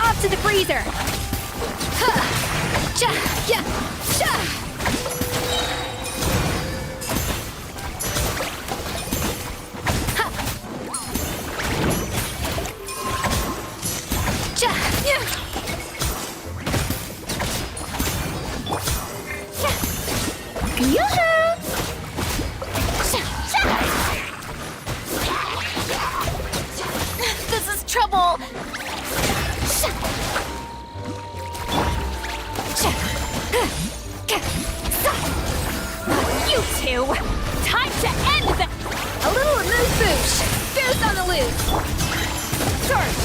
Off to the freezer! This is trouble! You two! Time to end the... A little amuse-bouche! Goose on the loose! Surge!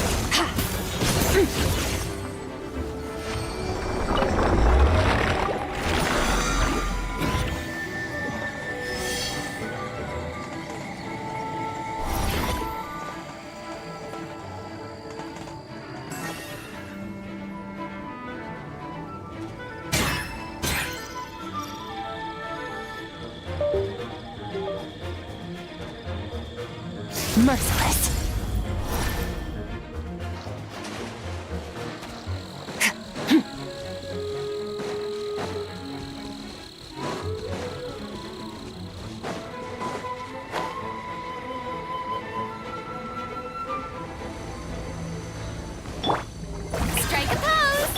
Merciless. Strike a pose.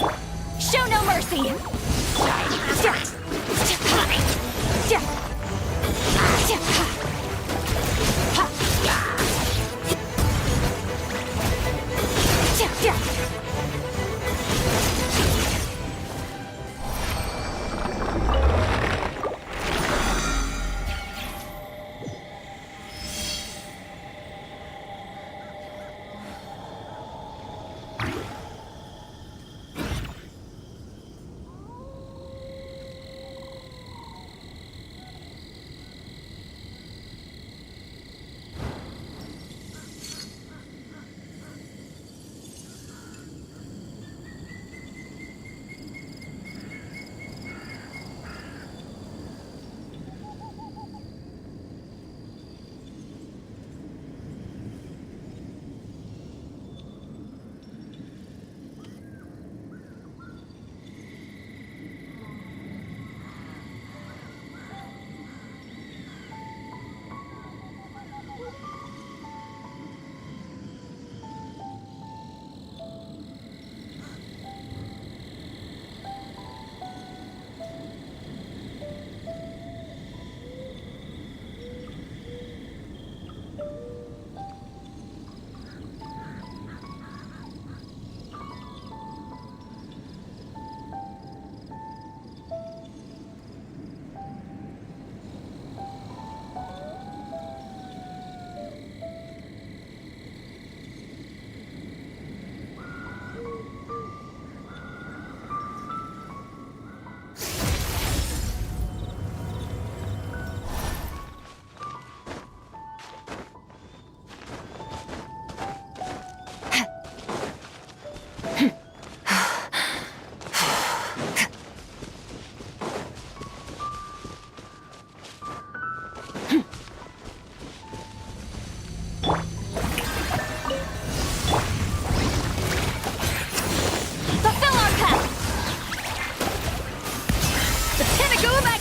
Show no mercy.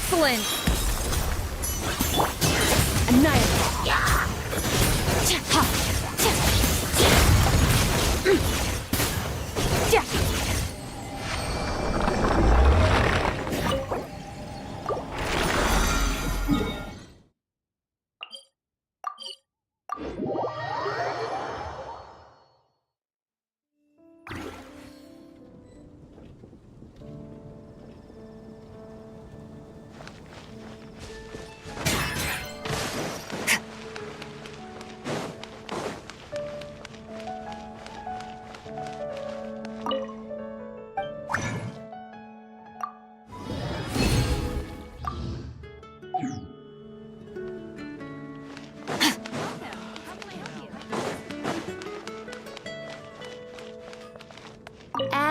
Excellent! Annihilate!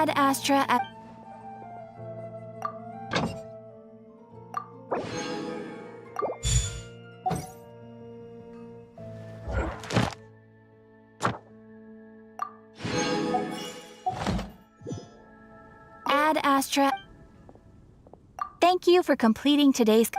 Add Astra at... Add Astra... Thank you for completing today's...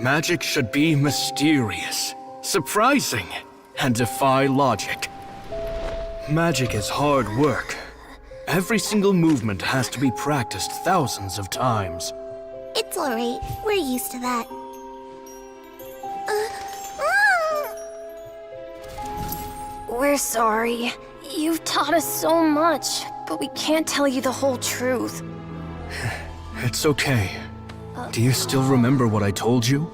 Magic should be mysterious, surprising, and defy logic. Magic is hard work. Every single movement has to be practiced thousands of times. It's alright. We're used to that. We're sorry. You've taught us so much, but we can't tell you the whole truth. It's okay. Do you still remember what I told you?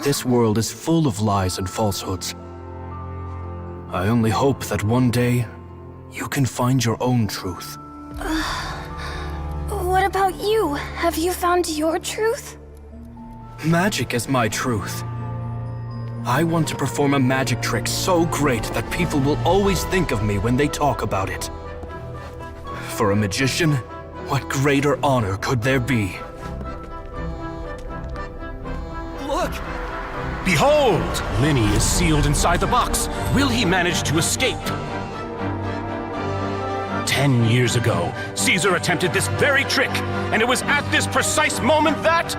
This world is full of lies and falsehoods. I only hope that one day, you can find your own truth. What about you? Have you found your truth? Magic is my truth. I want to perform a magic trick so great that people will always think of me when they talk about it. For a magician, what greater honor could there be? Look! Behold! Linny is sealed inside the box. Will he manage to escape? 10 years ago, Caesar attempted this very trick, and it was at this precise moment that...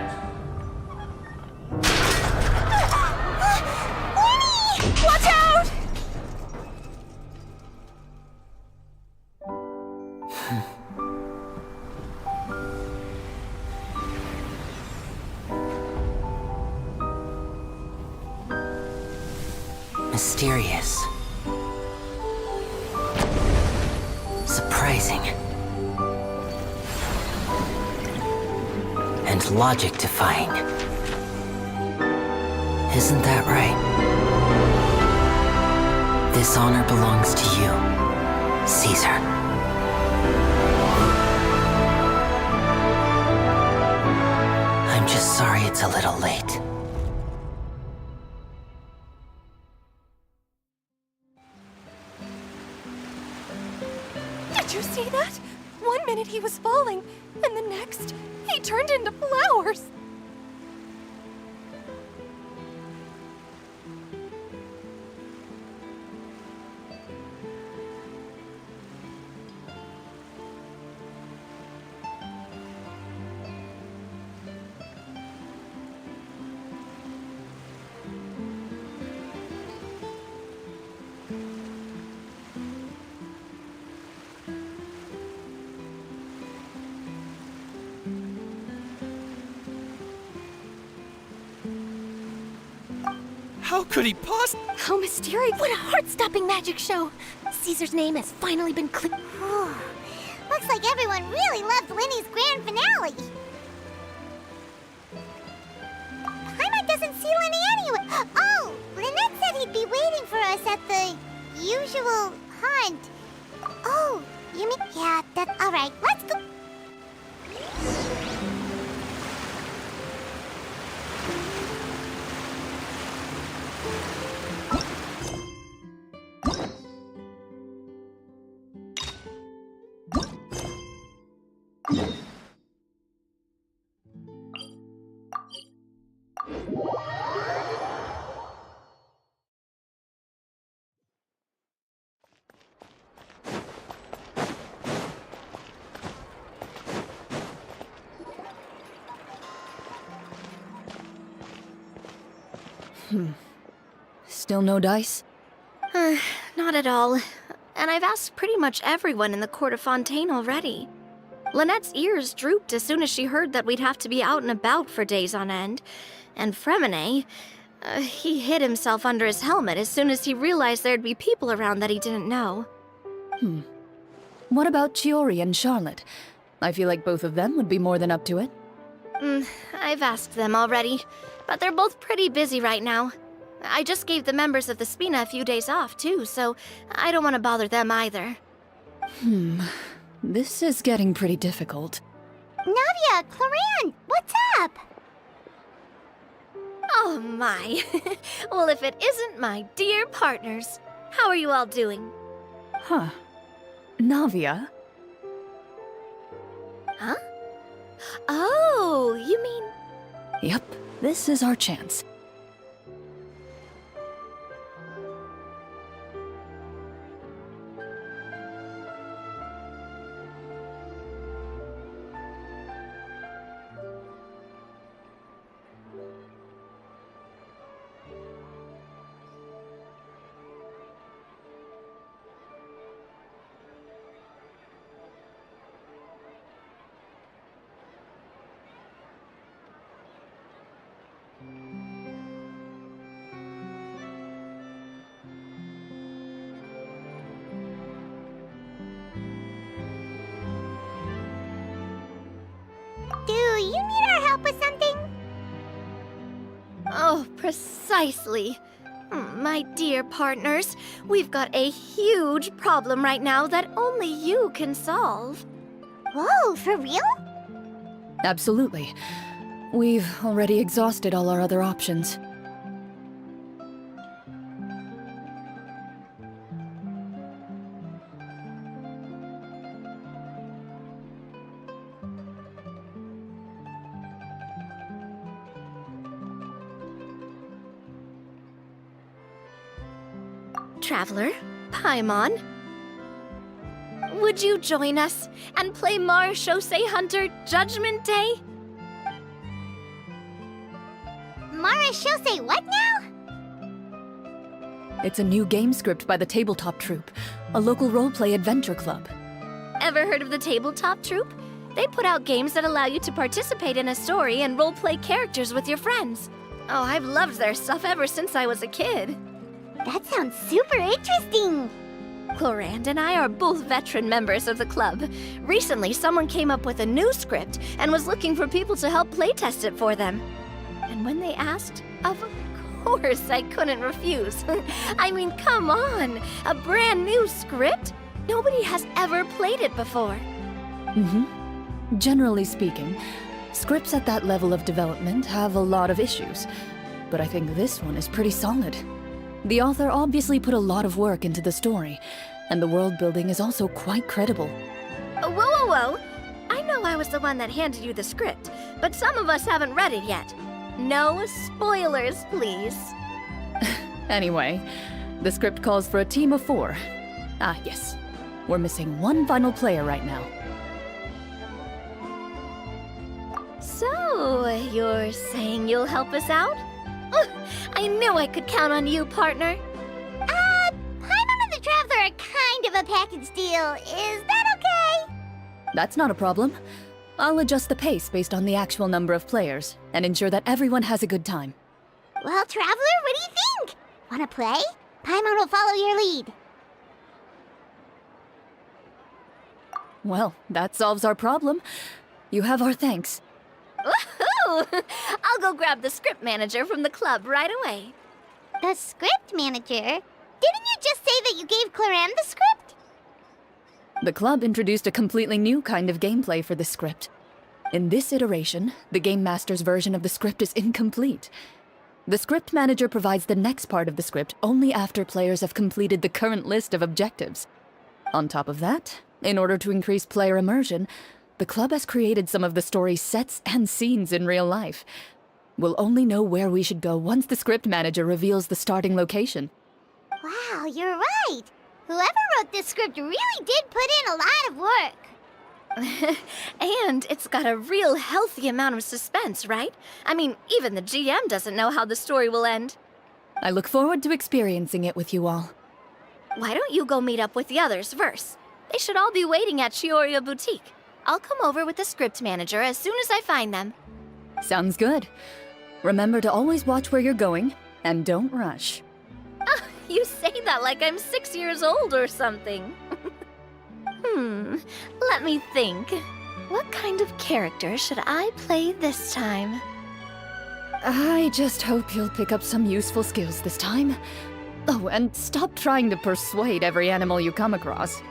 Watch out! Mysterious. Surprising. And logic-defying. Isn't that right? This honor belongs to you, Caesar. I'm just sorry it's a little late. Did you see that? 1 minute he was falling, and the next, he turned into flowers. How could he possibly? How mysterious. What a heart-stopping magic show. Caesar's name has finally been cleared. Looks like everyone really loved Winnie's grand finale. Paimon doesn't see Lenny anywhere. Oh, Lynette said he'd be waiting for us at the usual hunt. Oh, you mean? Yeah, that's all right. Let's go. Still no dice? Not at all. And I've asked pretty much everyone in the court of Fontaine already. Lynette's ears drooped as soon as she heard that we'd have to be out and about for days on end. And Fremine, he hid himself under his helmet as soon as he realized there'd be people around that he didn't know. What about Chiori and Charlotte? I feel like both of them would be more than up to it. I've asked them already, but they're both pretty busy right now. I just gave the members of the Spina a few days off, too, so I don't want to bother them either. This is getting pretty difficult. Navia, Cloran, what's up? Oh my. Well, if it isn't my dear partners. How are you all doing? Huh. Navia? Huh? Oh, you mean... Yep, this is our chance. Do you need our help with something? Oh, precisely. My dear partners, we've got a huge problem right now that only you can solve. Whoa, for real? Absolutely. We've already exhausted all our other options. Traveler, Paimon, would you join us and play Marechaussee Hunter Judgment Day? Marechaussee what now? It's a new game script by the Tabletop Troupe, a local roleplay adventure club. Ever heard of the Tabletop Troupe? They put out games that allow you to participate in a story and roleplay characters with your friends. Oh, I've loved their stuff ever since I was a kid. That sounds super interesting. Clorand and I are both veteran members of the club. Recently, someone came up with a new script and was looking for people to help playtest it for them. And when they asked, of course I couldn't refuse. I mean, come on! A brand new script? Nobody has ever played it before. Generally speaking, scripts at that level of development have a lot of issues. But I think this one is pretty solid. The author obviously put a lot of work into the story, and the world building is also quite credible. Whoa, whoa, whoa! I know I was the one that handed you the script, but some of us haven't read it yet. No spoilers, please. Anyway, the script calls for a team of 4. Ah, yes. We're missing one final player right now. So, you're saying you'll help us out? I knew I could count on you, partner. Paimon and the Traveler are kind of a package deal. Is that okay? That's not a problem. I'll adjust the pace based on the actual number of players and ensure that everyone has a good time. Well, Traveler, what do you think? Wanna play? Paimon will follow your lead. Well, that solves our problem. You have our thanks. Woohoo! I'll go grab the script manager from the club right away. The script manager? Didn't you just say that you gave 𝐌𝐔R𝐆 the script? The club introduced a completely new kind of gameplay for the script. In this iteration, the Game Master's version of the script is incomplete. The script manager provides the next part of the script only after players have completed the current list of objectives. On top of that, in order to increase player immersion, the club has created some of the story's sets and scenes in real life. We'll only know where we should go once the script manager reveals the starting location. Wow, you're right. Whoever wrote this script really did put in a lot of work. And it's got a real healthy amount of suspense, right? I mean, even the GM doesn't know how the story will end. I look forward to experiencing it with you all. Why don't you go meet up with the others first? They should all be waiting at Chioriya Boutique. I'll come over with the script manager as soon as I find them. Sounds good. Remember to always watch where you're going, and don't rush. You say that like I'm 6 years old or something. Let me think. What kind of character should I play this time? I just hope you'll pick up some useful skills this time. Oh, and stop trying to persuade every animal you come across.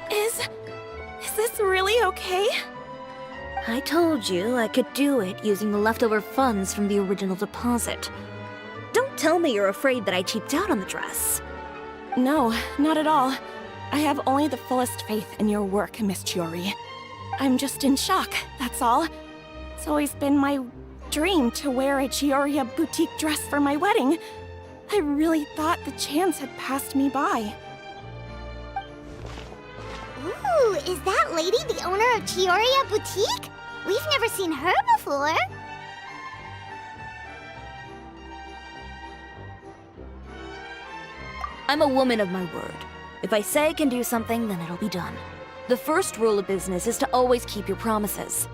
Is this really okay? I told you I could do it using the leftover funds from the original deposit. Don't tell me you're afraid that I cheaped out on the dress. No, not at all. I have only the fullest faith in your work, Miss Chiori. I'm just in shock, that's all. It's always been my dream to wear a Chioriya boutique dress for my wedding. I really thought the chance had passed me by. Ooh, is that lady the owner of Chioriya Boutique? We've never seen her before. I'm a woman of my word. If I say I can do something, then it'll be done. The first rule of business is to always keep your promises.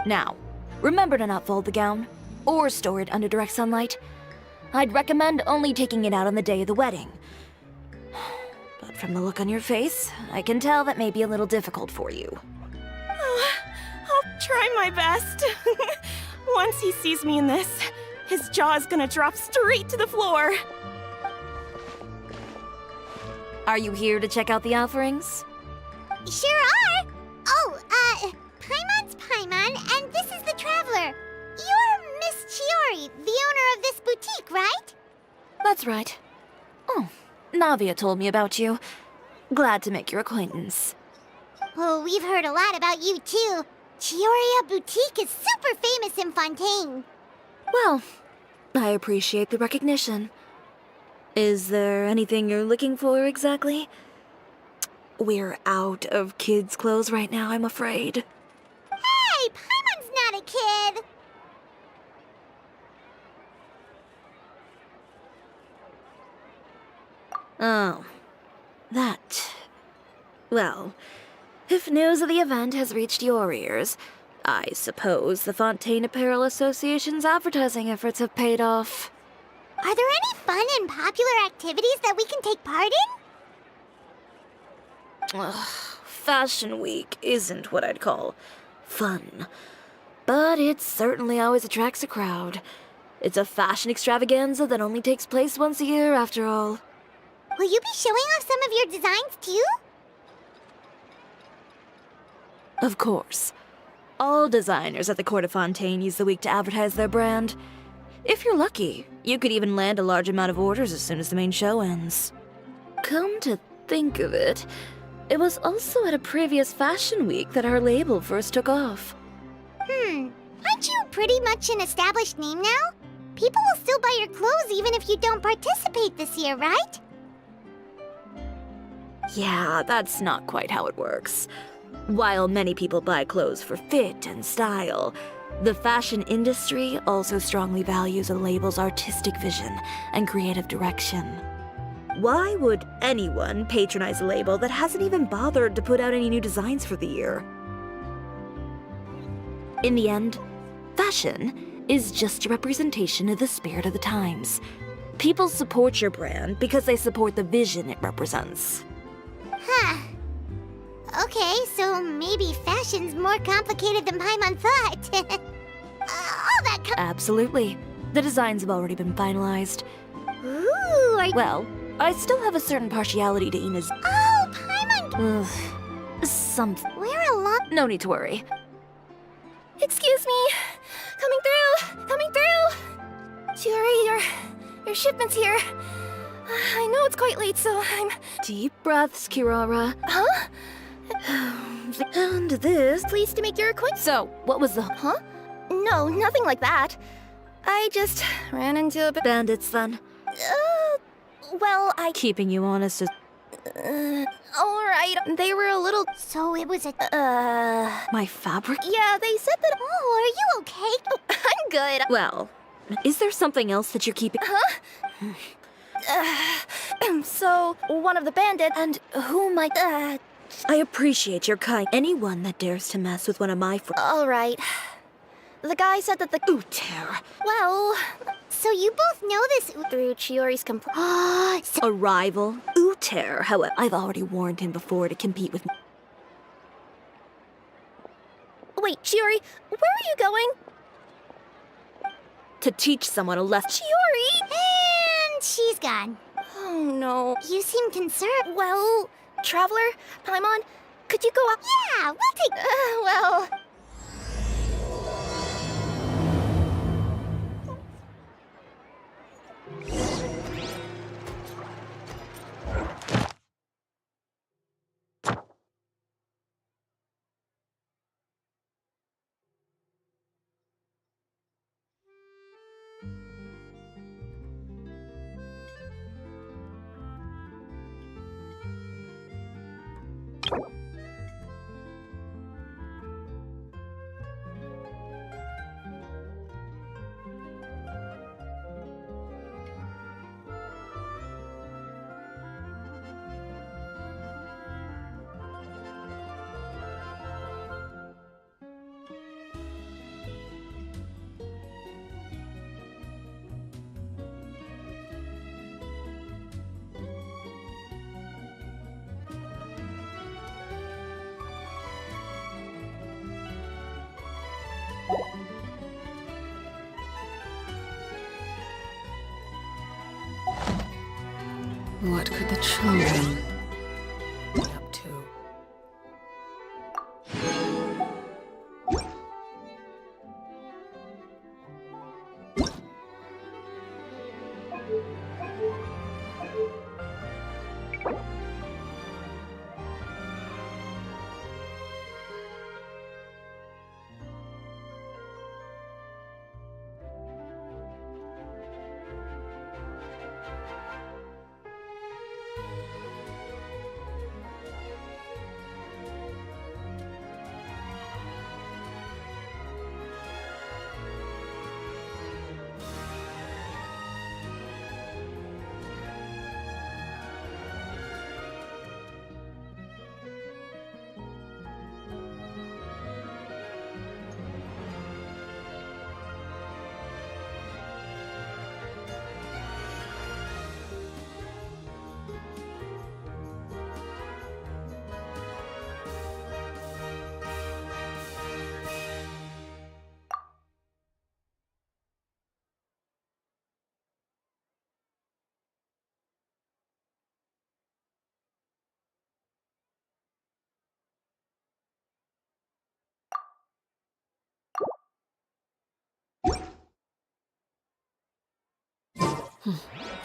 Now, remember to not fold the gown, or store it under direct sunlight. I'd recommend only taking it out on the day of the wedding. But from the look on your face, I can tell that may be a little difficult for you. Oh, I'll try my best. Once he sees me in this, his jaw's gonna drop straight to the floor. Are you here to check out the offerings? Sure are. Oh, Paimon's Paimon, and this is the Traveler. You're Miss Chiori, the owner of this boutique, right? That's right. Oh, Navia told me about you. Glad to make your acquaintance. Oh, we've heard a lot about you, too. Chioriya Boutique is super famous in Fontaine. Well, I appreciate the recognition. Is there anything you're looking for exactly? We're out of kids' clothes right now, I'm afraid. Hey, Paimon's not a kid. Oh, that. Well, if news of the event has reached your ears, I suppose the Fontaine Apparel Association's advertising efforts have paid off. Are there any fun and popular activities that we can take part in? Ugh, Fashion Week isn't what I'd call fun. But it certainly always attracts a crowd. It's a fashion extravaganza that only takes place once a year, after all. Will you be showing off some of your designs too? Of course. All designers at the Court of Fontaine use the week to advertise their brand. If you're lucky, you could even land a large amount of orders as soon as the main show ends. Come to think of it, it was also at a previous fashion week that our label first took off. Aren't you pretty much an established name now? People will still buy your clothes even if you don't participate this year, right? Yeah, that's not quite how it works. While many people buy clothes for fit and style, the fashion industry also strongly values a label's artistic vision and creative direction. Why would anyone patronize a label that hasn't even bothered to put out any new designs for the year? In the end, fashion is just a representation of the spirit of the times. People support your brand because they support the vision it represents. Huh. Okay, so maybe fashion's more complicated than Paimon thought. All that Absolutely. The designs have already been finalized. Ooh, Well, I still have a certain partiality to Ina's. Oh, Paimon! Something. We're along. No need to worry. Excuse me. Coming through. Coming through. Chiori, your shipment's here. I know it's quite late, so I'm... Deep breaths, Kirara. Huh? And this. Pleased to make your acquaintance. So, what was the. Huh? No, nothing like that. I just ran into a bit... Bandits, then? Well, Keeping you honest is. Alright. They were a little... So it was a... My fabric? Yeah, they said that... Oh, are you okay? Oh, I'm good. Well, is there something else that you're keeping? So, one of the bandits... And who might. I appreciate your kind. Anyone that dares to mess with one of my friends. Alright. The guy said that the... Uter. Well... So you both know this... Through Chiori's A rival? Uter, however. I've already warned him before to compete with me. Wait, Chiori, where are you going? To teach someone a lesson. Chiori! And she's gone. Oh, no. You seem concerned. Well, Traveler, Paimon, could you go up? Yeah, we'll take... Well... What could the children be up to?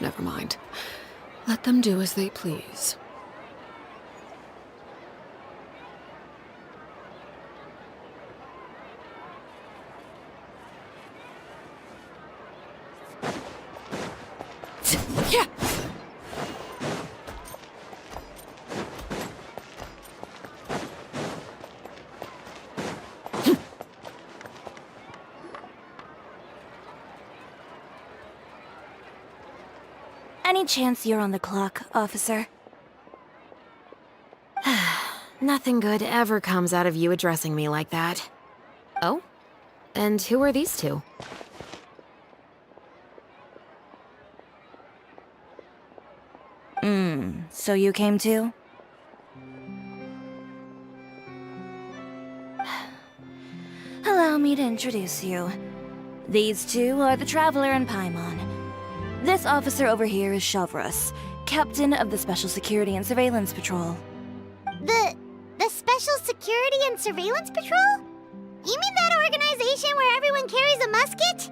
Never mind. Let them do as they please. Yeah. Any chance you're on the clock, officer? Nothing good ever comes out of you addressing me like that. Oh? And who are these two? So you came too? Allow me to introduce you. These two are the Traveler and Paimon. This officer over here is 𝐌𝐔R𝐆𝐈𝐂𝐇𝐀𝐍, captain of the Special Security and Surveillance Patrol. The Special Security and Surveillance Patrol? You mean that organization where everyone carries a musket?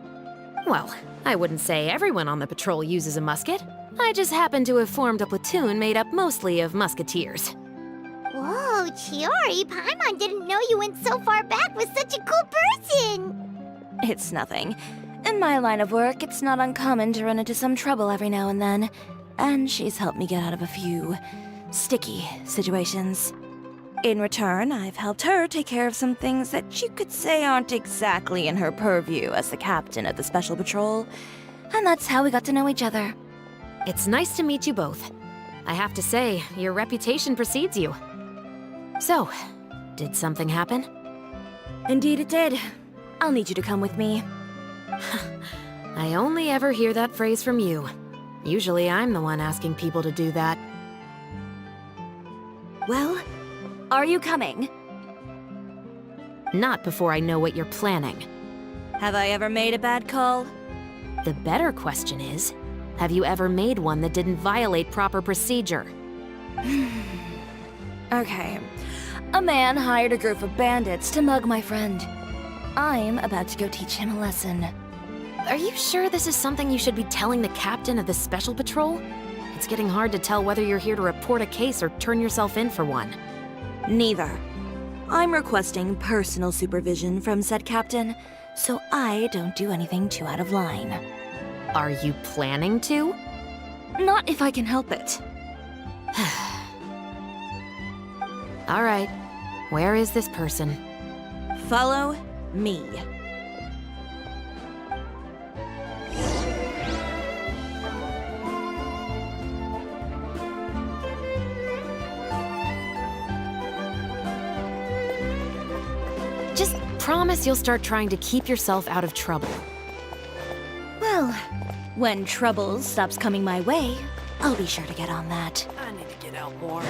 Well, I wouldn't say everyone on the patrol uses a musket. I just happen to have formed a platoon made up mostly of musketeers. Whoa, Chiori, Paimon didn't know you went so far back with such a cool person! It's nothing. In my line of work, it's not uncommon to run into some trouble every now and then. And she's helped me get out of a few sticky situations. In return, I've helped her take care of some things that you could say aren't exactly in her purview as the captain of the Special Patrol. And that's how we got to know each other. It's nice to meet you both. I have to say, your reputation precedes you. So, did something happen? Indeed it did. I'll need you to come with me. I only ever hear that phrase from you. Usually I'm the one asking people to do that. Well, are you coming? Not before I know what you're planning. Have I ever made a bad call? The better question is, have you ever made one that didn't violate proper procedure? Okay. A man hired a group of bandits to mug my friend. I'm about to go teach him a lesson. Are you sure this is something you should be telling the captain of the Special Patrol? It's getting hard to tell whether you're here to report a case or turn yourself in for one. Neither. I'm requesting personal supervision from said captain, so I don't do anything too out of line. Are you planning to? Not if I can help it. All right. Where is this person? Follow me. Just promise you'll start trying to keep yourself out of trouble. Well, when trouble stops coming my way, I'll be sure to get on that. I need to get out more.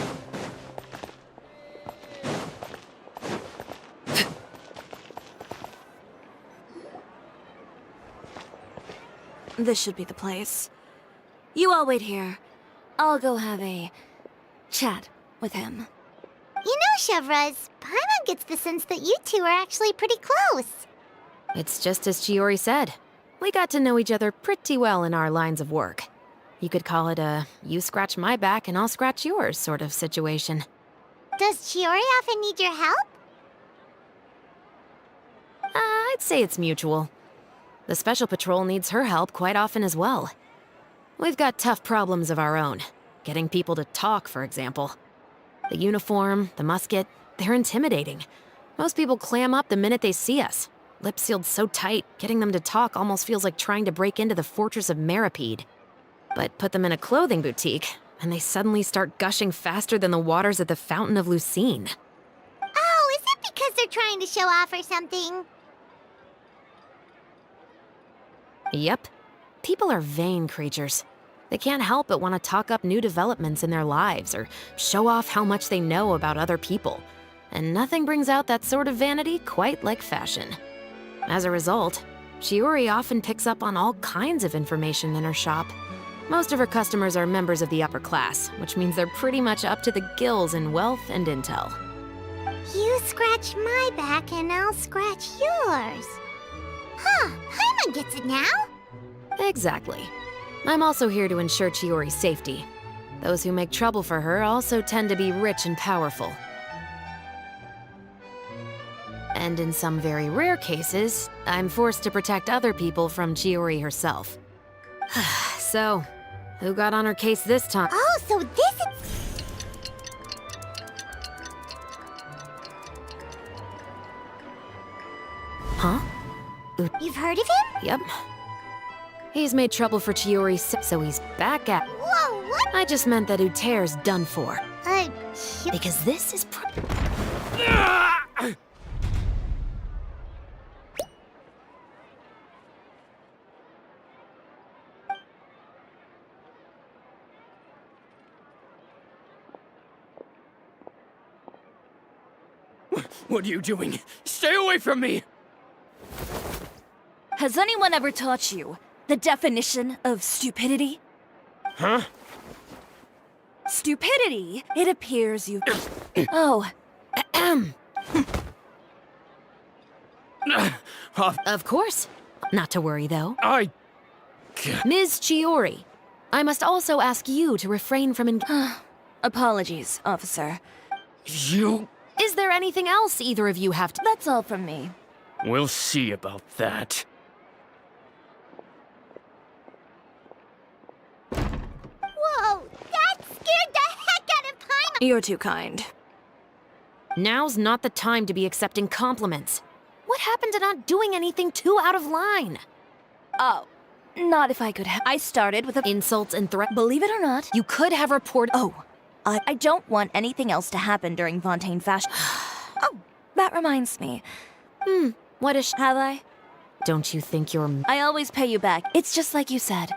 This should be the place. You all wait here. I'll go have a chat with him. You know, 𝐌𝐿𝐵𝐺, Paimon gets the sense that you two are actually pretty close. It's just as Chiori said. We got to know each other pretty well in our lines of work. You could call it a you scratch my back and I'll scratch yours sort of situation. Does Chiori often need your help? I'd say it's mutual. The Special Patrol needs her help quite often as well. We've got tough problems of our own. Getting people to talk, for example. The uniform, the musket, they're intimidating. Most people clam up the minute they see us. Lips sealed so tight, getting them to talk almost feels like trying to break into the fortress of Meripede. But put them in a clothing boutique, and they suddenly start gushing faster than the waters at the Fountain of Lucine. Oh, is it because they're trying to show off or something? Yep. People are vain creatures. They can't help but want to talk up new developments in their lives or show off how much they know about other people. And nothing brings out that sort of vanity quite like fashion. As a result, Chiori often picks up on all kinds of information in her shop. Most of her customers are members of the upper class, which means they're pretty much up to the gills in wealth and intel. You scratch my back and I'll scratch yours. Huh, Paimon gets it now. Exactly. I'm also here to ensure Chiori's safety. Those who make trouble for her also tend to be rich and powerful. And in some very rare cases, I'm forced to protect other people from Chiori herself. So, who got on her case this time? Oh, so this is... Huh? You've heard of him? Yep. He's made trouble for Chiori, so he's back at... Whoa, what? I just meant that 𝐌𝐷𝐀𝐍's done for. Because this is... What are you doing? Stay away from me! Has anyone ever taught you the definition of stupidity? Huh? Stupidity, it appears you... Oh. Of course. Not to worry, though. I... Ms. Chiori, I must also ask you to refrain from Apologies, officer. You... Is there anything else either of you have to... That's all from me. We'll see about that. Whoa, that scared the heck out of Paimon! You're too kind. Now's not the time to be accepting compliments. What happened to not doing anything too out of line? Oh, not if I could have... I started with Insults and threats. Believe it or not, You could have reported... Oh, I don't want anything else to happen during Fontaine Fashion. Oh, that reminds me. What is... Have I? Don't you think you're... I always pay you back. It's just like you said.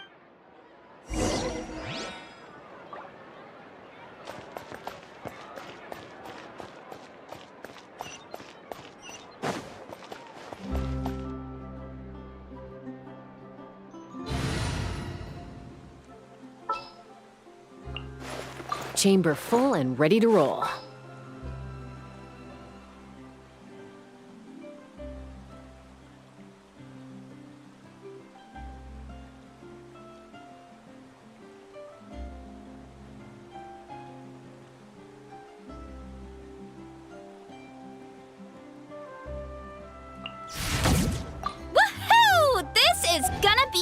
Chamber full and ready to roll. Woohoo! This is gonna be...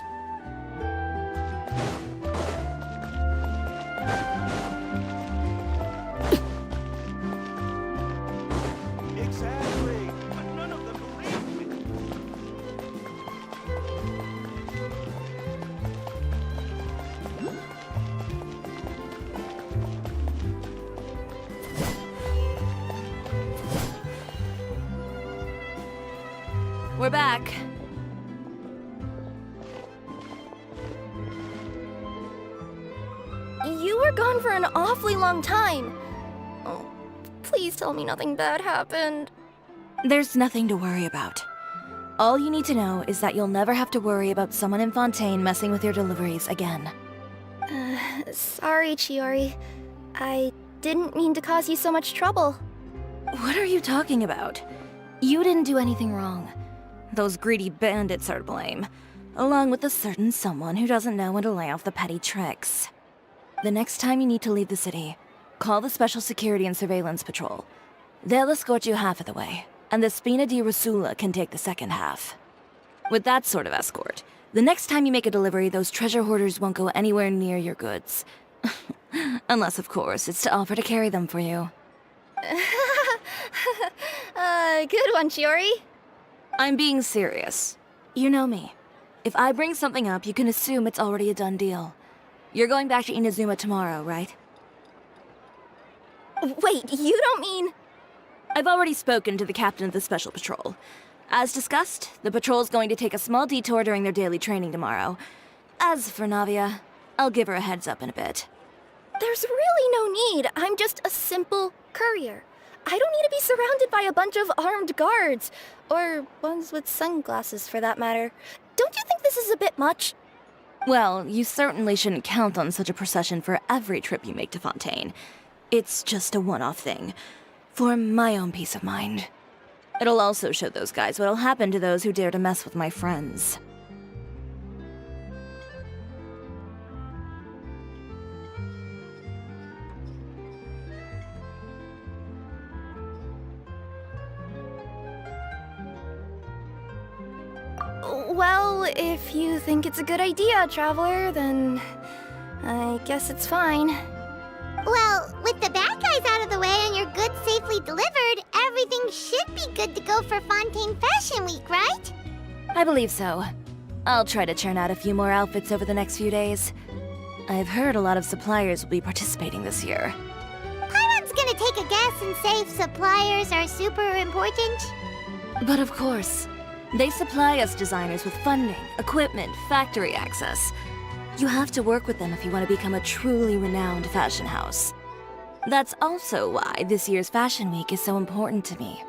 Exactly. But none of them believe me. We're back. You were gone for an awfully long time. Oh, please tell me nothing bad happened. There's nothing to worry about. All you need to know is that you'll never have to worry about someone in Fontaine messing with your deliveries again. Sorry, Chiori. I didn't mean to cause you so much trouble. What are you talking about? You didn't do anything wrong. Those greedy bandits are to blame, along with a certain someone who doesn't know when to lay off the petty tricks. The next time you need to leave the city, call the Special Security and Surveillance Patrol. They'll escort you half of the way, and the Spina di Risula can take the second half. With that sort of escort, the next time you make a delivery, those treasure hoarders won't go anywhere near your goods. Unless, of course, it's to offer to carry them for you. Good one, Chiori. I'm being serious. You know me. If I bring something up, you can assume it's already a done deal. You're going back to Inazuma tomorrow, right? Wait, you don't mean... I've already spoken to the captain of the Special Patrol. As discussed, the patrol's going to take a small detour during their daily training tomorrow. As for Navia, I'll give her a heads up in a bit. There's really no need. I'm just a simple courier. I don't need to be surrounded by a bunch of armed guards. Or ones with sunglasses, for that matter. Don't you think this is a bit much? Well, you certainly shouldn't count on such a procession for every trip you make to Fontaine. It's just a one-off thing. For my own peace of mind. It'll also show those guys what'll happen to those who dare to mess with my friends. if you think it's a good idea, Traveler, then I guess it's fine. Well, with the bad guys out of the way and your goods safely delivered, everything should be good to go for Fontaine Fashion Week, right? I believe so. I'll try to churn out a few more outfits over the next few days. I've heard a lot of suppliers will be participating this year. Paimon's gonna take a guess and say if suppliers are super important. But of course, they supply us designers with funding, equipment, factory access. You have to work with them if you want to become a truly renowned fashion house. That's also why this year's Fashion Week is so important to me.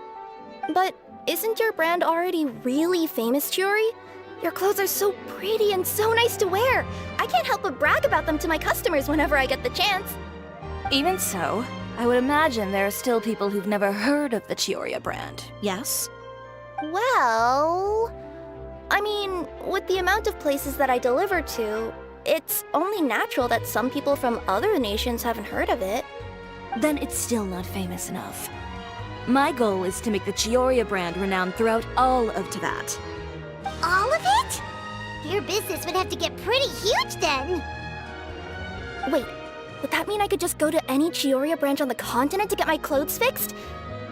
But isn't your brand already really famous, Chiori? Your clothes are so pretty and so nice to wear. I can't help but brag about them to my customers whenever I get the chance. Even so, I would imagine there are still people who've never heard of the Chiori brand, yes? Well, I mean, with the amount of places that I deliver to, it's only natural that some people from other nations haven't heard of it. Then it's still not famous enough. My goal is to make the Chiori brand renowned throughout all of Teyvat. All of it? Your business would have to get pretty huge then. Wait, would that mean I could just go to any Chiori branch on the continent to get my clothes fixed?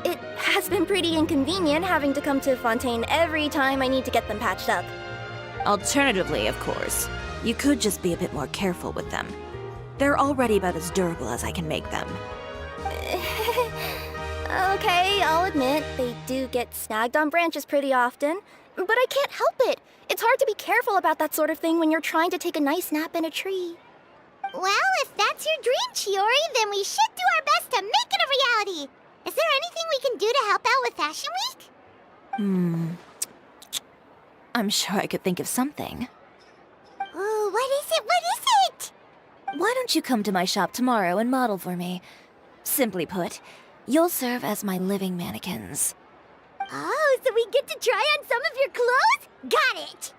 It has been pretty inconvenient having to come to Fontaine every time I need to get them patched up. Alternatively, of course, you could just be a bit more careful with them. They're already about as durable as I can make them. Okay, I'll admit, they do get snagged on branches pretty often, but I can't help it. It's hard to be careful about that sort of thing when you're trying to take a nice nap in a tree. Well, if that's your dream, Chiori, then we should do our best to make it a reality. Is there anything we can do to help out with Fashion Week? I'm sure I could think of something. Ooh, what is it? What is it? Why don't you come to my shop tomorrow and model for me? Simply put, you'll serve as my living mannequins. Oh, so we get to try on some of your clothes? Got it!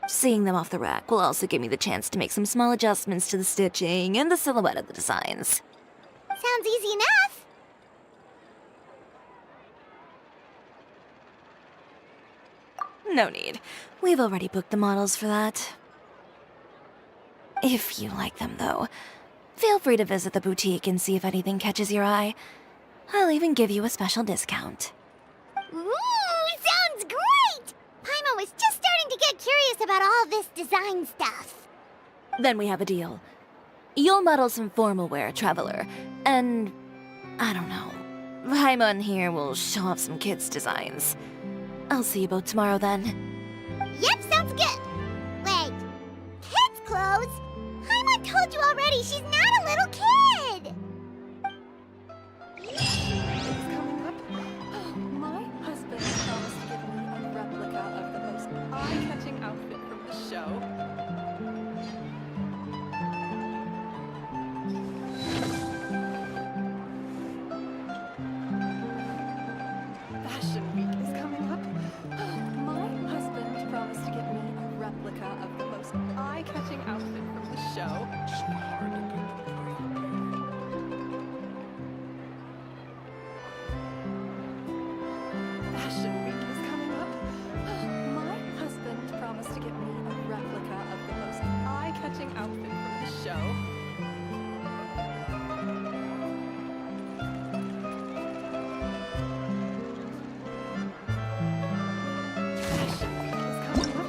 Seeing them off the rack will also give me the chance to make some small adjustments to the stitching and the silhouette of the designs. Sounds easy enough. No need. We've already booked the models for that. If you like them, though, feel free to visit the boutique and see if anything catches your eye. I'll even give you a special discount. Ooh, sounds great! Paimon was just starting to get curious about all this design stuff. Then we have a deal. You'll model some formal wear, Traveler, and I don't know. Paimon here will show off some kids' designs. I'll see you both tomorrow then. Yep, sounds good. Wait, kids' clothes? Paimon told you already she's not a little kid. Coming up. My husband promised to give me a replica of the most eye-catching outfit from the show. Fashion Week is coming up. My husband promised to give me a replica of the most eye-catching outfit from the show. Fashion Week is coming up. My husband promised to get me a replica of the most eye-catching outfit from the show. Fashion Week is coming up.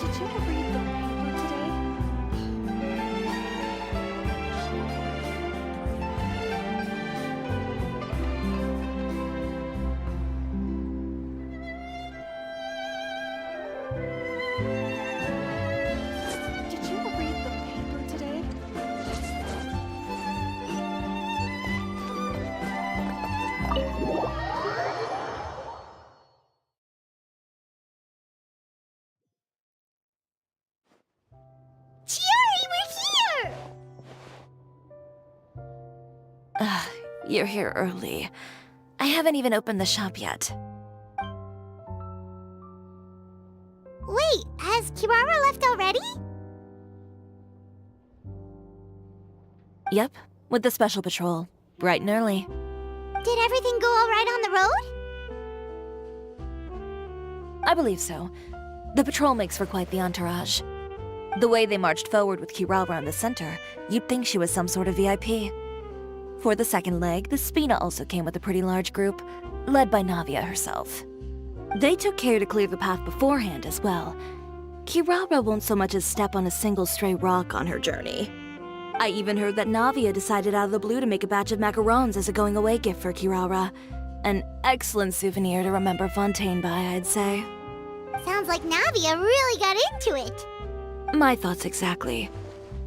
Did you read the paper today? Did you read the paper today? you're here early. I haven't even opened the shop yet. Wait, has Kirara left already? Yep, with the special patrol. Bright and early. Did everything go all right on the road? I believe so. The patrol makes for quite the entourage. The way they marched forward with Kirara in the center, you'd think she was some sort of VIP. For the second leg, the Spina also came with a pretty large group, led by Navia herself. They took care to clear the path beforehand as well. Kirara won't so much as step on a single stray rock on her journey. I even heard that Navia decided out of the blue to make a batch of macarons as a going-away gift for Kirara. An excellent souvenir to remember Fontaine by, I'd say. Sounds like Navia really got into it. My thoughts exactly.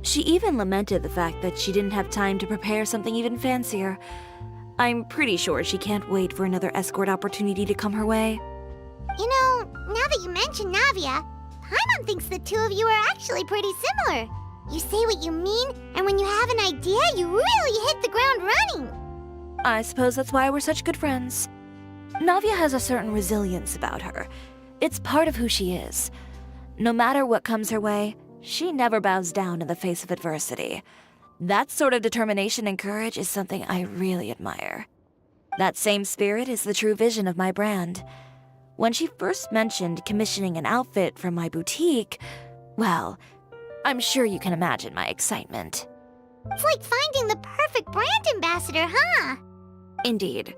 She even lamented the fact that she didn't have time to prepare something even fancier. I'm pretty sure she can't wait for another escort opportunity to come her way. You know, now that you mention Navia, Paimon thinks the two of you are actually pretty similar. You say what you mean, and when you have an idea, you really hit the ground running. I suppose that's why we're such good friends. Navia has a certain resilience about her. It's part of who she is. No matter what comes her way, she never bows down in the face of adversity. That sort of determination and courage is something I really admire. That same spirit is the true vision of my brand. When she first mentioned commissioning an outfit from my boutique, well, I'm sure you can imagine my excitement. It's like finding the perfect brand ambassador, huh? Indeed.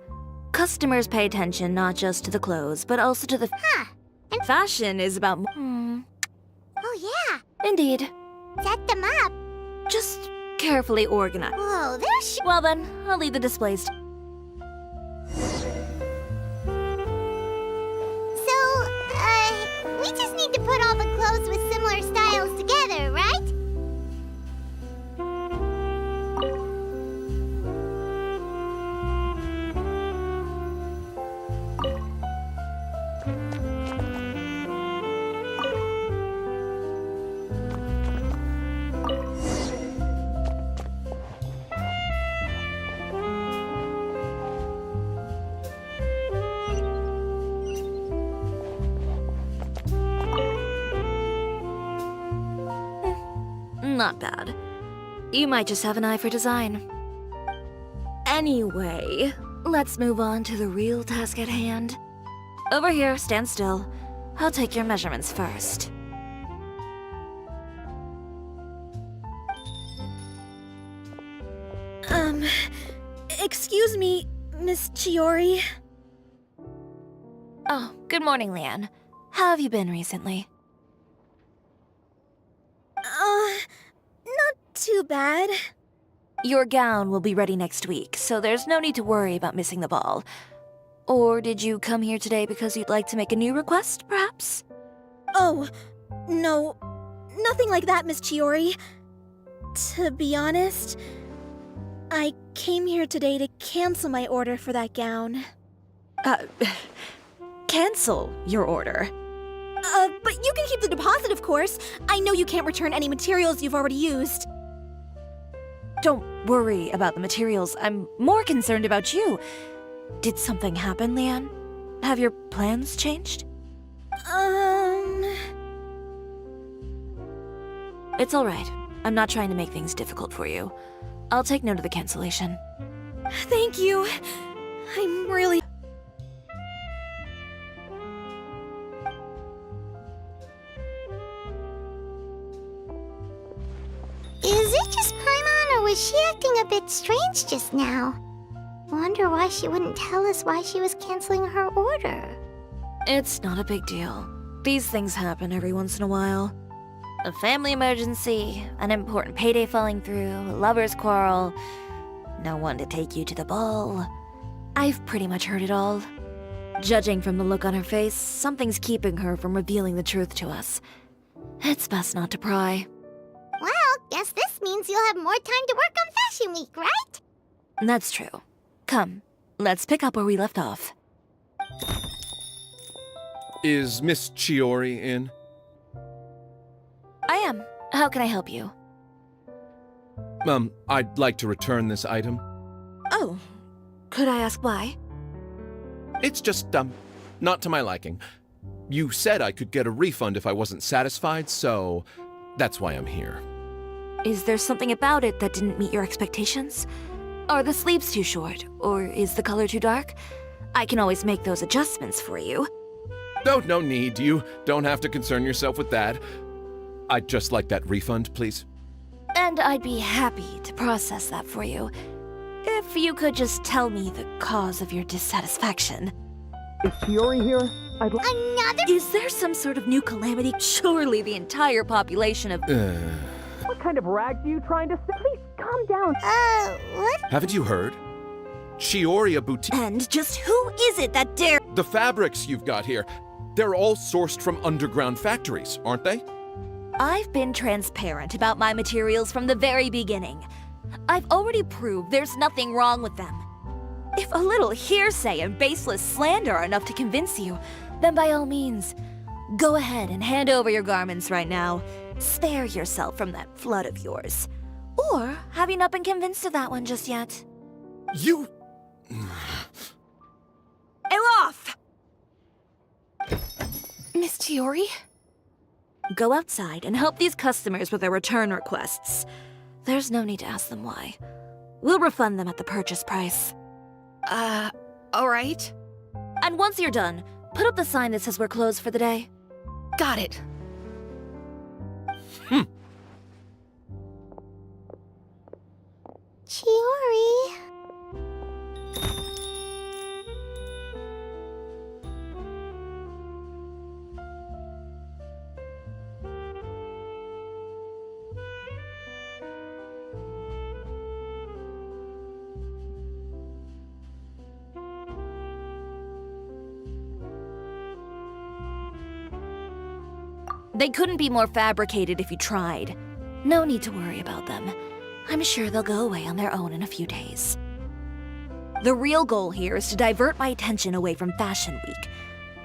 Customers pay attention not just to the clothes, but also to the... Huh. And fashion is about... Oh yeah. Indeed. Set them up. Just carefully organized. Whoa, there's... Well then, I'll leave the displays to... We just need to put all the clothes with similar styles together, right? Not bad. You might just have an eye for design. Anyway, let's move on to the real task at hand. Over here, stand still. I'll take your measurements first. Excuse me, Miss Chiori. Oh, good morning, Leanne. How have you been recently? Not too bad. Your gown will be ready next week, so there's no need to worry about missing the ball. Or did you come here today because you'd like to make a new request, perhaps? Oh, no. Nothing like that, Miss Chiori. To be honest, I came here today to cancel my order for that gown. Cancel your order? But you can keep the deposit, of course. I know you can't return any materials you've already used. Don't worry about the materials. I'm more concerned about you. Did something happen, Leanne? Have your plans changed? It's all right. I'm not trying to make things difficult for you. I'll take note of the cancellation. Thank you. I'm really... Is it just Paimon, or was she acting a bit strange just now? Wonder why she wouldn't tell us why she was canceling her order. It's not a big deal. These things happen every once in a while. A family emergency, an important payday falling through, a lover's quarrel, no one to take you to the ball. I've pretty much heard it all. Judging from the look on her face, something's keeping her from revealing the truth to us. It's best not to pry. Well, guess this means you'll have more time to work on Fashion Week, right? That's true. Come, let's pick up where we left off. Is Miss Chiori in? I am. How can I help you? I'd like to return this item. Oh, Could I ask why? It's just, not to my liking. You said I could get a refund if I wasn't satisfied, so that's why I'm here. Is there something about it that didn't meet your expectations? Are the sleeves too short, or is the color too dark? I can always make those adjustments for you. No need. You don't have to concern yourself with that. I'd just like that refund, please. And I'd be happy to process that for you. If you could just tell me the cause of your dissatisfaction. Is Shiori here? Another? Is there some sort of new calamity? Surely the entire population of... What kind of rags are you trying to say? Please, calm down. What? Haven't you heard? Shiori Boutique. And just who is it that dare... The fabrics you've got here, they're all sourced from underground factories, aren't they? I've been transparent about my materials from the very beginning. I've already proved there's nothing wrong with them. If a little hearsay and baseless slander are enough to convince you, then by all means, go ahead and hand over your garments right now. Spare yourself from that flood of yours. Or have you not been convinced of that one just yet? You... Elof! Miss Chiori? Go outside and help these customers with their return requests. There's no need to ask them why. We'll refund them at the purchase price. Alright. And once you're done, put up the sign that says we're closed for the day. Got it. Chiori. They couldn't be more fabricated if you tried. No need to worry about them. I'm sure they'll go away on their own in a few days. The real goal here is to divert my attention away from Fashion Week.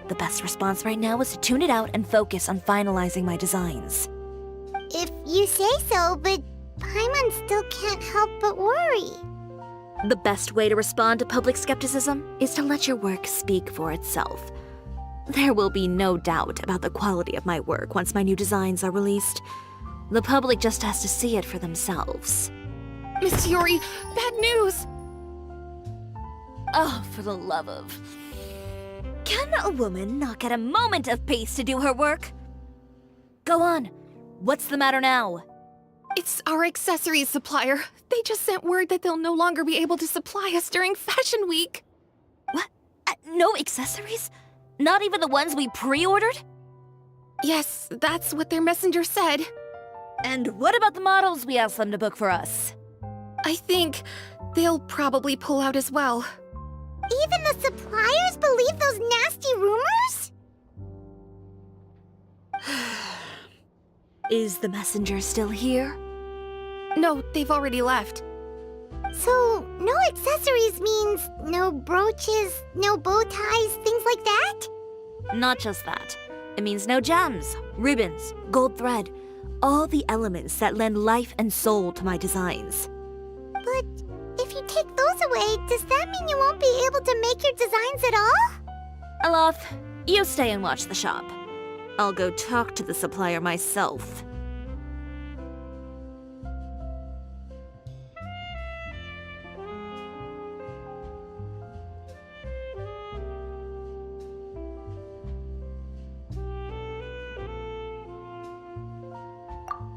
The best response right now is to tune it out and focus on finalizing my designs. If you say so, but Paimon still can't help but worry. The best way to respond to public skepticism is to let your work speak for itself. There will be no doubt about the quality of my work once my new designs are released. The public just has to see it for themselves. Miss Chiori, bad news! Oh, for the love of... Can a woman not get a moment of peace to do her work? Go on. What's the matter now? It's our accessories supplier. They just sent word that they'll no longer be able to supply us during Fashion Week. What? No accessories? Not even the ones we pre-ordered? Yes, that's what their messenger said. And what about the models we asked them to book for us? I think they'll probably pull out as well. Even the suppliers believe those nasty rumors? Is the messenger still here? No, they've already left. So, no accessories means no brooches, no bow ties, things like that? Not just that. It means no gems, ribbons, gold thread, all the elements that lend life and soul to my designs. But if you take those away, does that mean you won't be able to make your designs at all? Alof, you stay and watch the shop. I'll go talk to the supplier myself.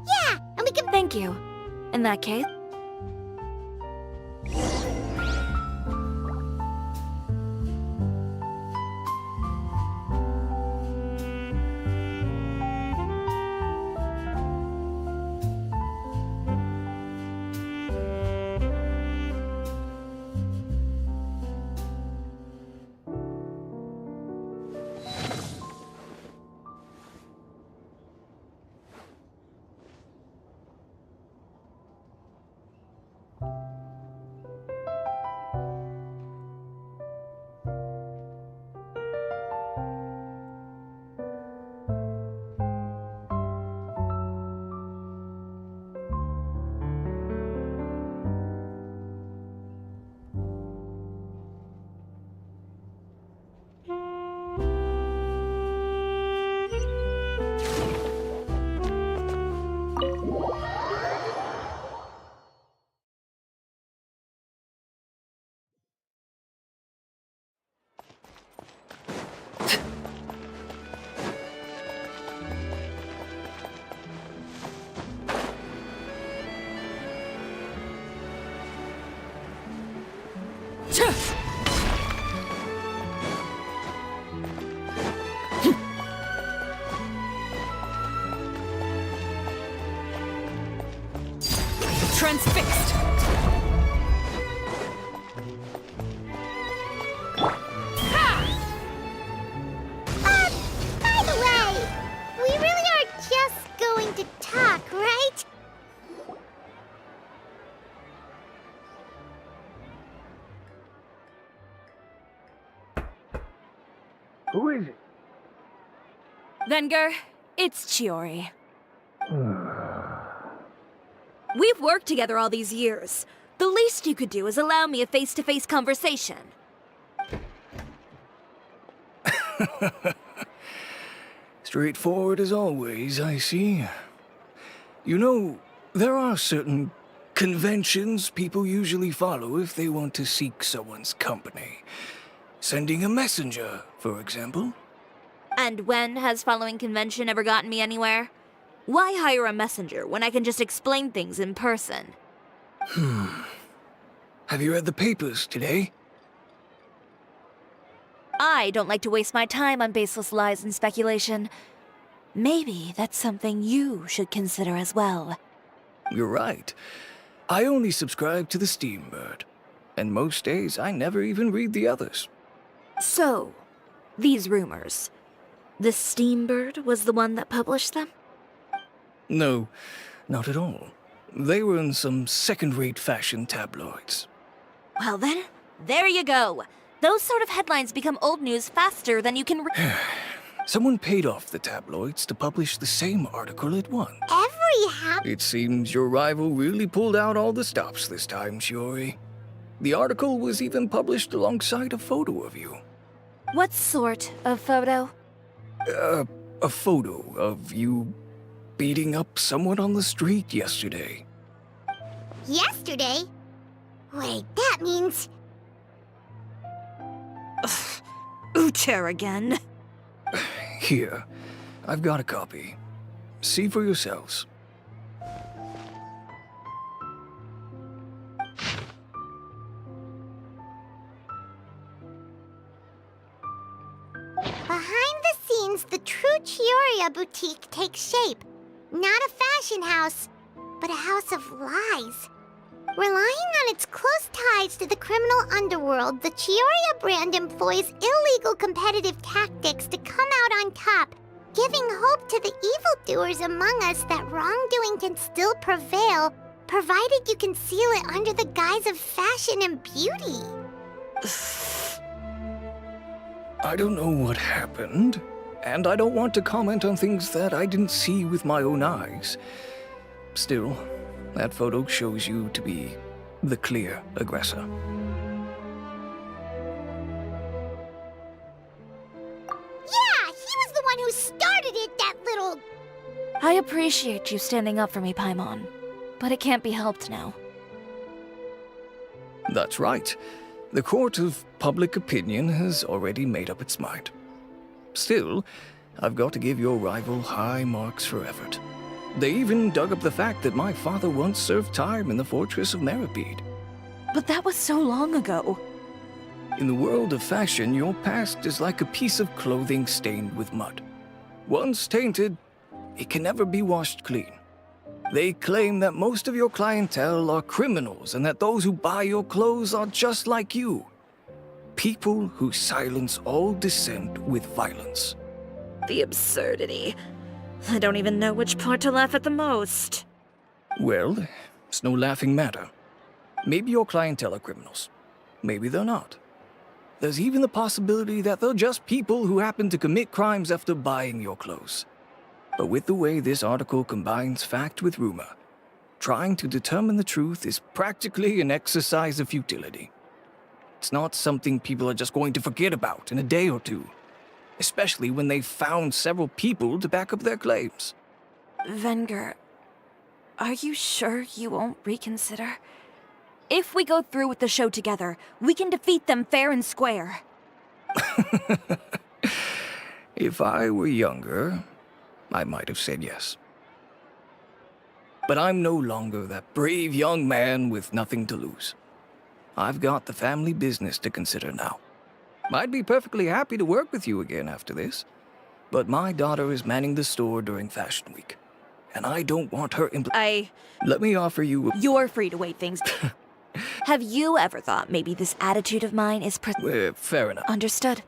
Yeah, and we can... Thank you. In that case... Transfixed! By the way, we really are just going to talk, right? Who is it? Venger, it's Chiori. We've worked together all these years. The least you could do is allow me a face-to-face conversation. Straightforward as always, I see. You know, there are certain conventions people usually follow if they want to seek someone's company. Sending a messenger, for example. And when has following convention ever gotten me anywhere? Why hire a messenger when I can just explain things in person? Have you read the papers today? I don't like to waste my time on baseless lies and speculation. Maybe that's something you should consider as well. You're right. I only subscribe to the Steambird. And most days, I never even read the others. So, these rumors. The Steambird was the one that published them? No, not at all. They were in some second-rate fashion tabloids. Well then, there you go. Those sort of headlines become old news faster than you can Someone paid off the tabloids to publish the same article it won. It seems your rival really pulled out all the stops this time, Chiori. The article was even published alongside a photo of you. What sort of photo? A photo of you beating up someone on the street yesterday. Yesterday? Wait, that means... Ucher again. Here, I've got a copy. See for yourselves. Behind the scenes, the true Chioria boutique takes shape. Not a fashion house, but a house of lies. Relying on its close ties to the criminal underworld, the Chioria brand employs illegal competitive tactics to come out on top, giving hope to the evildoers among us that wrongdoing can still prevail, provided you conceal it under the guise of fashion and beauty. I don't know what happened, and I don't want to comment on things that I didn't see with my own eyes. Still, that photo shows you to be the clear aggressor. Yeah, he was the one who started it, that little... I appreciate you standing up for me, Paimon, but it can't be helped now. That's right. The court of public opinion has already made up its mind. Still, I've got to give your rival high marks for effort. They even dug up the fact that my father once served time in the fortress of Meripede. But that was so long ago. In the world of fashion, your past is like a piece of clothing stained with mud. Once tainted, it can never be washed clean. They claim that most of your clientele are criminals and that those who buy your clothes are just like you. People who silence all dissent with violence. The absurdity. I don't even know which part to laugh at the most. Well, it's no laughing matter. Maybe your clientele are criminals. Maybe they're not. There's even the possibility that they're just people who happen to commit crimes after buying your clothes. But with the way this article combines fact with rumor, trying to determine the truth is practically an exercise of futility. It's not something people are just going to forget about in a day or two, especially when they've found several people to back up their claims. Venger, are you sure you won't reconsider? If we go through with the show together, we can defeat them fair and square. If I were younger, I might have said yes. But I'm no longer that brave young man with nothing to lose. I've got the family business to consider now. I'd be perfectly happy to work with you again after this, but my daughter is manning the store during Fashion Week, and I don't want her Let me offer you You're free to wait things. Have you ever thought maybe this attitude of mine is fair enough. Understood.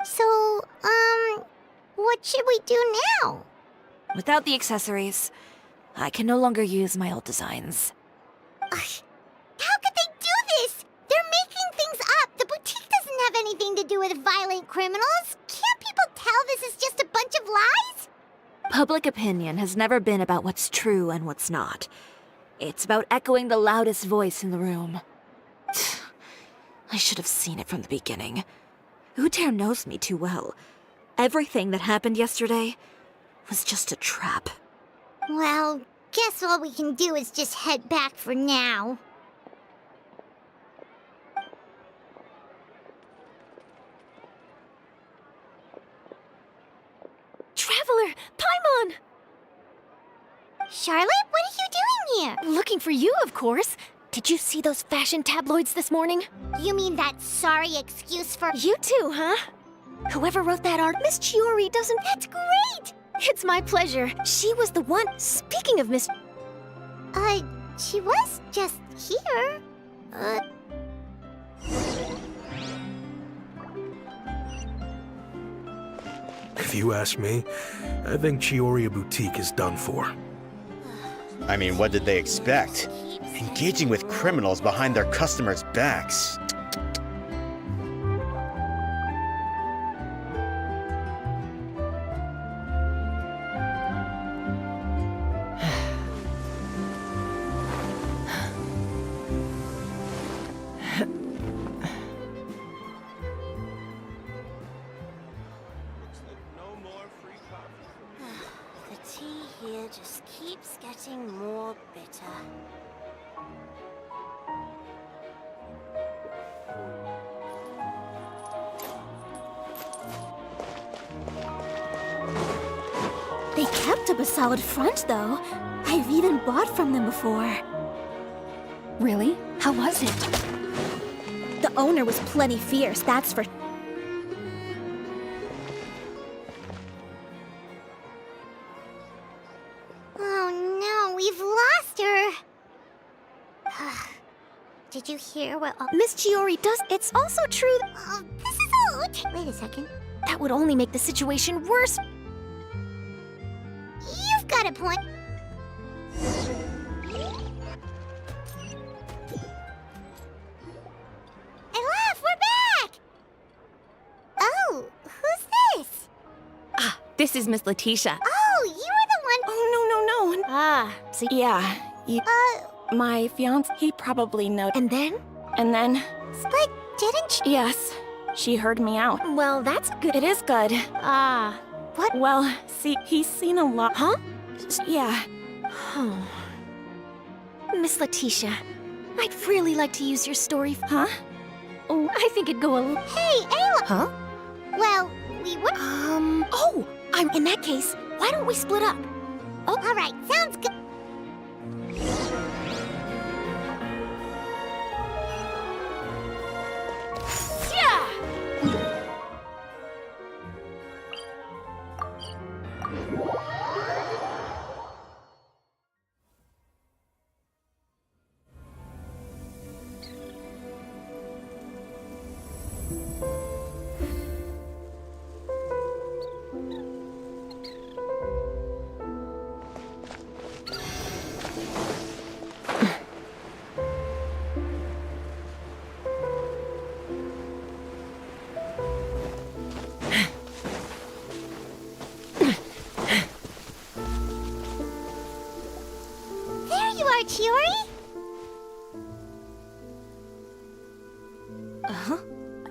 So, what should we do now? Without the accessories, I can no longer use my old designs. How could they do this? They're making things up. The boutique doesn't have anything to do with violent criminals. Can't people tell this is just a bunch of lies? Public opinion has never been about what's true and what's not. It's about echoing the loudest voice in the room. I should have seen it from the beginning. Uter knows me too well. Everything that happened yesterday was just a trap. Well, guess all we can do is just head back for now. Traveler! Paimon! Charlotte, what are you doing here? Looking for you, of course. Did you see those fashion tabloids this morning? You mean that sorry excuse for... You too, huh? Whoever wrote that art, Miss Chiori doesn't... That's great! It's my pleasure. She was the one... Speaking of Miss... She was just here. If you ask me, I think Chiori Boutique is done for. I mean, what did they expect? Engaging with criminals behind their customers' backs. The tea here just keeps getting more bitter. They kept up a solid front, though. I've even bought from them before. Really? How was it? The owner was plenty fierce, that's for... Oh no, we've lost her. Did you hear what... Miss Chiori does... It's also true... This is all... Wait a second. That would only make the situation worse. You've got a point. Elaf, we're back! Oh, who's this? Ah, this is Miss Letitia. Oh, you were the one... Oh, no. Ah, so... Yeah, my fiancé, he probably know. And then? And then... But didn't she... Yes, she heard me out. Well, that's good. It is good. Ah, what? Well, see, he's seen a lot. Huh? Yeah. Oh. Miss Letitia, I'd really like to use your story. Huh? Oh, I think it'd go a little... Hey, Ayla! Huh? Well, we were... Oh! In that case, why don't we split up? Oh, alright, sounds good. Chiori?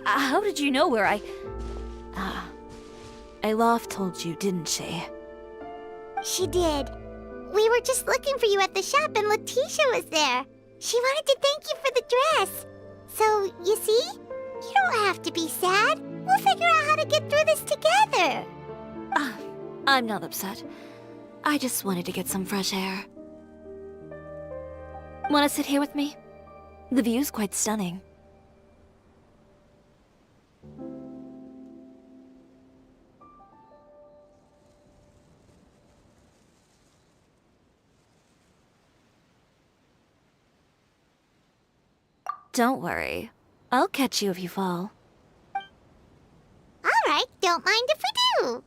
How did you know where Alof told you, didn't she? She did. We were just looking for you at the shop and Letitia was there. She wanted to thank you for the dress. So, you see? You don't have to be sad. We'll figure out how to get through this together. I'm not upset. I just wanted to get some fresh air. Want to sit here with me? The view's quite stunning. Don't worry. I'll catch you if you fall. Alright, don't mind if we do.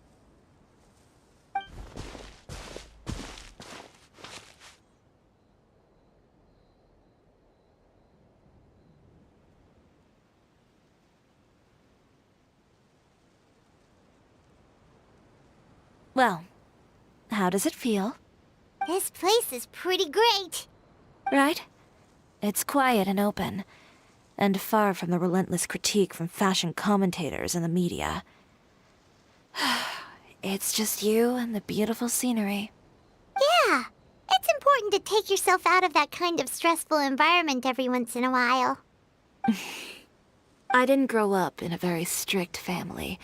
Well, how does it feel? This place is pretty great. Right? It's quiet and open, and far from the relentless critique from fashion commentators and the media. It's just you and the beautiful scenery. Yeah, it's important to take yourself out of that kind of stressful environment every once in a while. I didn't grow up in a very strict family.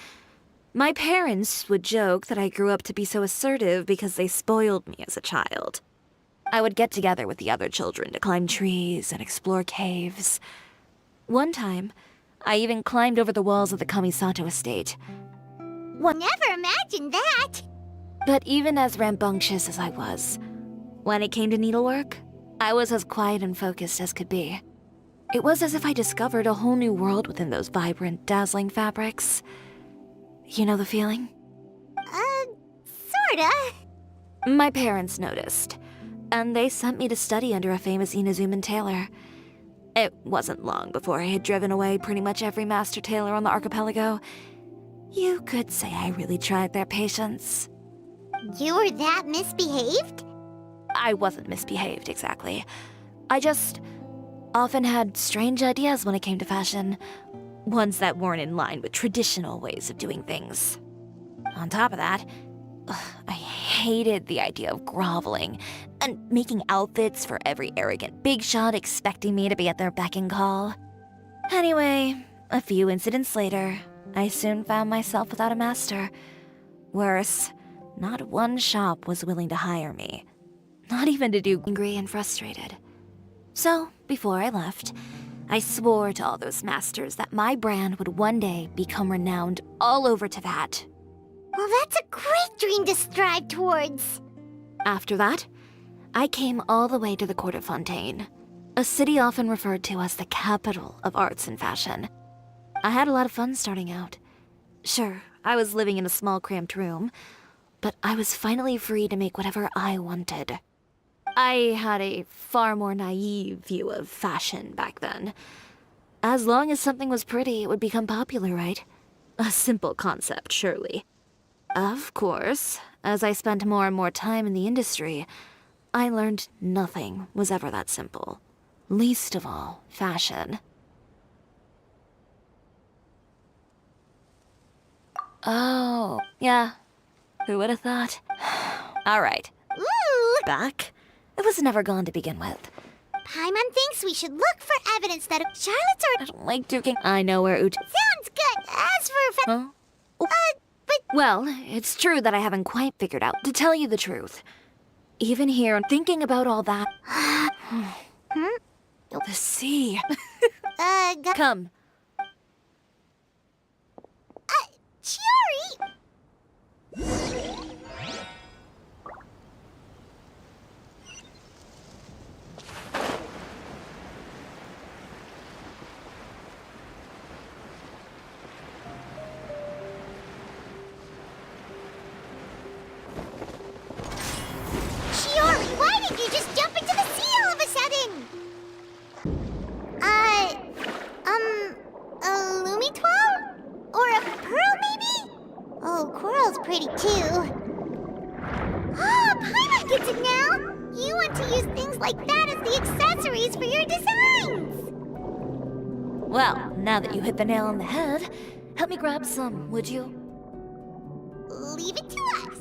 My parents would joke that I grew up to be so assertive because they spoiled me as a child. I would get together with the other children to climb trees and explore caves. One time, I even climbed over the walls of the Kamisato estate. Never imagined that! But even as rambunctious as I was, when it came to needlework, I was as quiet and focused as could be. It was as if I discovered a whole new world within those vibrant, dazzling fabrics. You know the feeling? Sorta. My parents noticed, and they sent me to study under a famous Inazuman tailor. It wasn't long before I had driven away pretty much every master tailor on the archipelago. You could say I really tried their patience. You were that misbehaved? I wasn't misbehaved, exactly. I just often had strange ideas when it came to fashion. Ones that weren't in line with traditional ways of doing things. On top of that, I hated the idea of groveling and making outfits for every arrogant big shot expecting me to be at their beck and call. Anyway, a few incidents later, I soon found myself without a master. Worse, not one shop was willing to hire me. Not even to do angry and frustrated. So, before I left, I swore to all those masters that my brand would one day become renowned all over Teyvat. Well, that's a great dream to strive towards. After that, I came all the way to the court of Fontaine, a city often referred to as the capital of arts and fashion. I had a lot of fun starting out. Sure, I was living in a small cramped room, but I was finally free to make whatever I wanted. I had a far more naive view of fashion back then. As long as something was pretty, it would become popular, right? A simple concept, surely. Of course, as I spent more and more time in the industry, I learned nothing was ever that simple. Least of all, fashion. Oh, yeah. Who would have thought? All right. Ooh! Back? It was never gone to begin with. Paimon thinks we should look for evidence that Charlotte's I don't like duking. I know where Sounds good. As for Huh? but Well, it's true that I haven't quite figured out, to tell you the truth. Even here, thinking about all that... The sea. Come. Chiori! Chiori, why did you just jump into the sea all of a sudden? A Lumitwell? Or a pearl, maybe? Oh, coral's pretty too. Oh, Paimon gets it now! You want to use things like that as the accessories for your designs! Well, now that you hit the nail on the head, help me grab some, would you? Leave it to us.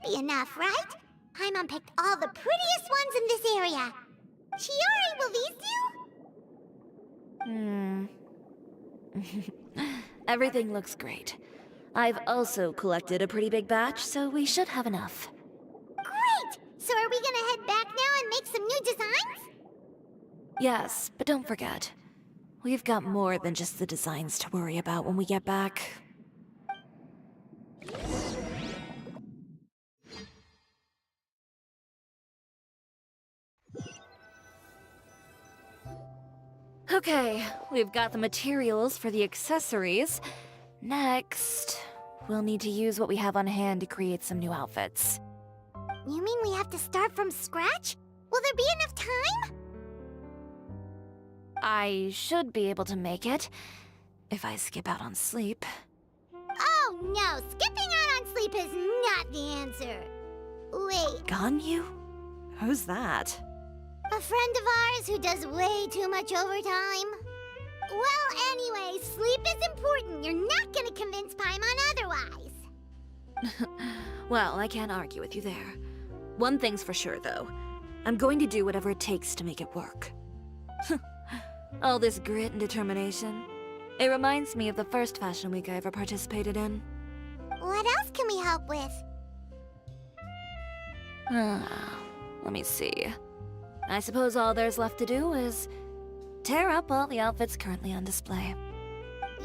be enough, right? Paimon picked all the prettiest ones in this area. Chiori, will these do? Everything looks great. I've also collected a pretty big batch, so we should have enough. Great! So are we gonna head back now and make some new designs? Yes, but don't forget, we've got more than just the designs to worry about when we get back. Okay, we've got the materials for the accessories. Next, we'll need to use what we have on hand to create some new outfits. You mean we have to start from scratch? Will there be enough time? I should be able to make it, if I skip out on sleep. Oh no, skipping out on sleep is not the answer. Wait. Ganyu? Who's that? A friend of ours who does way too much overtime. Well, anyway, sleep is important. You're not gonna convince Paimon otherwise. Well, I can't argue with you there. One thing's for sure, though. I'm going to do whatever it takes to make it work. All this grit and determination. It reminds me of the first fashion week I ever participated in. What else can we help with? Let me see. I suppose all there's left to do is tear up all the outfits currently on display.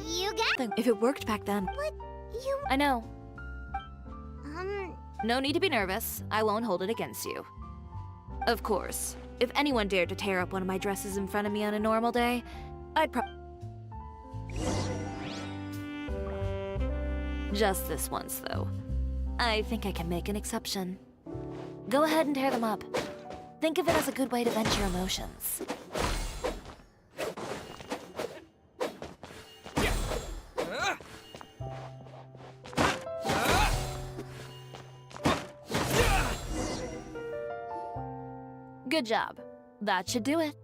You got... If it worked back then. But you... I know. No need to be nervous. I won't hold it against you. Of course, if anyone dared to tear up one of my dresses in front of me on a normal day, I'd Just this once, though. I think I can make an exception. Go ahead and tear them up. Think of it as a good way to vent your emotions. Good job. That should do it.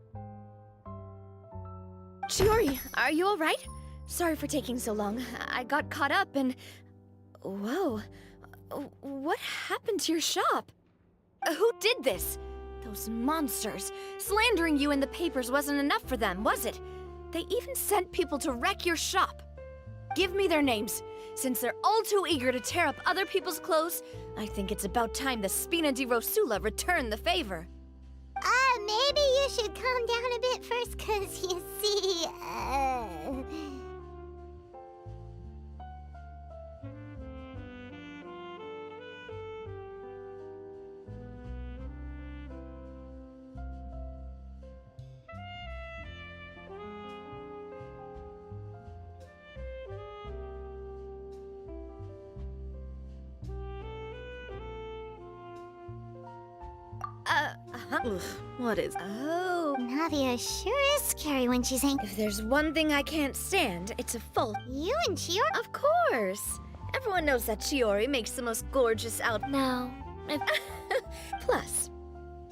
Chiori, are you alright? Sorry for taking so long. I got caught up and... Whoa. What happened to your shop? Who did this? Those monsters. Slandering you in the papers wasn't enough for them, was it? They even sent people to wreck your shop. Give me their names. Since they're all too eager to tear up other people's clothes, I think it's about time the Spina di Rosula return the favor. Maybe you should calm down a bit first, 'cause you see, What is... Oh. Navia sure is scary when she's angry. If there's one thing I can't stand, it's a fault. You and Chiori? Of course. Everyone knows that Chiori makes the most gorgeous outfit. No. Plus,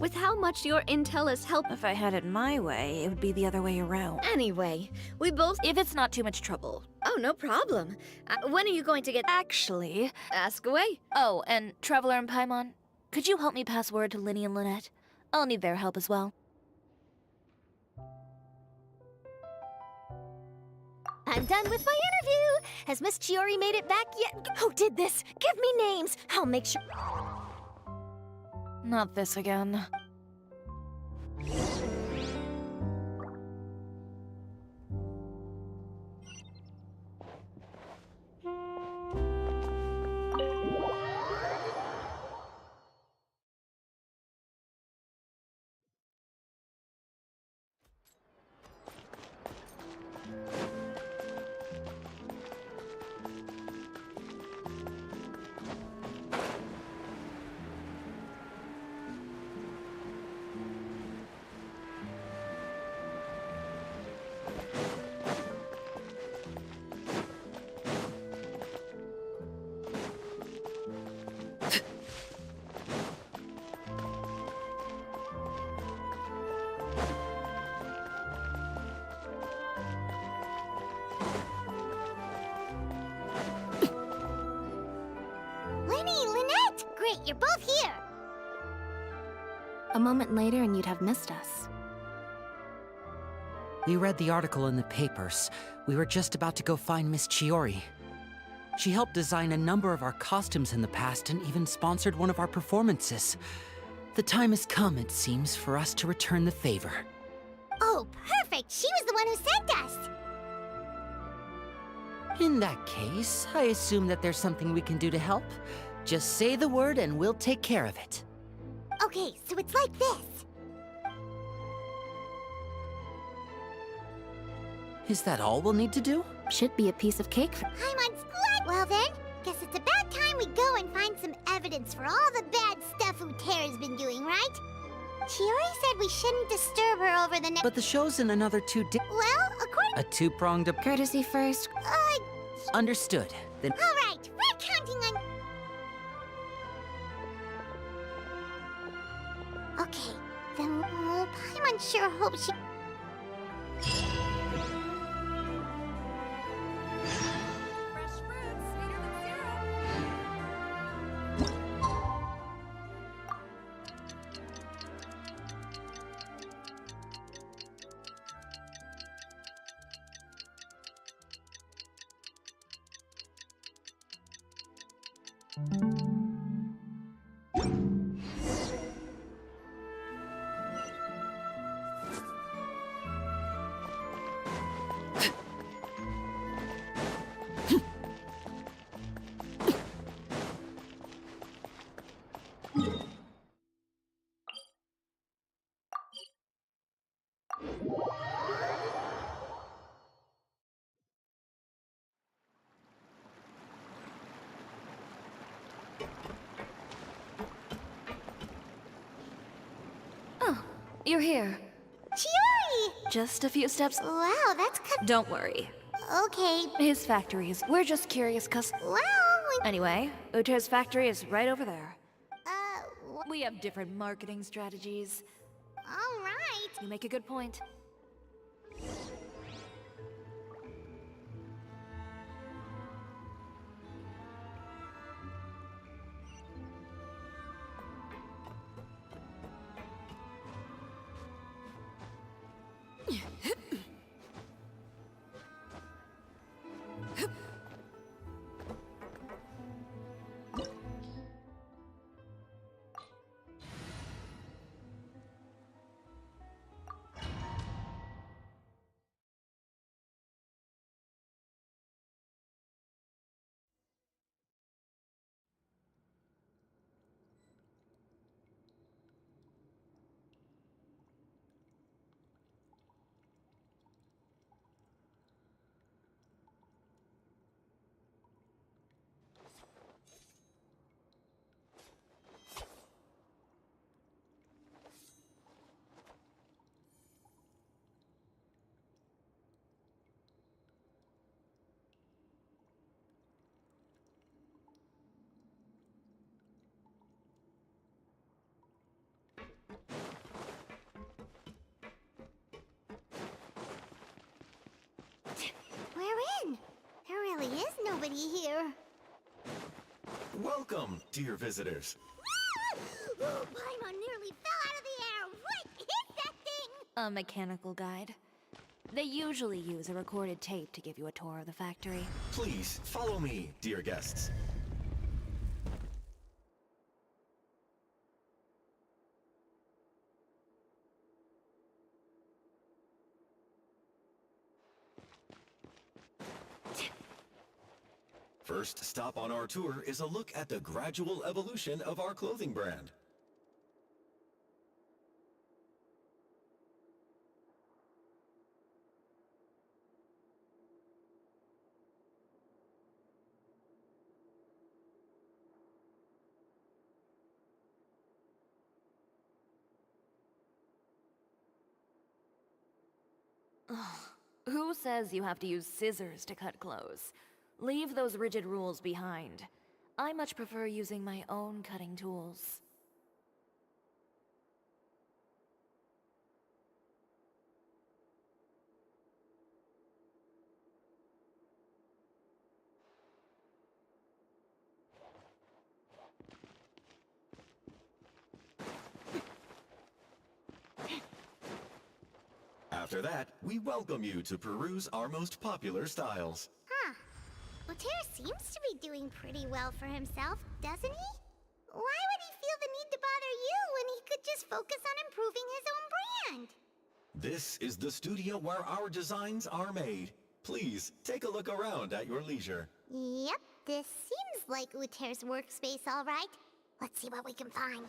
with how much your intel has helped... If I had it my way, it would be the other way around. Anyway, we both... If it's not too much trouble. Oh, no problem. When are you going to get... Actually... Ask away. Oh, and Traveler and Paimon, could you help me pass word to Linny and Lynette? I'll need their help as well. I'm done with my interview! Has Miss Chiori made it back yet? Who did this? Give me names! I'll make sure... Not this again. A moment later and you'd have missed us. We read the article in the papers. We were just about to go find Miss Chiori. She helped design a number of our costumes in the past and even sponsored one of our performances. The time has come, it seems, for us to return the favor. Oh, perfect! She was the one who sent us! In that case, I assume that there's something we can do to help. Just say the word and we'll take care of it. Okay, so it's like this. Is that all we'll need to do? Should be a piece of cake. Paimon's glad. Well then, guess it's about time we go and find some evidence for all the bad stuff Uterra's been doing, right? Chiori said we shouldn't disturb her over the next— But the show's in another 2 days. Well, according— A two-pronged Courtesy first. Understood. Then Alright, we're counting on— Okay, then Paimon sure hopes she— You're here. Chiori! Just a few steps. Wow, that's Don't worry. Okay. His factories. We're just curious, cause... Well, Anyway, Uter's factory is right over there. Uh, We have different marketing strategies. alright. You make a good point. We're in. There really is nobody here. Welcome, dear visitors. Oh, Paimon nearly fell out of the air. What is that thing? A mechanical guide. They usually use a recorded tape to give you a tour of the factory. Please follow me, dear guests. First stop on our tour is a look at the gradual evolution of our clothing brand. Who says you have to use scissors to cut clothes? Leave those rigid rules behind. I much prefer using my own cutting tools. After that, we welcome you to peruse our most popular styles. Huh. Utair seems to be doing pretty well for himself, doesn't he? Why would he feel the need to bother you when he could just focus on improving his own brand? This is the studio where our designs are made. Please, take a look around at your leisure. Yep, this seems like Utair's workspace, all right. Let's see what we can find.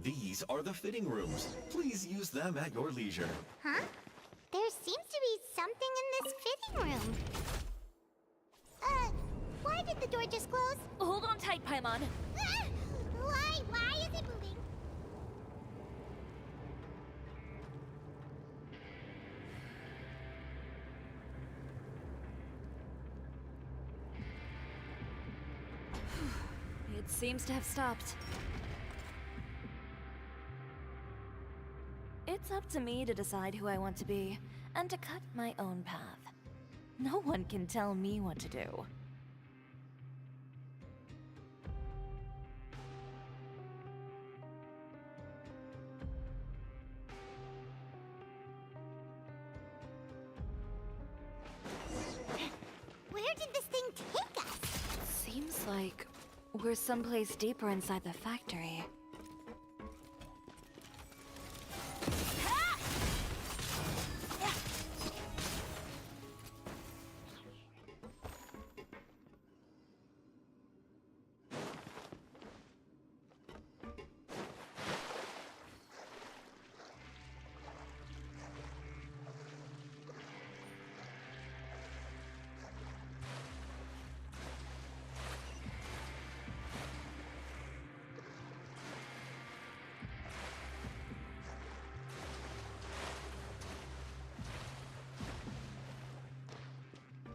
These are the fitting rooms. Please use them at your leisure. Huh? There seems to be something in this fitting room. Why did the door just close? Hold on tight, Paimon. Ah! Why is it moving? It seems to have stopped. It's up to me to decide who I want to be, and to cut my own path. No one can tell me what to do. Where did this thing take us? Seems like we're someplace deeper inside the factory.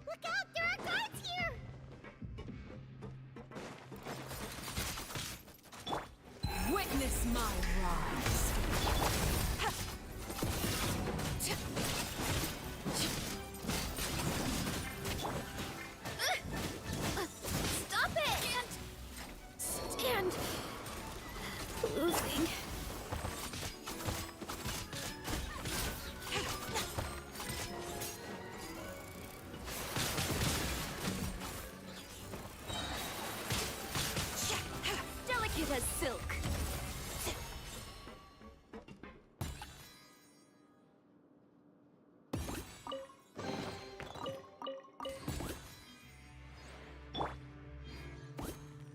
Look out! There are guards here! Witness my rise. Stop it! Can't stand losing. Delicate as silk.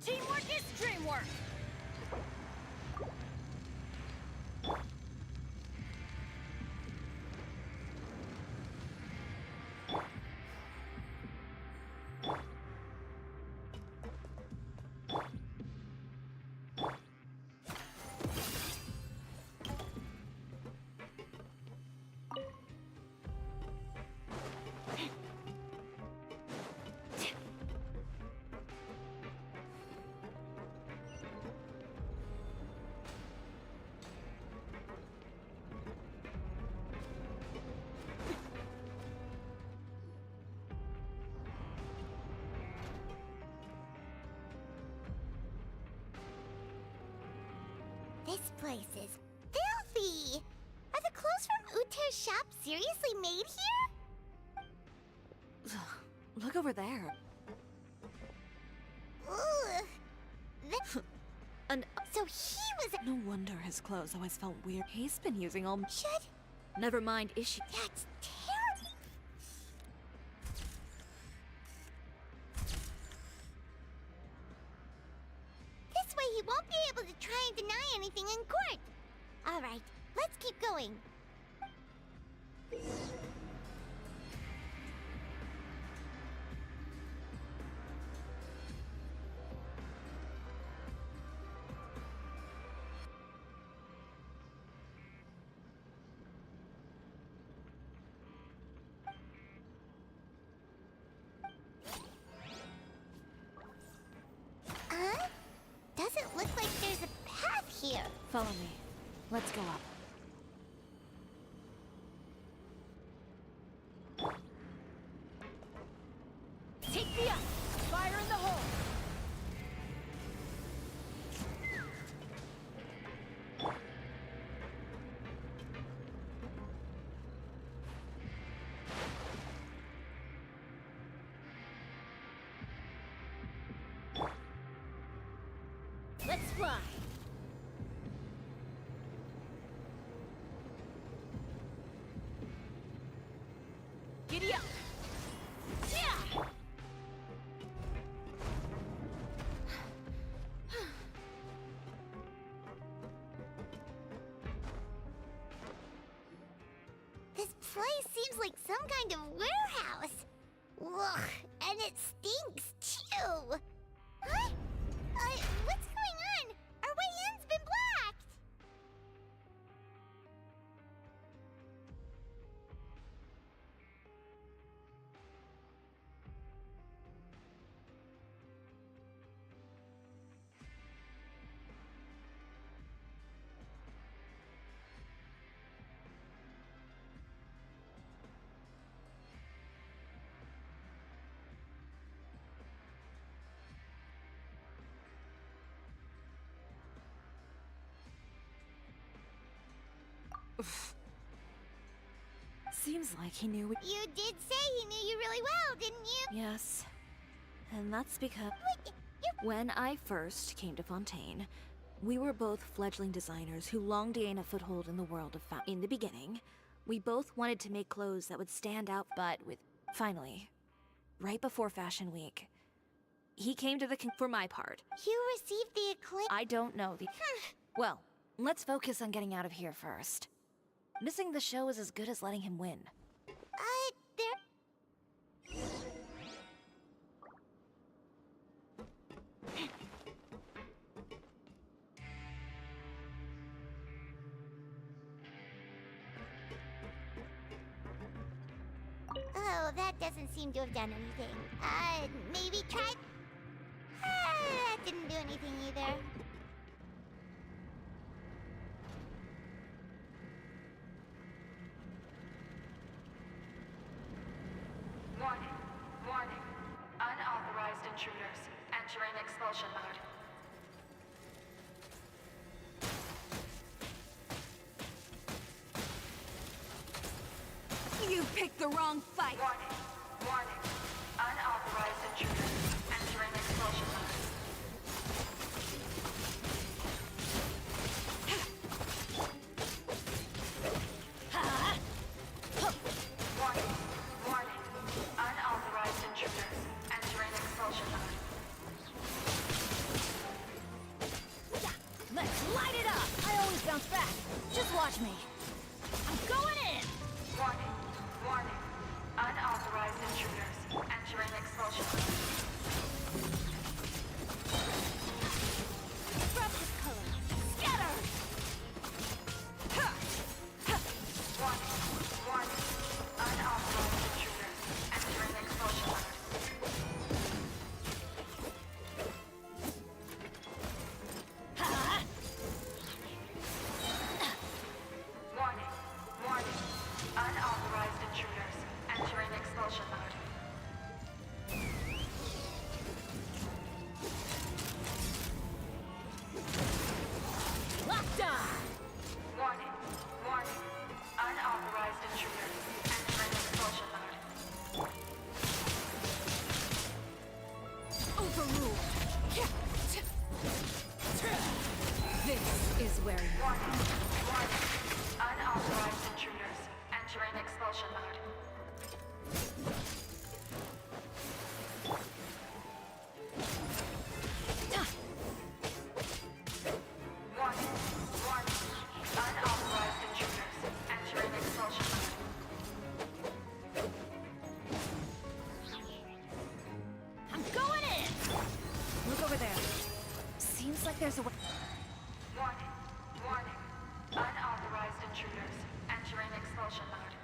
Teamwork is dreamwork! This place is filthy! Are the clothes from Utair's shop seriously made here? Look over there. Ugh. And so he was. No wonder his clothes always felt weird. He's been using all. Should. Never mind, is she? That's terrible. This way he won't be able to try and deny anything in court. All right, let's keep going. Doesn't look like there's a path here. Follow me. Let's go up. Take me up! Fire in the hole! Let's fly! Giddy up! Yeah! This place seems like some kind of warehouse. Ugh, and it stinks too. Huh? What's going on? Our way in's been blocked. Seems like he knew You did say he knew you really well, didn't you? Yes. And that's because when I first came to Fontaine, we were both fledgling designers who longed to gain a foothold in the world of In the beginning, we both wanted to make clothes that would stand out, but finally, right before Fashion Week, he came to for my part. You received the acclaim. I don't know the... Well, let's focus on getting out of here first. Missing the show is as good as letting him win. There... Oh, that doesn't seem to have done anything. Maybe try... that didn't do anything either. Warning. Warning. Unauthorized intruders entering expulsion mode. You picked the wrong fight! Warning. Warning. Unauthorized intruders entering expulsion mode. Warning. Warning. Unauthorized intruders entering expulsion mode. Let's light it up! I always bounce back. Just watch me. I'm going in! Warning. Warning. Unauthorized intruders entering expulsion mode. Drop this color. Scatter! Warning. Warning. Unauthorized intruders entering expulsion mode. Warning. Warning. Unauthorized intruders entering expulsion mode. Locked on! Warning. Warning. Unauthorized intruders entering expulsion mode. Overruled! This is where you... Warning. Warning. Unauthorized intruders entering expulsion mode. is away. Warning. Warning. Unauthorized intruders entering expulsion mode.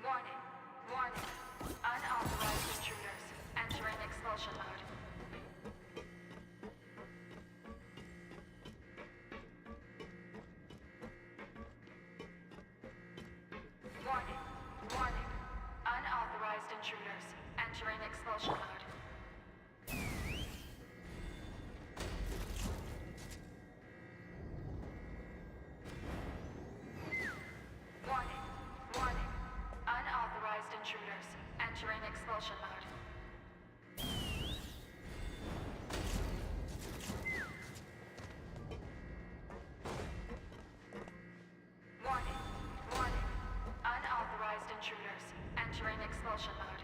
Warning. Warning. Unauthorized intruders entering expulsion mode. Warning. Warning. Unauthorized intruders entering expulsion mode. Warning. Warning. Unauthorized intruders entering expulsion mode. Warning. Warning. Unauthorized intruders entering expulsion mode.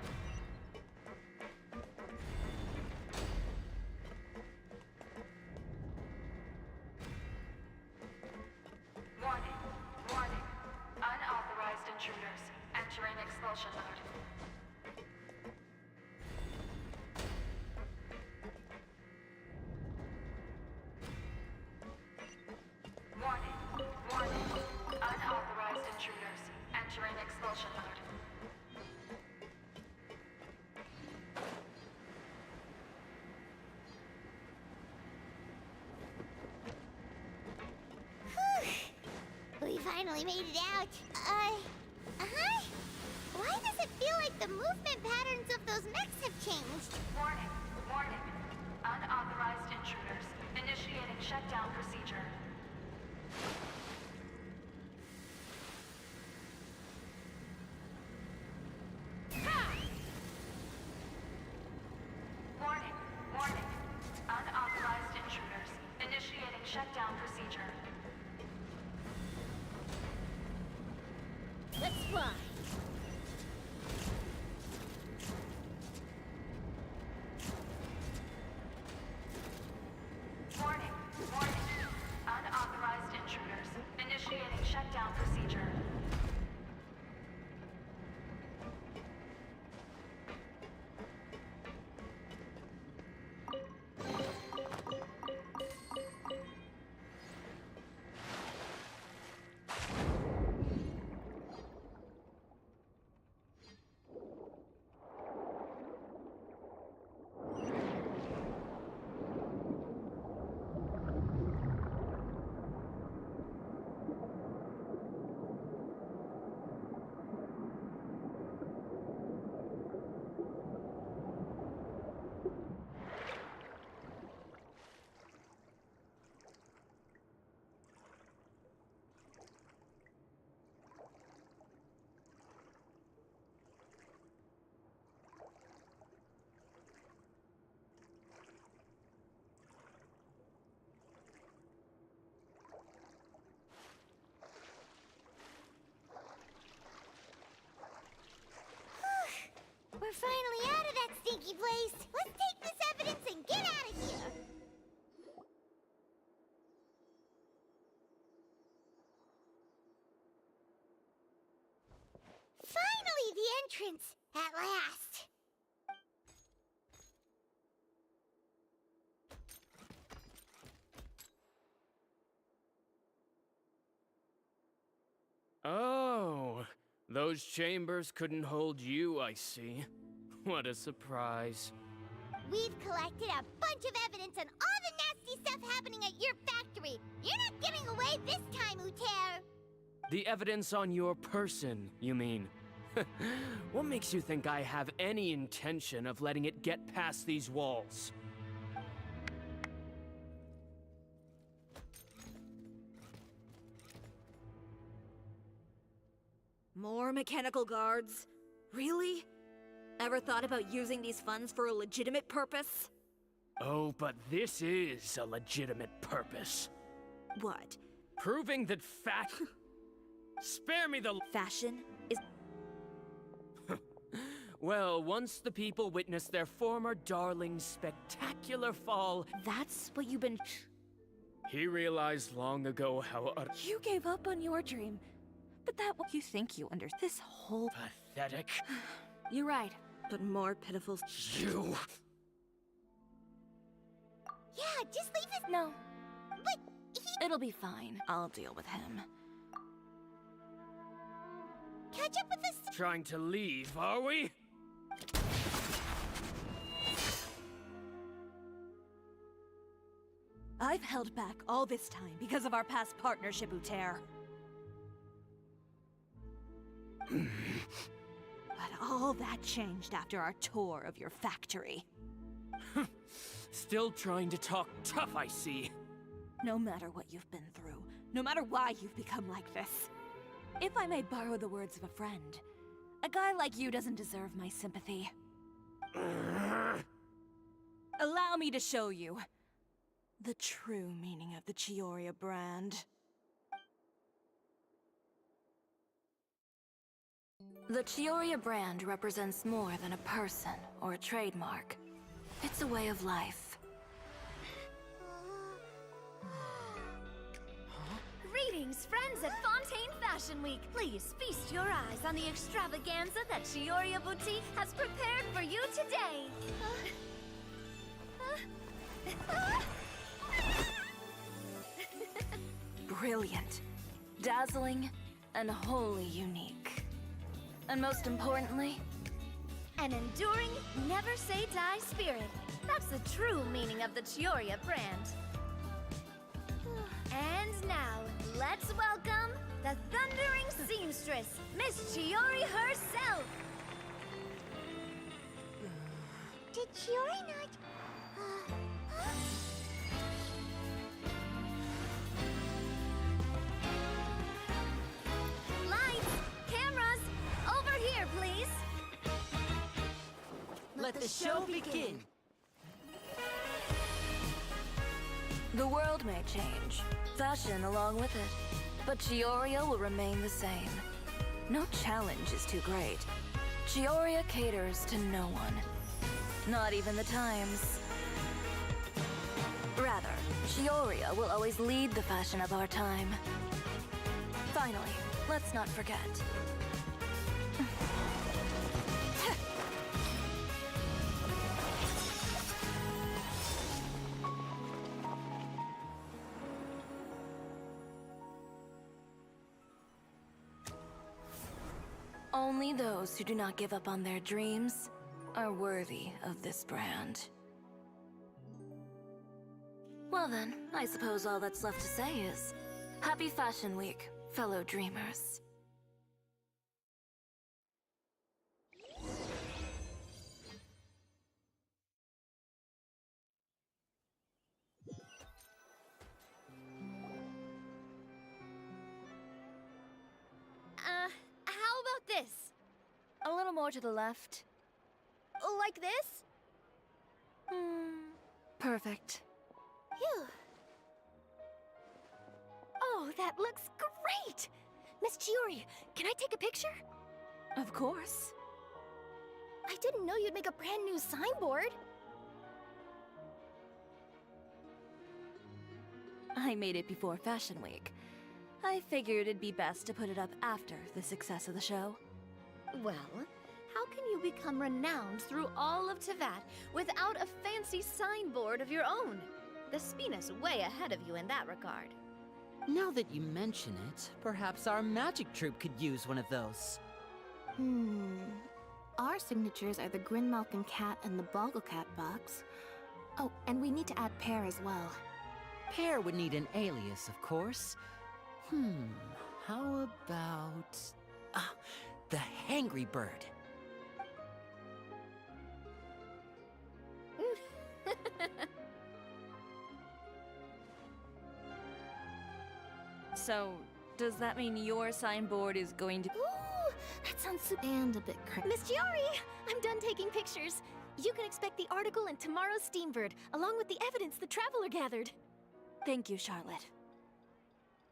Warning. Warning. Unauthorized intruders entering expulsion mode. Warning. Warning. Unauthorized intruders entering expulsion mode. We finally made it out. Huh? Why does it feel like the movement patterns of those mechs have changed? Warning. Warning. Unauthorized intruders initiating shutdown procedure. Warning. Warning. Unauthorized intruders initiating shutdown procedure. Let's fly. Warning. Warning. Unauthorized intruders initiating shutdown procedure. We're finally out of that stinky place. Let's take this evidence and get out of here. Finally, the entrance! At last! Oh, those chambers couldn't hold you, I see. What a surprise. We've collected a bunch of evidence on all the nasty stuff happening at your factory. You're not getting away this time, Uter. The evidence on your person, you mean? What makes you think I have any intention of letting it get past these walls? More mechanical guards? Really? Ever thought about using these funds for a legitimate purpose? Oh, but this is a legitimate purpose. What? Proving that Spare me the... Fashion is... Well, once the people witness their former darling's spectacular fall... That's what you've been... He realized long ago how... You gave up on your dream. But that... You think you understand this whole... pathetic. You're right, but more pitiful. You! Yeah, just leave it. No. But It'll be fine. I'll deal with him. catch up with us. Trying to leave, are we? I've held back all this time because of our past partnership, 𝐌𝐔R𝐆𝐈𝐂𝐇𝐀𝐍. But all that changed after our tour of your factory. Still trying to talk tough, I see. No matter what you've been through, no matter why you've become like this, if I may borrow the words of a friend, a guy like you doesn't deserve my sympathy. Allow me to show you the true meaning of the Chioriya brand. The Chioriya brand represents more than a person or a trademark. It's a way of life. Greetings, friends at Fontaine Fashion Week. Please feast your eyes on the extravaganza that Chioriya Boutique has prepared for you today. Brilliant, dazzling, and wholly unique. And most importantly, an enduring, never-say-die spirit. That's the true meaning of the Chioriya brand. And now, let's welcome the thundering seamstress, Miss Chiori herself! Did Chiori not... Lights! Cameras! Over here, please! let the show begin. The world may change, fashion along with it, but Chioriya will remain the same. No challenge is too great. Chioriya caters to no one, not even the times. Rather, Chioriya will always lead the fashion of our time. Finally, let's not forget. Only those who do not give up on their dreams are worthy of this brand. Well then, I suppose all that's left to say is, Happy Fashion Week, fellow dreamers. How about this? A little more to the left. Like this? Perfect. Phew. Oh, that looks great! Miss Chiori, can I take a picture? Of course. I didn't know you'd make a brand new signboard. I made it before Fashion Week. I figured it'd be best to put it up after the success of the show. Well, how can you become renowned through all of Teyvat without a fancy signboard of your own? The Spina's way ahead of you in that regard. Now that you mention it, perhaps our magic troupe could use one of those. Our signatures are the 𝐌𝐔R𝐆𝐈𝐂𝐇𝐀 and the 𝐵𝐷𝐿𝐾𝐀 box. Oh, and we need to add Pear as well. Pear would need an alias, of course. How about... the Hangry Bird. So, does that mean your signboard is going to... Ooh, that sounds super... And a bit crazy. Miss Chiori, I'm done taking pictures. You can expect the article in tomorrow's Steambird, along with the evidence the Traveler gathered. Thank you, Charlotte.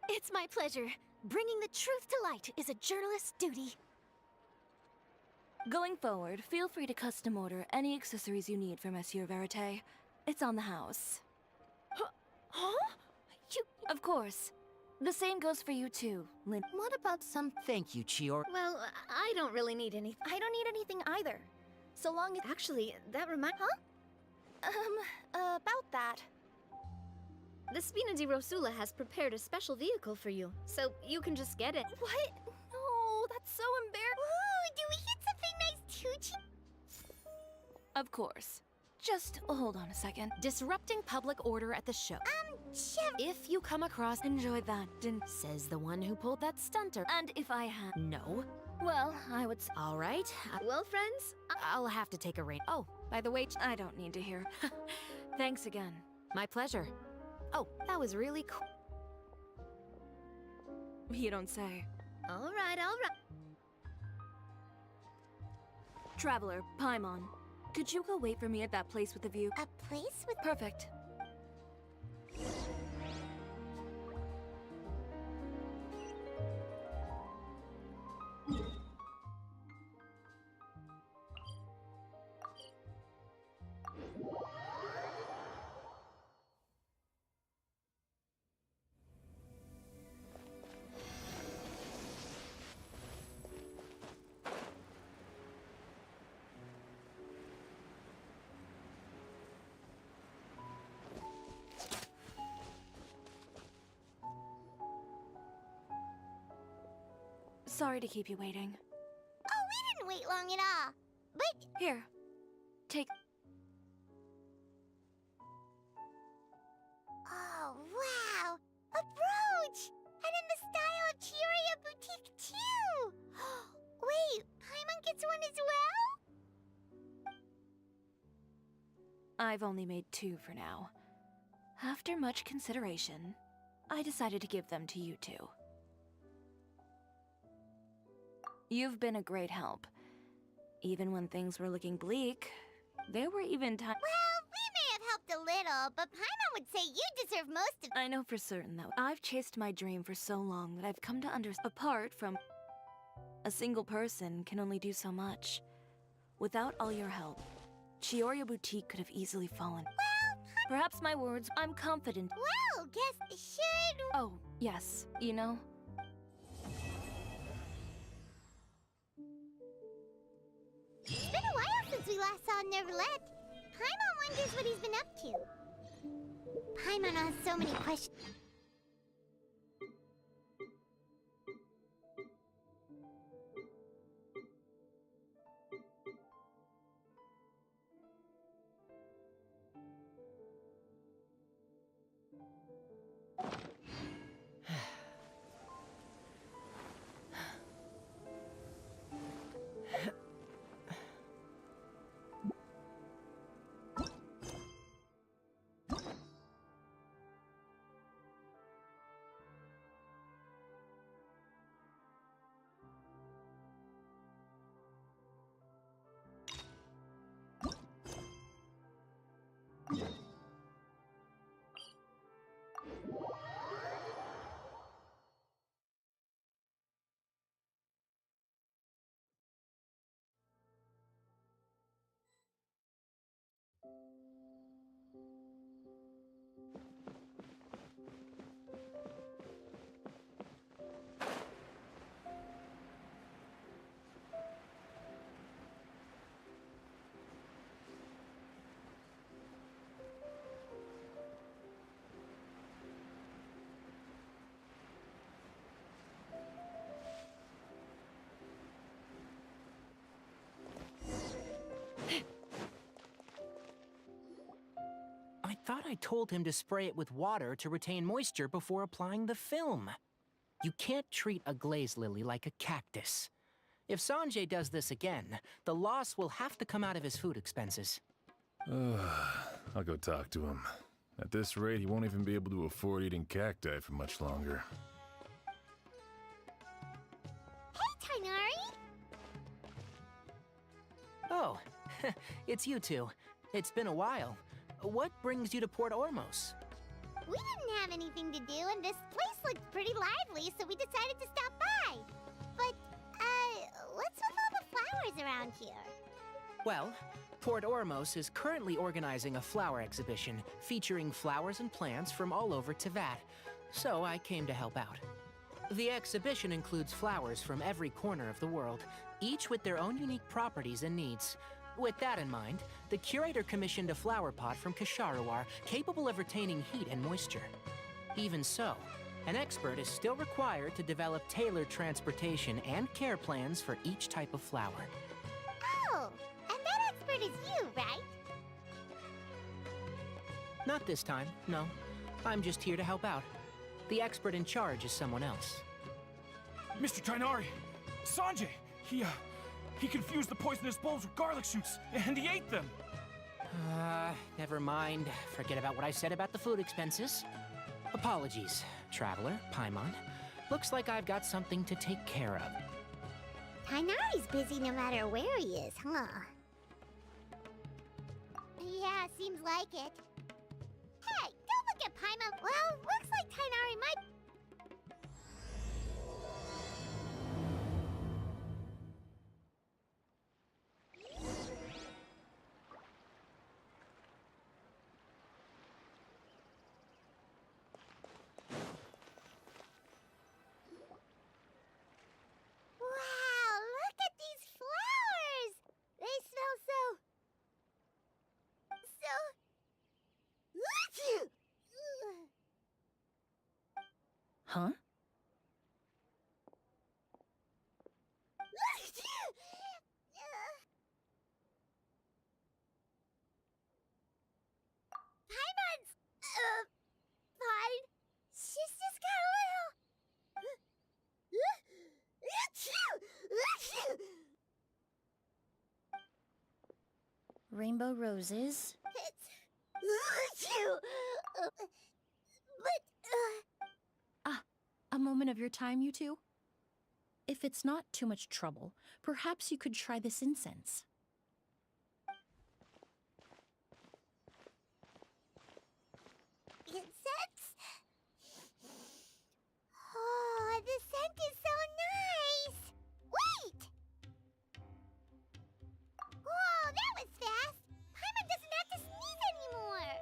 It's my pleasure. Bringing the truth to light is a journalist's duty. Going forward, feel free to custom order any accessories you need for Monsieur Verite. It's on the house. Huh? You... Of course. The same goes for you too, Lin. What about some thank you, Chiori? Well, I don't really need anything. I don't need anything either. So long as... Actually, that reminds... About that. The Spina di Rosula has prepared a special vehicle for you, so you can just get it. What? No, that's so embarrassing. Ooh, do we get something nice too? Of course. Just hold on a second. Disrupting public order at the show. Chef. If you come across... Enjoyed that, didn't... Says the one who pulled that stunter. And if I had... No. Well, I would... All right. Well, friends, I'll have to take a rain. Oh, by the way... I don't need to hear. Thanks again. My pleasure. Oh, that was really cool. You don't say. All right, all right. Traveler, Paimon, could you go wait for me at that place with the view? A place with... Perfect. Sorry to keep you waiting. Oh, we didn't wait long at all. But... Here. Take... Oh, wow! A brooch! And in the style of GENSHIN Boutique, too! Wait, Paimon gets one as well? I've only made 2 for now. After much consideration, I decided to give them to you two. You've been a great help. Even when things were looking bleak, there were even times... Well, we may have helped a little, but Paimon would say you deserve most of... I know for certain that I've chased my dream for so long that I've come to understand. Apart from... A single person can only do so much. Without all your help, GENSHIN Boutique could have easily fallen. Well, perhaps my words, I'm confident. Well, guess should... Oh, yes, you know... It's been a while since we last saw Neverlet. Paimon wonders what he's been up to. Paimon has so many questions. I thought I told him to spray it with water to retain moisture before applying the film. You can't treat a glaze lily like a cactus. If Sanjay does this again, the loss will have to come out of his food expenses. I'll go talk to him. At this rate, he won't even be able to afford eating cacti for much longer. Hey, Tighnari! Oh, it's you two. It's been a while. What brings you to Port Ormos? We didn't have anything to do, and this place looked pretty lively, so we decided to stop by. But, what's with all the flowers around here? Well, Port Ormos is currently organizing a flower exhibition featuring flowers and plants from all over Teyvat. So I came to help out. The exhibition includes flowers from every corner of the world, each with their own unique properties and needs. With that in mind, the curator commissioned a flower pot from 𝐌𝐔R𝐆𝐈𝐂𝐇𝐀𝐍 capable of retaining heat and moisture. Even so, an expert is still required to develop tailored transportation and care plans for each type of flower. Oh, and that expert is you, right? Not this time, no. I'm just here to help out. The expert in charge is someone else. Mr. Tighnari! Sanjay! He confused the poisonous bulbs with garlic shoots, and he ate them! Never mind. Forget about what I said about the food expenses. Apologies, Traveler, Paimon. Looks like I've got something to take care of. Tighnari's busy no matter where he is, huh? Yeah, seems like it. Hey, don't look at Paimon. Well, looks like Tighnari might... Wow, look at these flowers! They smell so... Huh? Paimon's... fine. She's just got a little... Rainbow roses. It's... A moment of your time, you two? If it's not too much trouble, perhaps you could try this incense. Incense? Oh, the scent is so nice! Wait! Whoa, that was fast! Paimon doesn't have to sneeze anymore!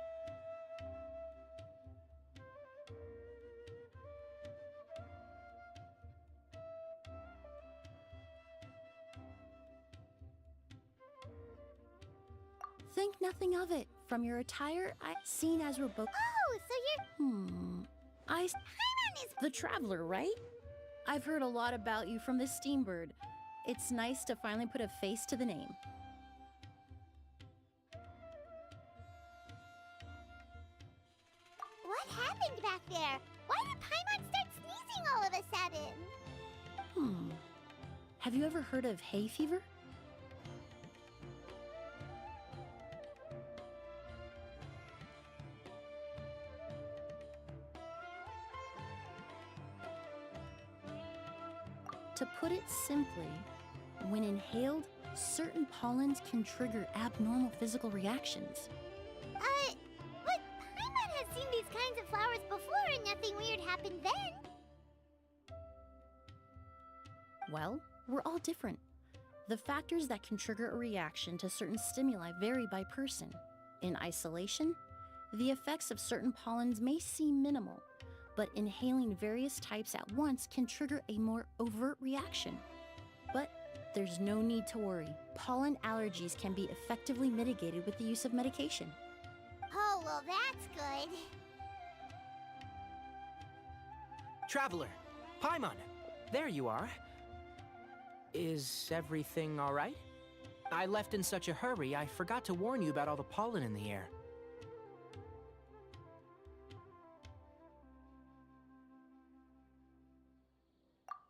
Think nothing of it. From your attire, I've seen as we're both... Oh, so you're... Paimon is... the Traveler, right? I've heard a lot about you from the Steambird. It's nice to finally put a face to the name. What happened back there? Why did Paimon start sneezing all of a sudden? Have you ever heard of hay fever? To put it simply, when inhaled, certain pollens can trigger abnormal physical reactions. But Paimon has seen these kinds of flowers before and nothing weird happened then. Well, we're all different. The factors that can trigger a reaction to certain stimuli vary by person. In isolation, the effects of certain pollens may seem minimal, but inhaling various types at once can trigger a more overt reaction. But there's no need to worry. Pollen allergies can be effectively mitigated with the use of medication. Oh, well, that's good. Traveler, Paimon, there you are. Is everything all right? I left in such a hurry, I forgot to warn you about all the pollen in the air.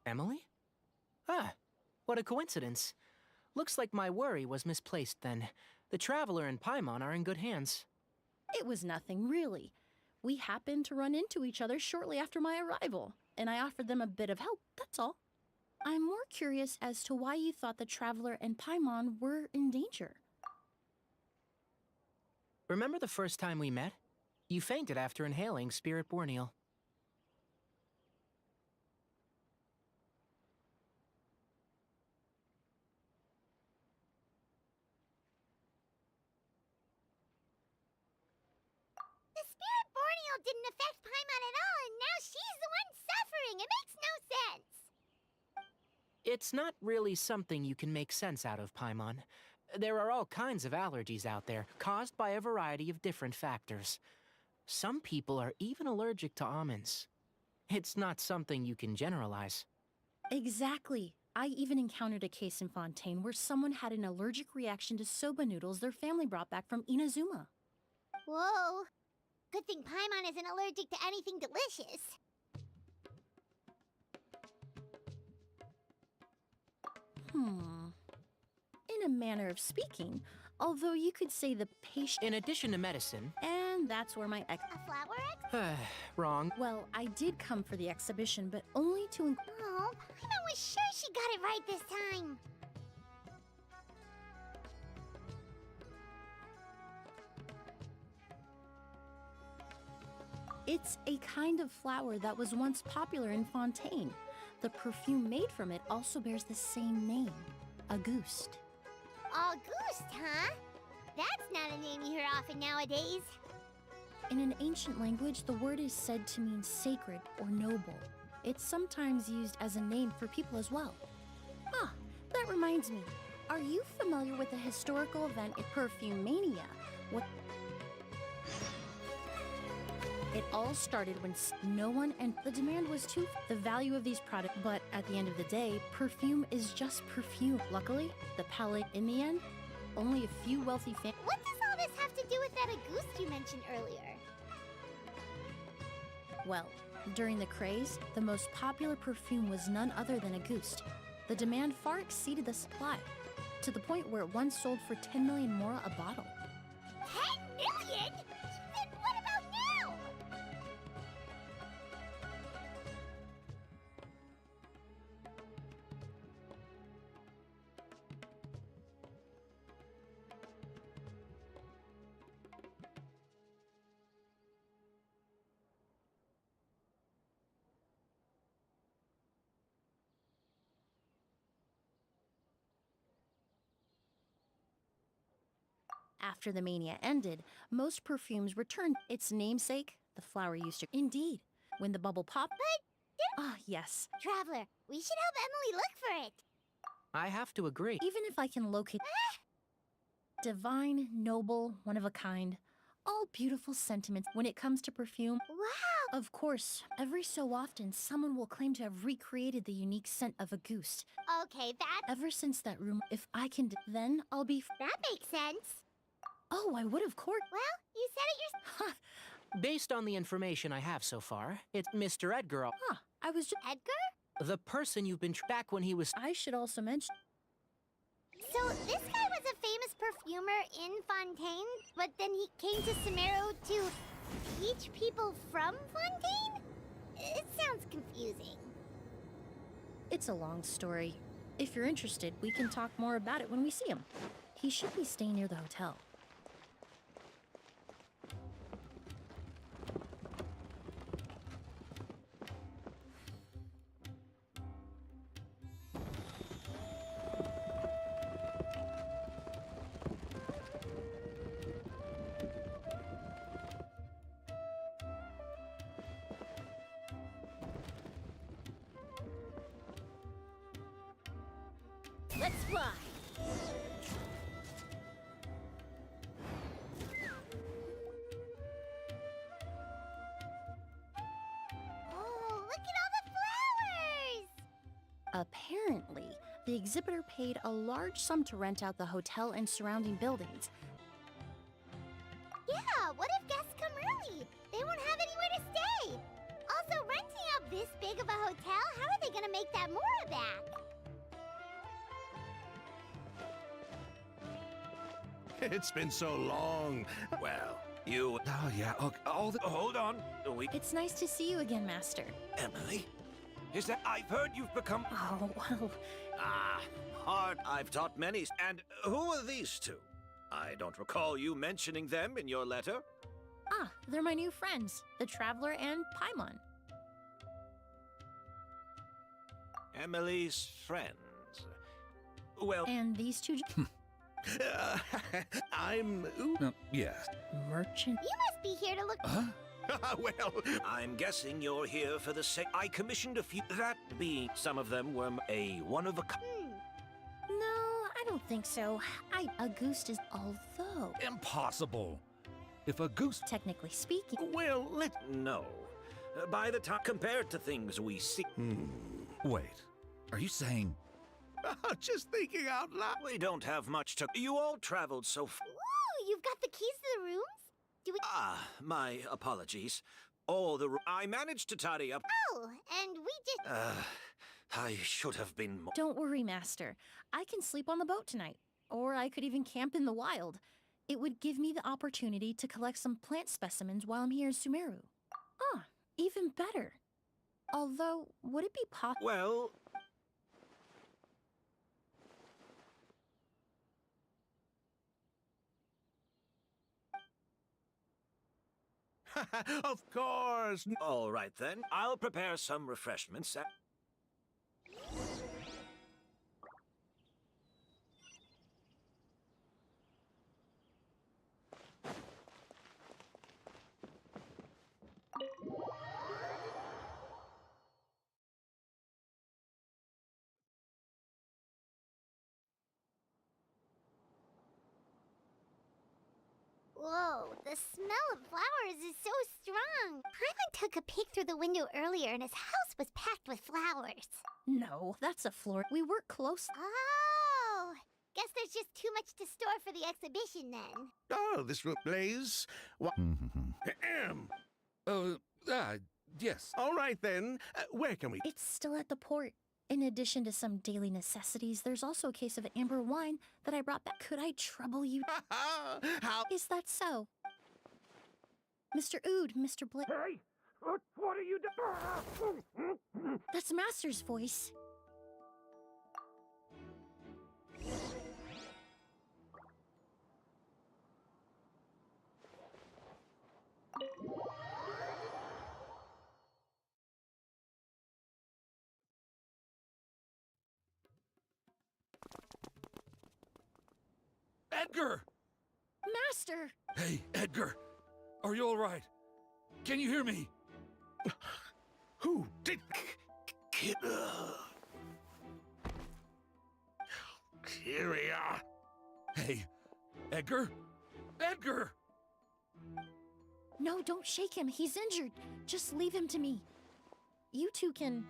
Emily? Ah, what a coincidence. Looks like my worry was misplaced then. The Traveler and Paimon are in good hands. It was nothing, really. We happened to run into each other shortly after my arrival, and I offered them a bit of help, that's all. I'm more curious as to why you thought the Traveler and Paimon were in danger. Remember the first time we met? You fainted after inhaling Spirit Borneal. The Spirit Borneal didn't affect Paimon at all, and now She's the one suffering. It makes no sense. It's not really something you can make sense out of, Paimon. There are all kinds of allergies out there, caused by a variety of different factors. Some people are even allergic to almonds. It's not something you can generalize. Exactly. I even encountered a case in Fontaine where someone had an allergic reaction to soba noodles their family brought back from Inazuma. Whoa. Good thing Paimon isn't allergic to anything delicious. In a manner of speaking, although you could say the patient... In addition to medicine... And that's where my A flower Wrong. Well, I did come for the exhibition, but only to... Oh, Paimon was sure she got it right this time. It's a kind of flower that was once popular in Fontaine. The perfume made from it also bears the same name, Auguste. Auguste, huh? That's not a name you hear often nowadays. In an ancient language, the word is said to mean sacred or noble. It's sometimes used as a name for people as well. Ah, that reminds me. Are you familiar with the historical event in Perfumania? It all started when no one and the demand was too the value of these products, but at the end of the day, perfume is just perfume. Luckily, the palette in the end, only a few wealthy fans. What does all this have to do with that Auguste you mentioned earlier? Well, during the craze, the most popular perfume was none other than Auguste. The demand far exceeded the supply, to the point where it once sold for 10 million mora a bottle. 10 million? Then what about now? After the mania ended, most perfumes returned its namesake, the flower used to. Indeed, when the bubble popped. Ah, yes. Traveler, we should help Emily look for it. I have to agree. Even if I can locate. Divine, noble, one of a kind. All beautiful sentiments when it comes to perfume. Wow! Of course, every so often, someone will claim to have recreated the unique scent of Auguste. Okay, that... Ever since that room, if I can, then I'll be. That makes sense. Oh, I would have court. Well, you said it yourself. Based on the information I have so far, it's Mr. Edgar. I was just... Edgar? The person you've been back when he was... I should also mention... So, this guy was a famous perfumer in Fontaine, but then he came to Sumeru to teach people from Fontaine? It sounds confusing. It's a long story. If you're interested, we can talk more about it when we see him. He should be staying near the hotel. Let's fly! Oh, look at all the flowers! Apparently, the exhibitor paid a large sum to rent out the hotel and surrounding buildings. Yeah, what if guests come early? They won't have anywhere to stay. Also, renting out this big of a hotel, how are they gonna make that mora back? It's been so long. Well, you... Oh, yeah. Okay, hold on. It's nice to see you again, Master. Emily? Is that... I've heard you've become... Oh, well... Hard. I've taught many. And who are these two? I don't recall you mentioning them in your letter. Ah, they're my new friends, the Traveler and Paimon. Emily's friends. Well... And these two... I'm... yeah. Merchant? You must be here to look... Well, I'm guessing you're here for the sake. I commissioned a few. That being, some of them were a one of a kind. No, I don't think so. A goose is although. Impossible. If a goose... Technically speaking. Well, No. By the time compared to things we see. Wait. Are you saying... Just thinking out loud. We don't have much to. You all traveled so far. Ooh, you've got the keys to the rooms? Do we? My apologies. I managed to tidy up. Oh, and we just. I should have been more. Don't worry, Master. I can sleep on the boat tonight. Or I could even camp in the wild. It would give me the opportunity to collect some plant specimens while I'm here in Sumeru. Ah, even better. Although, would it be possible? Well. Of course. All right, then. I'll prepare some refreshments. Whoa, the smell of flowers is so strong. Paimon took a peek through the window earlier and his house was packed with flowers. No, that's a floor. We work close. Oh, guess there's just too much to store for the exhibition then. Oh, this room blaze. What? Yes. All right then. Where can we? It's still at the port. In addition to some daily necessities, there's also a case of amber wine that I brought back. Could I trouble you? How? Is that so? Mr. Ood, Mr. Blake. Hey! What are you doing? That's Master's voice. Edgar! Master! Hey, Edgar! Are you all right? Can you hear me? Who did... Here we are. Hey, Edgar? Edgar! No, don't shake him. He's injured. Just leave him to me. You two can...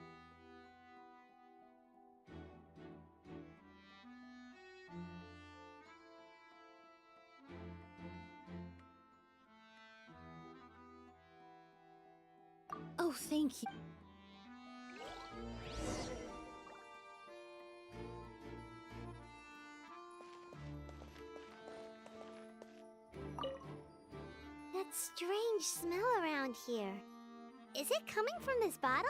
Oh, thank you. That strange smell around here. Is it coming from this bottle?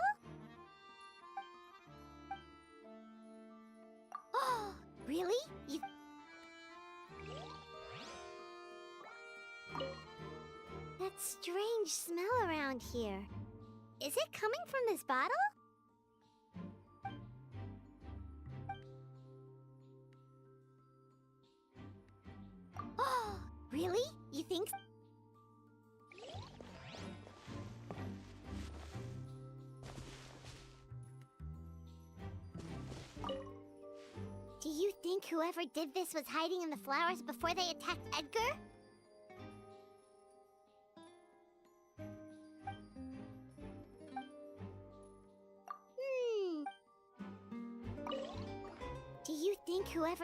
Oh, really? You... That strange smell around here. Is it coming from this bottle? Oh, really? You think so? Do you think whoever did this was hiding in the flowers before they attacked Edgar? Do you think whoever...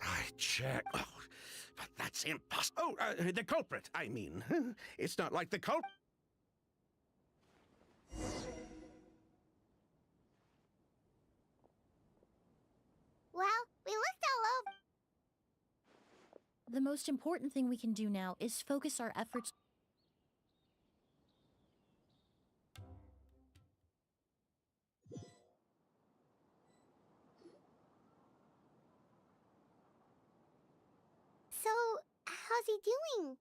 I check. Oh, but that's impossible. Oh, the culprit, I mean. It's not like the culprit. Well, we looked all over. The most important thing we can do now is focus our efforts. how's he doing?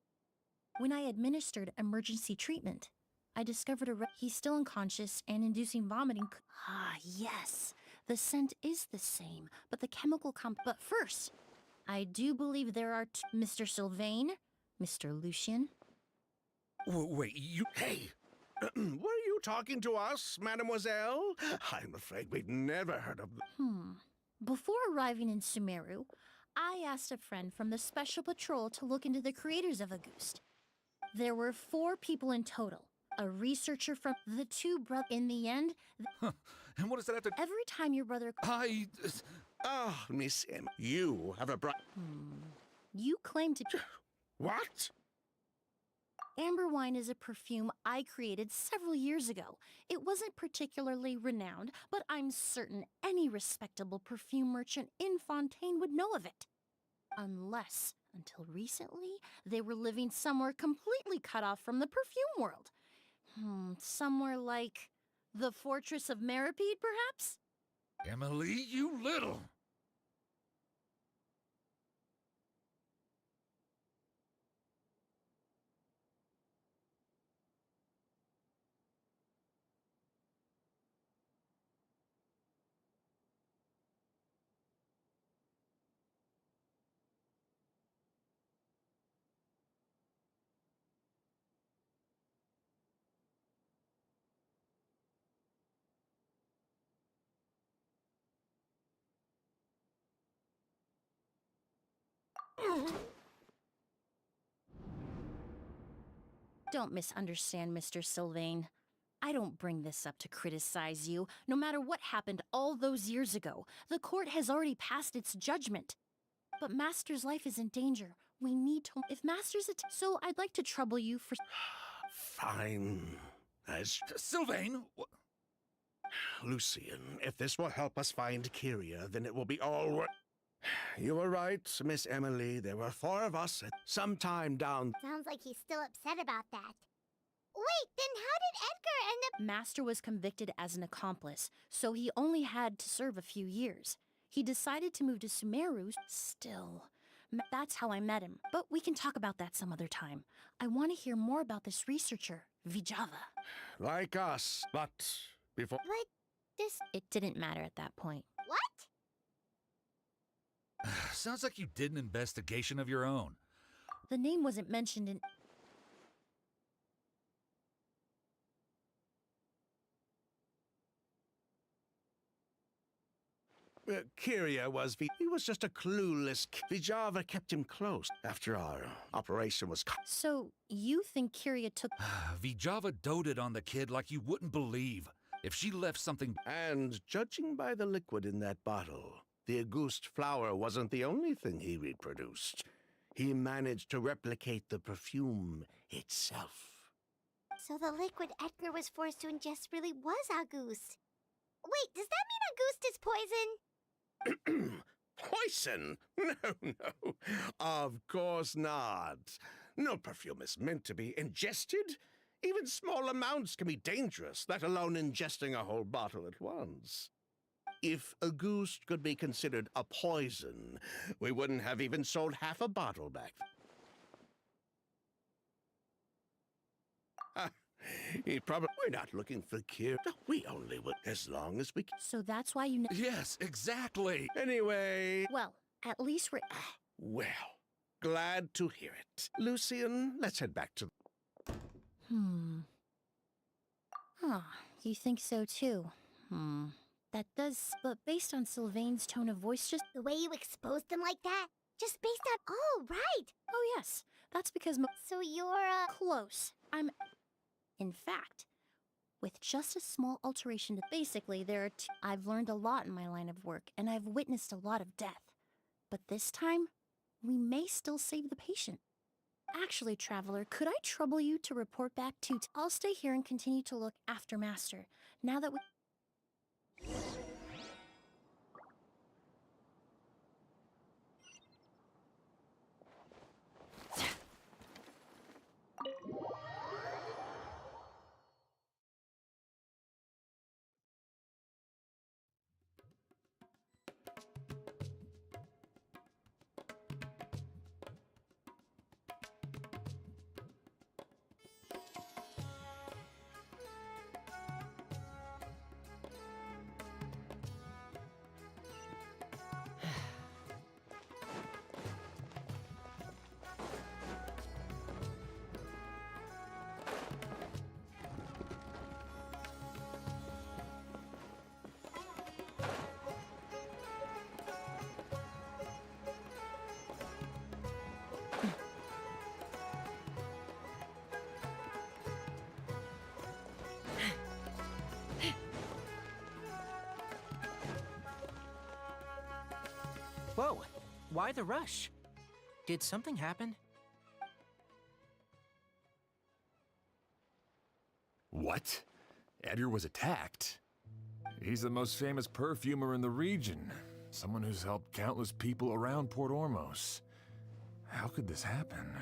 When I administered emergency treatment, I discovered he's still unconscious and inducing vomiting. Ah, yes. The scent is the same, but the chemical But first, I do believe there are Mr. Sylvain, Mr. Lucian. Wait, you... Hey! Were you talking to us, mademoiselle? I'm afraid we've never heard of... Before arriving in Sumeru, I asked a friend from the Special Patrol to look into the creators of Auguste. There were 4 people in total. A researcher from the 2 brothers. In the end... And what does that have to... Every time your brother... Ah, Miss M, you have a You claim to... What? Amber wine is a perfume I created several years ago. It wasn't particularly renowned, but I'm certain any respectable perfume merchant in Fontaine would know of it. Unless, until recently, they were living somewhere completely cut off from the perfume world. Somewhere like the Fortress of Meripede, perhaps? Emily, you little... Don't misunderstand, Mr. Sylvain. I don't bring this up to criticize you. No matter what happened all those years ago, the court has already passed its judgment. But Master's life is in danger. We need to... If Master's... So I'd like to trouble you for... Fine. As... Sylvain! Lucian, if this will help us find Kyria, then it will be all worth... You were right, Miss Emily. There were 4 of us at some time down... Sounds like he's still upset about that. Wait, then how did Edgar end up... Master was convicted as an accomplice, so he only had to serve a few years. He decided to move to Sumeru. Still, that's how I met him. But we can talk about that some other time. I want to hear more about this researcher, Vijava. Like us, but before... But this... It didn't matter at that point. What? Sounds like you did an investigation of your own. The name wasn't mentioned in... Kyria was... He was just a clueless... Vijava kept him close after our operation was... So, you think Kyria took... Vijava doted on the kid like you wouldn't believe. If she left something... And judging by the liquid in that bottle, the Auguste flower wasn't the only thing he reproduced. He managed to replicate the perfume itself. So the liquid Edgar was forced to ingest really was Auguste. Wait, does that mean Auguste is poison? Poison? No. Of course not. No perfume is meant to be ingested. Even small amounts can be dangerous, let alone ingesting a whole bottle at once. If Auguste could be considered a poison, we wouldn't have even sold half a bottle back. We're not looking for cure. We only would, as long as we can. So that's why you know... Yes, exactly. Anyway... Well, at least we're... Well, glad to hear it. Lucian, let's head back to... You think so too? That does... But based on Sylvain's tone of voice, just... The way you exposed him like that? Just based on... Oh, right! Oh, yes. That's because... So you're, Close. I'm... In fact, with just a small alteration to... Basically, there are I've learned a lot in my line of work, and I've witnessed a lot of death. But this time, we may still save the patient. Actually, Traveler, could I trouble you to report back to... I'll stay here and continue to look after Master, now that we... Whoa, why the rush? Did something happen? What? Edgar was attacked? He's the most famous perfumer in the region. Someone who's helped countless people around Port Ormos. How could this happen?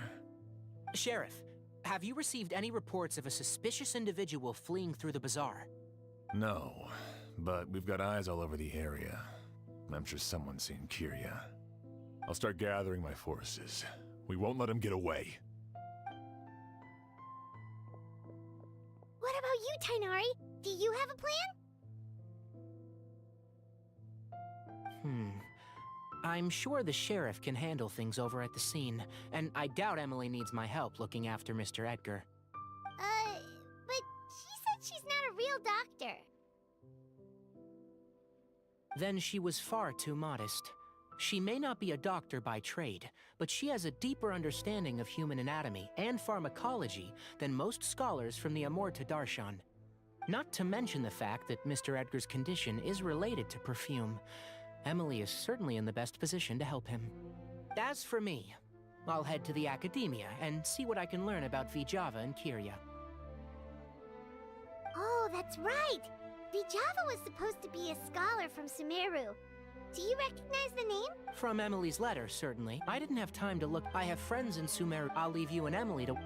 Sheriff, have you received any reports of a suspicious individual fleeing through the bazaar? No, but we've got eyes all over the area. I'm sure someone's seen Kiria. I'll start gathering my forces. We won't let him get away. What about you, Tainari? Do you have a plan? I'm sure the sheriff can handle things over at the scene, and I doubt Emily needs my help looking after Mr. Edgar. But she said she's not a real doctor. Then she was far too modest. She may not be a doctor by trade, but she has a deeper understanding of human anatomy and pharmacology than most scholars from the Amorta Darshan. Not to mention the fact that Mr. Edgar's condition is related to perfume. Emily is certainly in the best position to help him. As for me, I'll head to the academia and see what I can learn about 𝐌𝐔R𝐆 and Kiria. Oh, that's right! 𝐌𝐔R𝐆 was supposed to be a scholar from Sumeru. Do you recognize the name? From Emily's letter, certainly. I didn't have time to look. I have friends in Sumeru. I'll leave you and Emily to...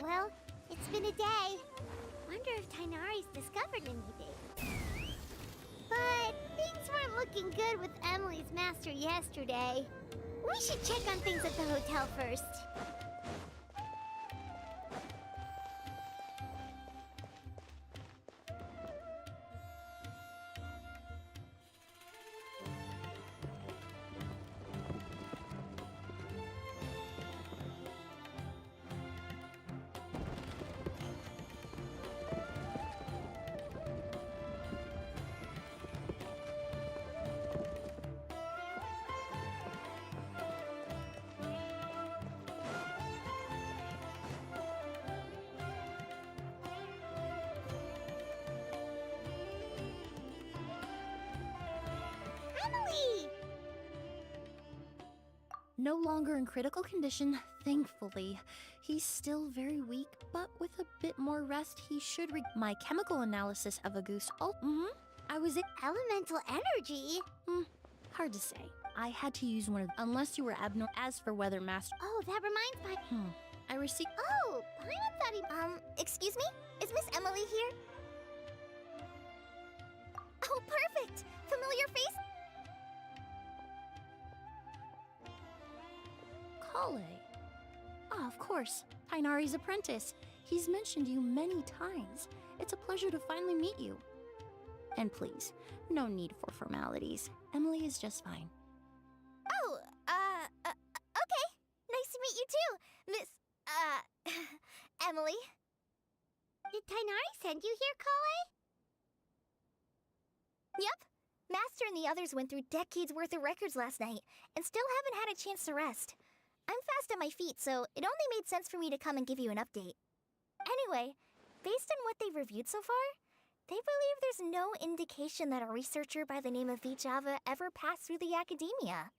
Well, it's been a day. Wonder if Tainari's discovered anything. But things weren't looking good with Emily's master yesterday. We should check on things at the hotel first. Emily! No longer in critical condition, thankfully. He's still very weak, but with a bit more rest, he should my chemical analysis of a goose. I was elemental energy? Hard to say. I had to use one of unless you were abnormal. As for Weather Master. Oh, that reminds me. I received. Oh, Paimon thought he. Excuse me? Is Miss Emily here? Oh, perfect! Familiar face? Kale. Ah, of course. Tainari's apprentice. He's mentioned you many times. It's a pleasure to finally meet you. And please, no need for formalities. Emily is just fine. Oh, okay. Nice to meet you too, Miss, Emily. Did Tainari send you here, Kale? Yep. Master and the others went through decades worth of records last night, and still haven't had a chance to rest. I'm fast on my feet, so it only made sense for me to come and give you an update. Anyway, based on what they've reviewed so far, they believe there's no indication that a researcher by the name of 𝐌𝐔R𝐆 ever passed through the academia.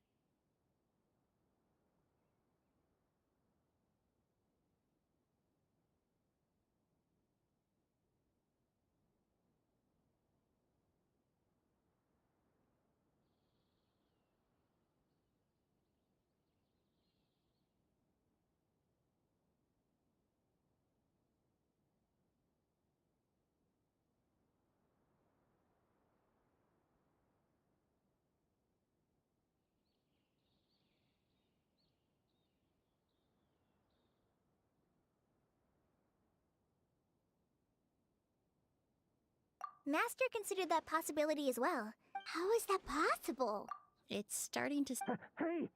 Master considered that possibility as well. How is that possible? It's starting to... Hey!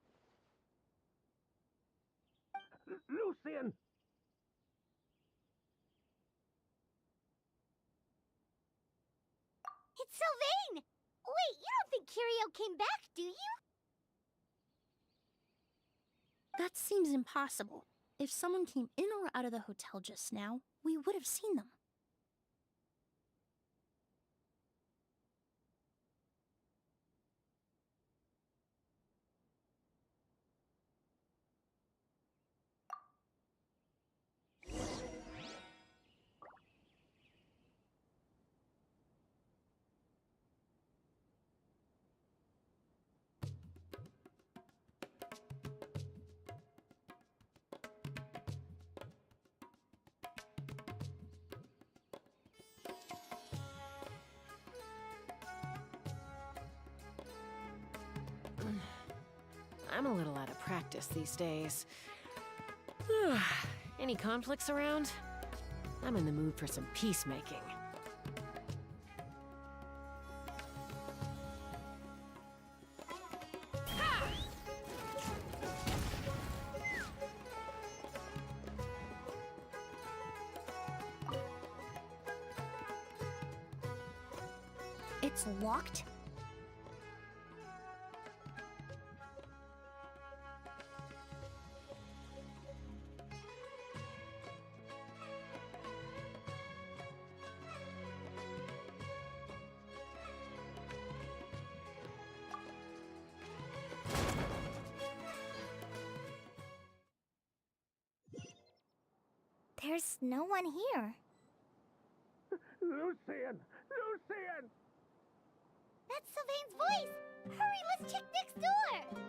Lucian! It's Sylvain! Wait, you don't think Curio came back, do you? That seems impossible. If someone came in or out of the hotel just now, we would have seen them. I'm a little out of practice these days. Any conflicts around? I'm in the mood for some peacemaking. It's locked? There's no one here. Lucian! Lucian! That's Sylvain's voice! Hurry, let's check next door!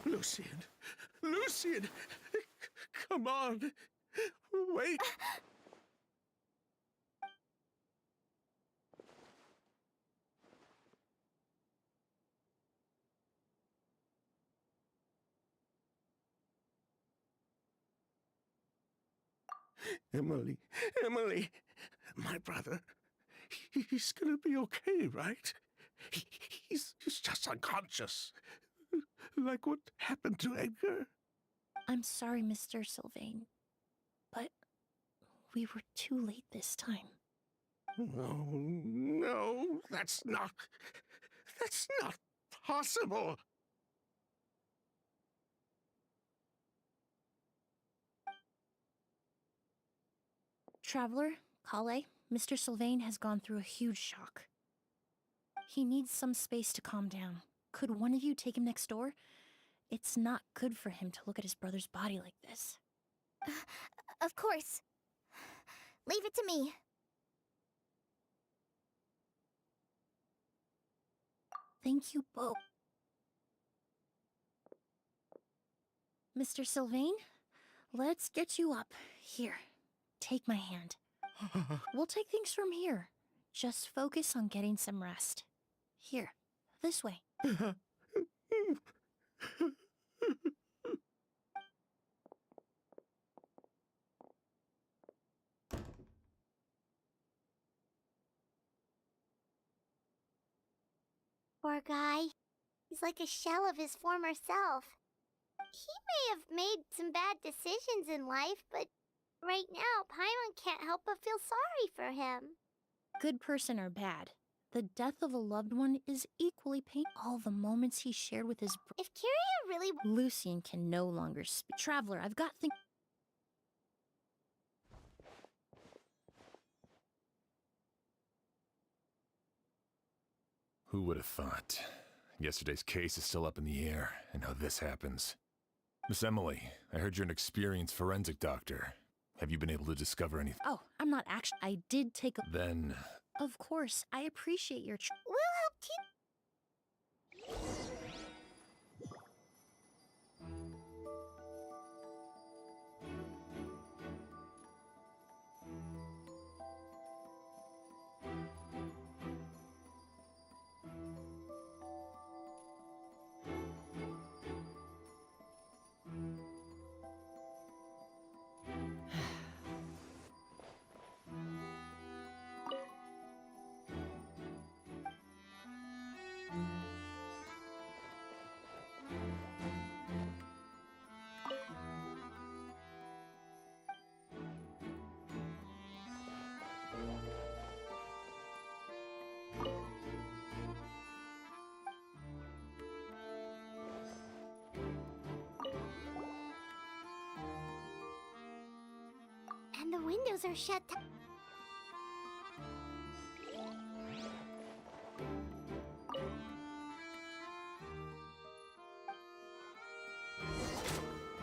Lucian! Lucian! Come on! Wait! Emily, Emily, my brother, he's gonna be okay, right? He's just unconscious. Like what happened to Edgar? I'm sorry, Mr. Sylvain, but we were too late this time. No, no, that's not possible. Traveler, Kale, Mr. Sylvain has gone through a huge shock. He needs some space to calm down. Could one of you take him next door? It's not good for him to look at his brother's body like this. Of course. Leave it to me. Thank you both. Mr. Sylvain, let's get you up. Here, take my hand. We'll take things from here. Just focus on getting some rest. Here, this way. Poor guy. He's like a shell of his former self. He may have made some bad decisions in life, but right now, Paimon can't help but feel sorry for him. Good person or bad, the death of a loved one is equally painful. All the moments he shared with his If Curio really... Lucian can no longer speak. Traveler, I've got things... Who would have thought? Yesterday's case is still up in the air, and now this happens. Miss Emily, I heard you're an experienced forensic doctor. Have you been able to discover anything? Oh, I'm not actually. I did take a. Then... Of course, I appreciate your. We'll help teach. And the windows are shut.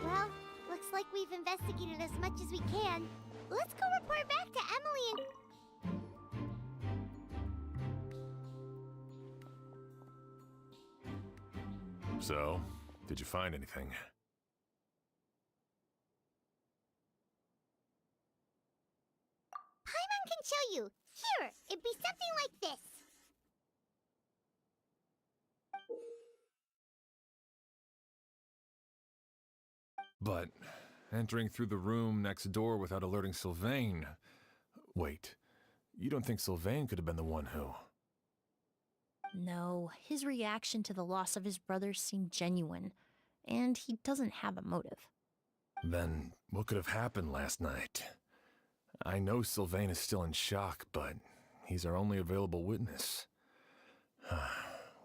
Well, looks like we've investigated as much as we can. Let's go report back to Emily and... So, did you find anything? Paimon can show you. Here, it'd be something like this. But entering through the room next door without alerting Sylvain... Wait, you don't think Sylvain could have been the one who... No, his reaction to the loss of his brother seemed genuine, and he doesn't have a motive. Then what could have happened last night? I know Sylvain is still in shock, but he's our only available witness.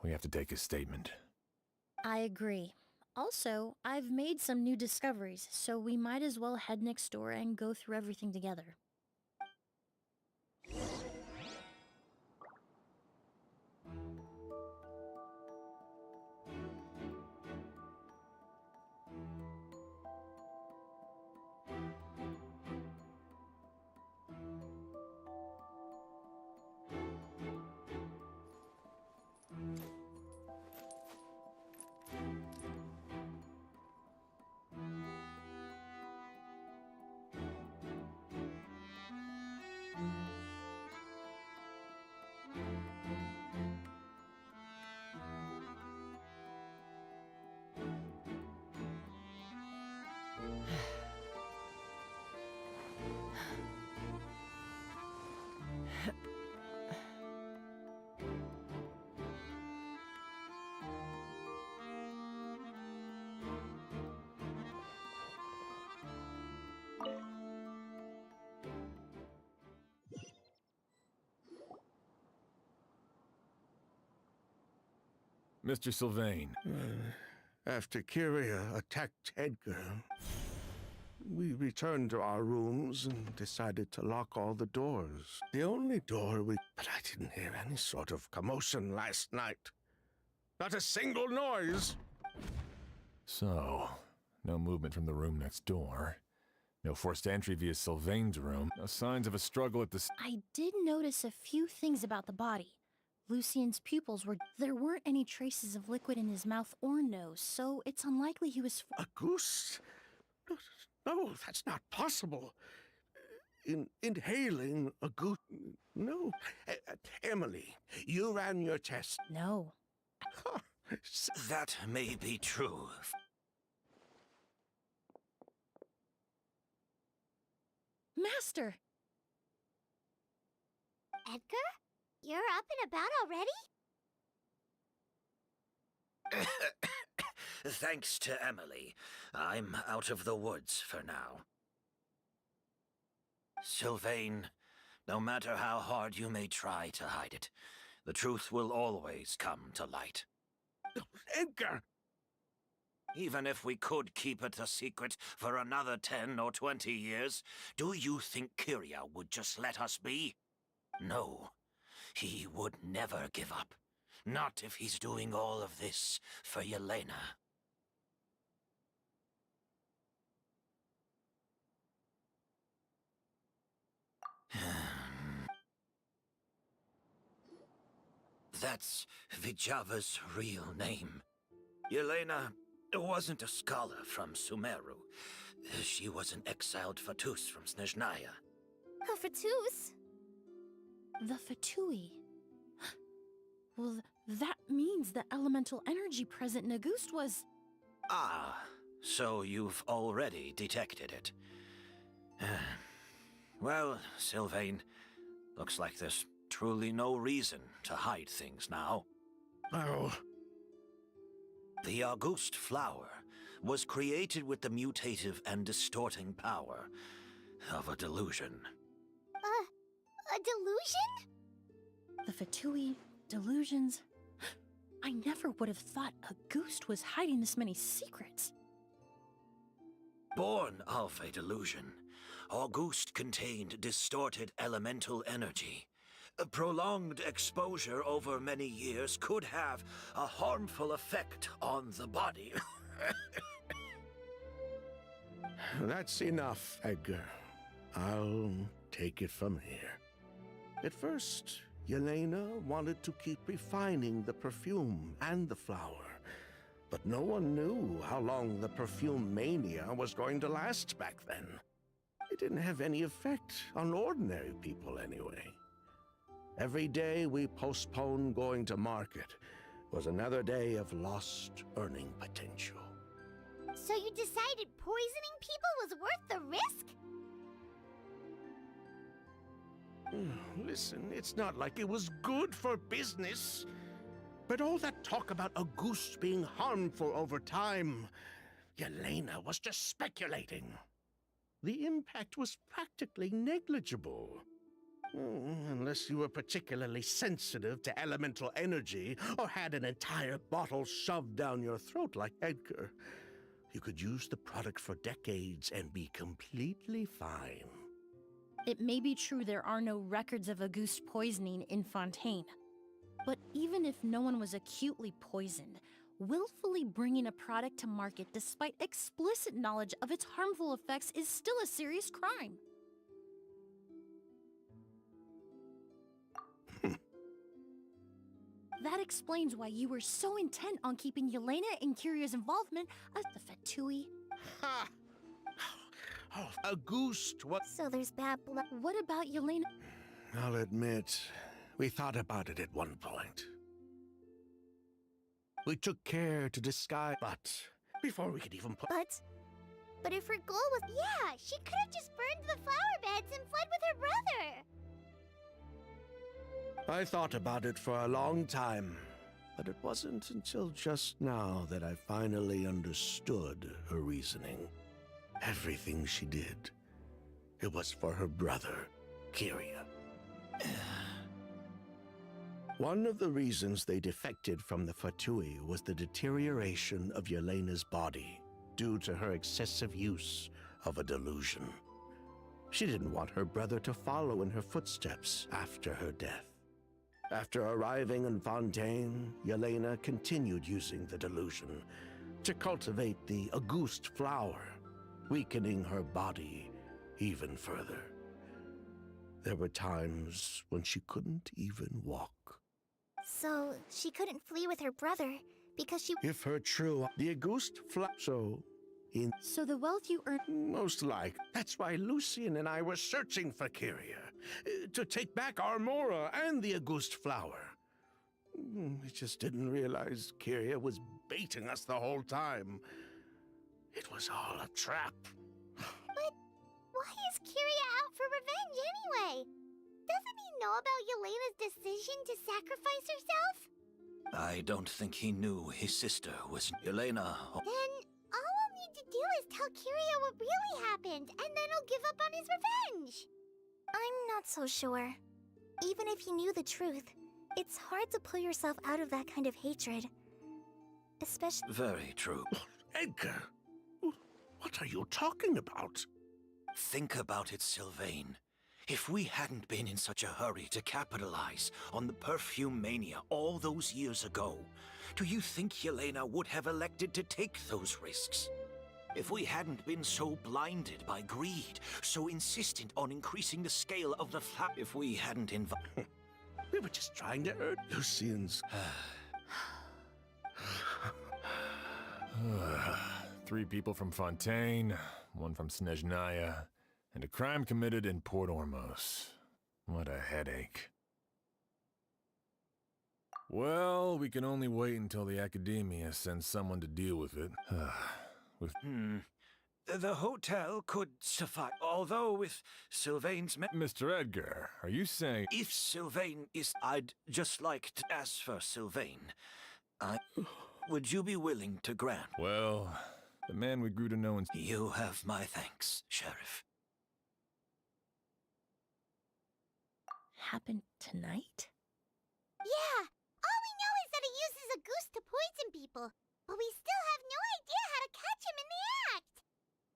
We have to take his statement. I agree. Also, I've made some new discoveries, so we might as well head next door and go through everything together. Mr. Sylvain. After Kyria attacked Edgar, we returned to our rooms and decided to lock all the doors. The only door we... But I didn't hear any sort of commotion last night. Not a single noise! So, no movement from the room next door. No forced entry via Sylvain's room. No signs of a struggle at the... I did notice a few things about the body. Lucien's pupils were... There weren't any traces of liquid in his mouth or nose, so it's unlikely he was... A goose? No, that's not possible. Inhaling a goose... No. Emily, you ran your test. No. That may be true. Master! Edgar? You're up and about already? Thanks to Emily, I'm out of the woods for now. Sylvain, no matter how hard you may try to hide it, the truth will always come to light. Edgar! Even if we could keep it a secret for another 10 or 20 years, do you think Kyria would just let us be? No. He would never give up. Not if he's doing all of this for Yelena. That's Vijava's real name. Yelena wasn't a scholar from Sumeru. She was an exiled Fatus from Snezhnaya. A Fatus? The Fatui. Well, that means the elemental energy present in Auguste was... Ah, so you've already detected it. Well, Sylvain, looks like there's truly no reason to hide things now. Oh. The Auguste flower was created with the mutative and distorting power of a delusion. A delusion? The Fatui, delusions... I never would have thought Auguste was hiding this many secrets. Born of a delusion, Auguste contained distorted elemental energy. A prolonged exposure over many years could have a harmful effect on the body. That's enough, Edgar. I'll take it from here. At first, Yelena wanted to keep refining the perfume and the flower, but no one knew how long the perfume mania was going to last back then. It didn't have any effect on ordinary people anyway. Every day we postponed going to market was another day of lost earning potential. So you decided poisoning people was worth the risk? Listen, it's not like it was good for business. But all that talk about Auguste being harmful over time, Yelena was just speculating. The impact was practically negligible. Unless you were particularly sensitive to elemental energy or had an entire bottle shoved down your throat like Edgar. You could use the product for decades and be completely fine. It may be true there are no records of Auguste poisoning in Fontaine. But even if no one was acutely poisoned, willfully bringing a product to market despite explicit knowledge of its harmful effects is still a serious crime. That explains why you were so intent on keeping Yelena and Kiria's involvement as the Fatui. Ha! Oh, Auguste, what? So there's bad blood. What about Yelena? I'll admit, we thought about it at one point. We took care to disguise, but before we could even put... But if her goal was... Yeah, she could have just burned the flower beds and fled with her brother. I thought about it for a long time, but it wasn't until just now that I finally understood her reasoning. Everything she did, it was for her brother, Kiria. One of the reasons they defected from the Fatui was the deterioration of Yelena's body due to her excessive use of a delusion. She didn't want her brother to follow in her footsteps after her death. After arriving in Fontaine, Yelena continued using the delusion to cultivate the Auguste flower, weakening her body even further. There were times when she couldn't even walk. So she couldn't flee with her brother because she... If her true, the Auguste flower... So the wealth you earned... Most like. That's why Lucien and I were searching for Kiria. To take back Armora and the Auguste flower. We just didn't realize Kiria was baiting us the whole time. It was all a trap. But why is Kiria out for revenge anyway? Doesn't he know about Yelena's decision to sacrifice herself? I don't think he knew his sister was Yelena. Then all I'll need to do is tell Kiria what really happened, and then he'll give up on his revenge. I'm not so sure. Even if he knew the truth, it's hard to pull yourself out of that kind of hatred. Especially... Very true. Edgar, what are you talking about? Think about it, Sylvain. If we hadn't been in such a hurry to capitalize on the perfume mania all those years ago, do you think Yelena would have elected to take those risks? If we hadn't been so blinded by greed, so insistent on increasing the scale of the if we hadn't We were just trying to earn Lucian's. 3 people from Fontaine, 1 from Snezhnaya, and a crime committed in Port Ormos. What a headache. Well, we can only wait until the Academia sends someone to deal with it. The hotel could suffice, although with Sylvain's Mr. Edgar, are you saying... If Sylvain is... I'd just like to ask for Sylvain. Would you be willing to grant? Well, the man we grew to know in... You have my thanks, Sheriff. Happened tonight? Yeah, all we know is that he uses a goose to poison people, but we still have no idea how to catch him in the act.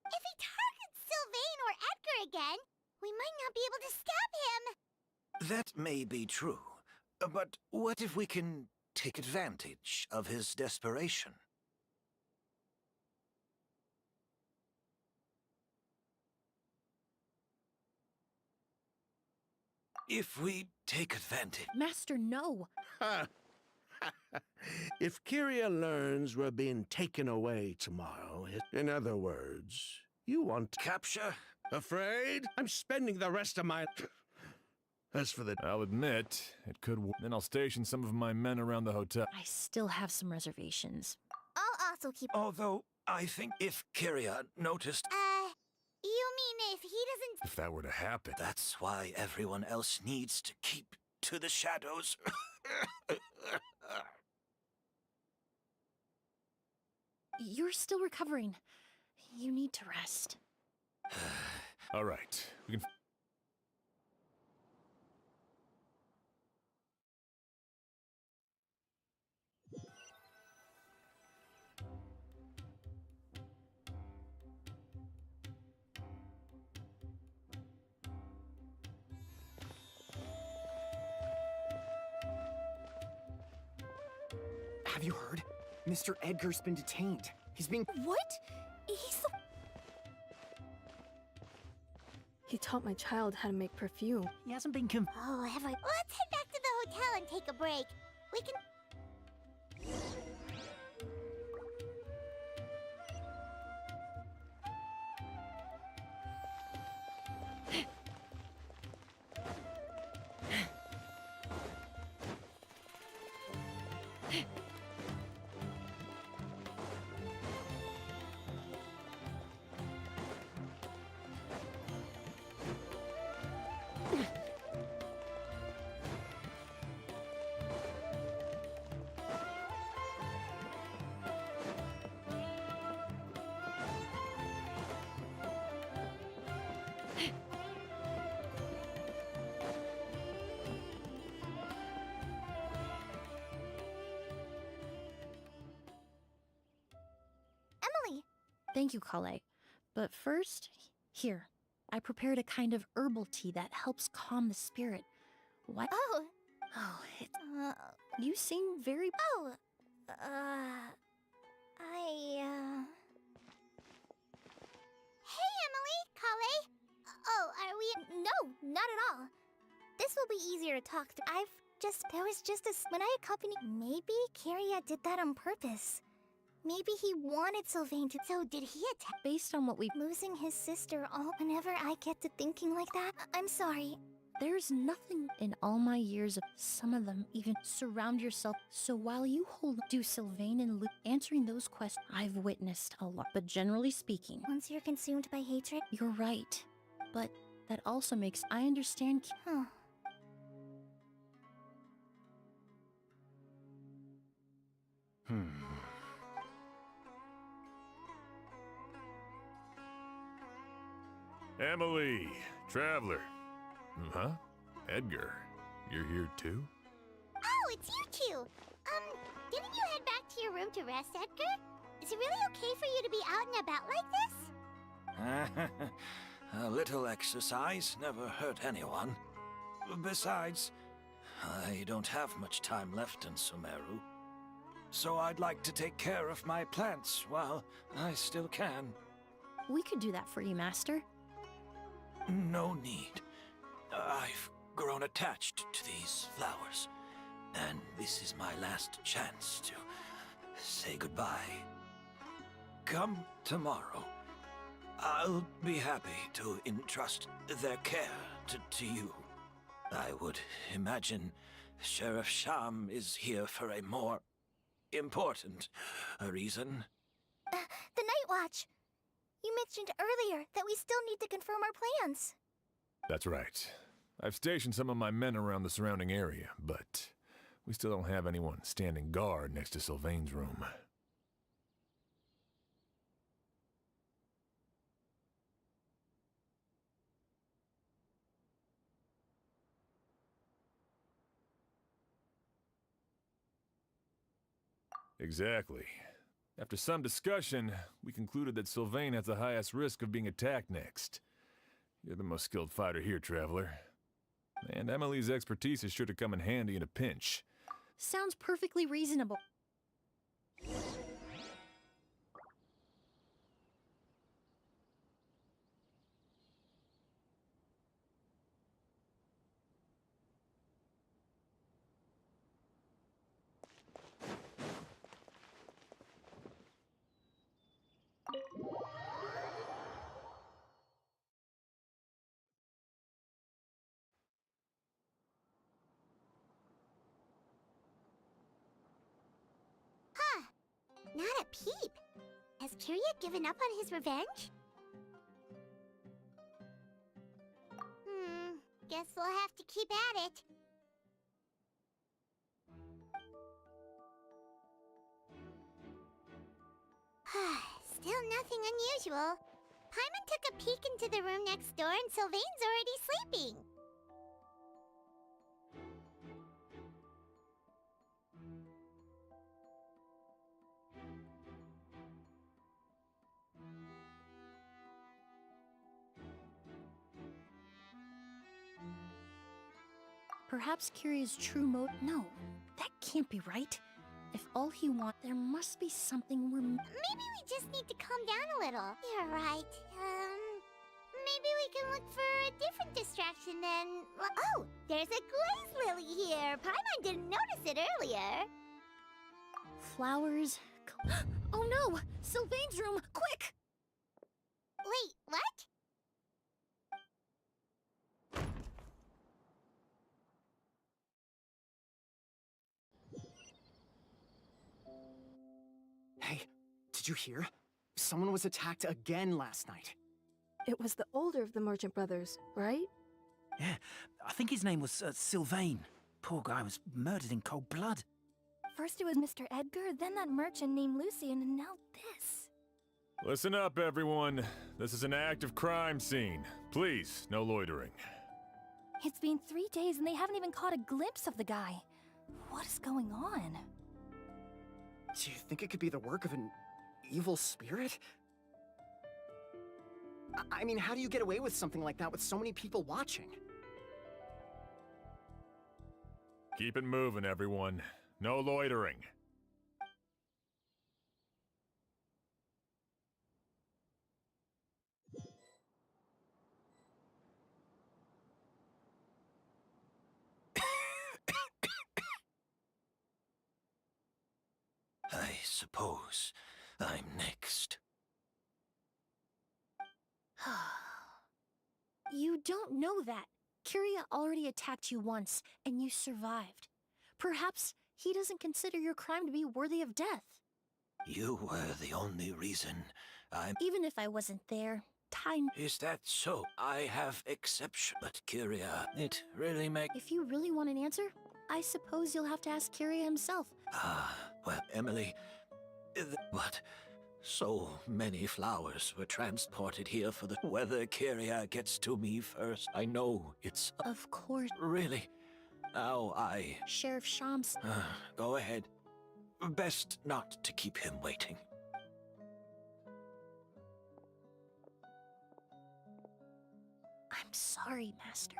If he targets Sylvain or Edgar again, we might not be able to stop him. That may be true, but what if we can take advantage of his desperation? If we take advantage... Master, no! If Kyria learns we're being taken away tomorrow, in other words, you want... Capture? Afraid? I'm spending the rest of my... As for the... I'll admit, it could... Then I'll station some of my men around the hotel. I still have some reservations. I'll also keep... Although, I think if Kyria noticed... You mean if he doesn't... If that were to happen... That's why everyone else needs to keep to the shadows. You're still recovering. You need to rest. All right, we can... Have you heard? Mr. Edgar's been detained. He's being... What? He's the... He taught my child how to make perfume. He hasn't been Oh, have I... Let's head back to the hotel and take a break. We can... Thank you, Kale. But first, here. I prepared a kind of herbal tea that helps calm the spirit. What? Oh. Oh, you seem very... Oh. Hey, Emily, Kale. Oh, are we... No, not at all. This will be easier to talk through. There was just a... When I accompanied... Maybe Kyria did that on purpose. Maybe he wanted Sylvain to... So did he attack? Based on what we've... Losing his sister all... Whenever I get to thinking like that, I'm sorry. There's nothing in all my years of... Some of them even surround yourself. So while you hold... Do Sylvain and Luke answering those questions... I've witnessed a lot. But generally speaking... Once you're consumed by hatred... You're right. But that also makes... I understand... Huh. Emily, Traveler. Huh? Edgar, you're here too? Oh, it's you two! Didn't you head back to your room to rest, Edgar? Is it really okay for you to be out and about like this? A little exercise never hurt anyone. Besides, I don't have much time left in Sumeru. So I'd like to take care of my plants while I still can. We could do that for you, Master. No need. I've grown attached to these flowers, and this is my last chance to say goodbye. Come tomorrow. I'll be happy to entrust their care to you. I would imagine Sheriff Sham is here for a more important reason. The Night Watch! You mentioned earlier that we still need to confirm our plans. That's right. I've stationed some of my men around the surrounding area, but we still don't have anyone standing guard next to Sylvain's room. Exactly. After some discussion, we concluded that Sylvain has the highest risk of being attacked next. You're the most skilled fighter here, Traveler. And Emily's expertise is sure to come in handy in a pinch. Sounds perfectly reasonable. Huh. Not a peep. Has Kiria given up on his revenge? Guess we'll have to keep at it. Still nothing unusual. Paimon took a peek into the room next door and Sylvain's already sleeping. Perhaps Kiria's true mode. No, that can't be right. If all he wants, there must be something we're. Maybe we just need to calm down a little. You're right. Maybe we can look for a different distraction than. Oh, there's a glaze lily here. Paimon didn't notice it earlier. Flowers. Oh no! Sylvain's room! Quick! Wait, what? Hey, did you hear? Someone was attacked again last night. It was the older of the merchant brothers, right? Yeah, I think his name was Sylvain. Poor guy was murdered in cold blood. First it was Mr. Edgar, then that merchant named Lucian, and now this. Listen up, everyone. This is an active crime scene. Please, no loitering. It's been 3 days and they haven't even caught a glimpse of the guy. What is going on? Do you think it could be the work of an evil spirit? I mean, how do you get away with something like that with so many people watching? Keep it moving, everyone. No loitering. I suppose I'm next. You don't know that. Kiria already attacked you once, and you survived. Perhaps he doesn't consider your crime to be worthy of death. You were the only reason I'm... Even if I wasn't there, Is that so? I have exception, but Kiria, it really makes... If you really want an answer, I suppose you'll have to ask Kiria himself. Well, Emily... But so many flowers were transported here for the... Whether Kiria gets to me first, I know it's... Of course. Really? Now Sheriff Sham's... Go ahead. Best not to keep him waiting. I'm sorry, Master.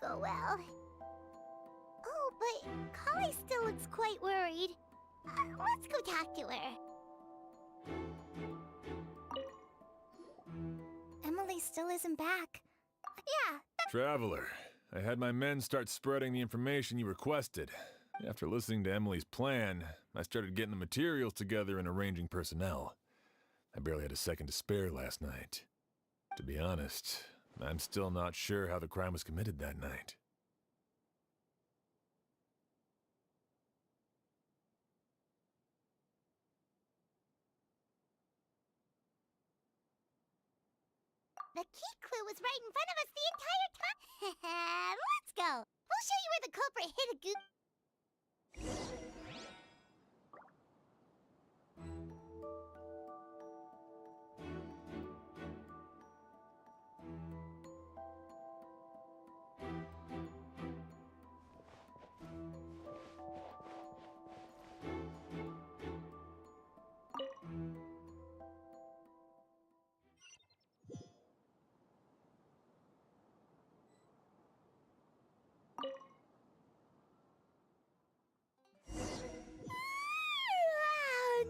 go well. Oh, but Kali still looks quite worried. Let's go talk to her. Emily still isn't back. Yeah. Traveler, I had my men start spreading the information you requested. After listening to Emily's plan, I started getting the materials together and arranging personnel. I barely had a second to spare last night. To be honest, I'm still not sure how the crime was committed that night. The key clue was right in front of us the entire time. Let's go. We'll show you where the culprit hid a goose.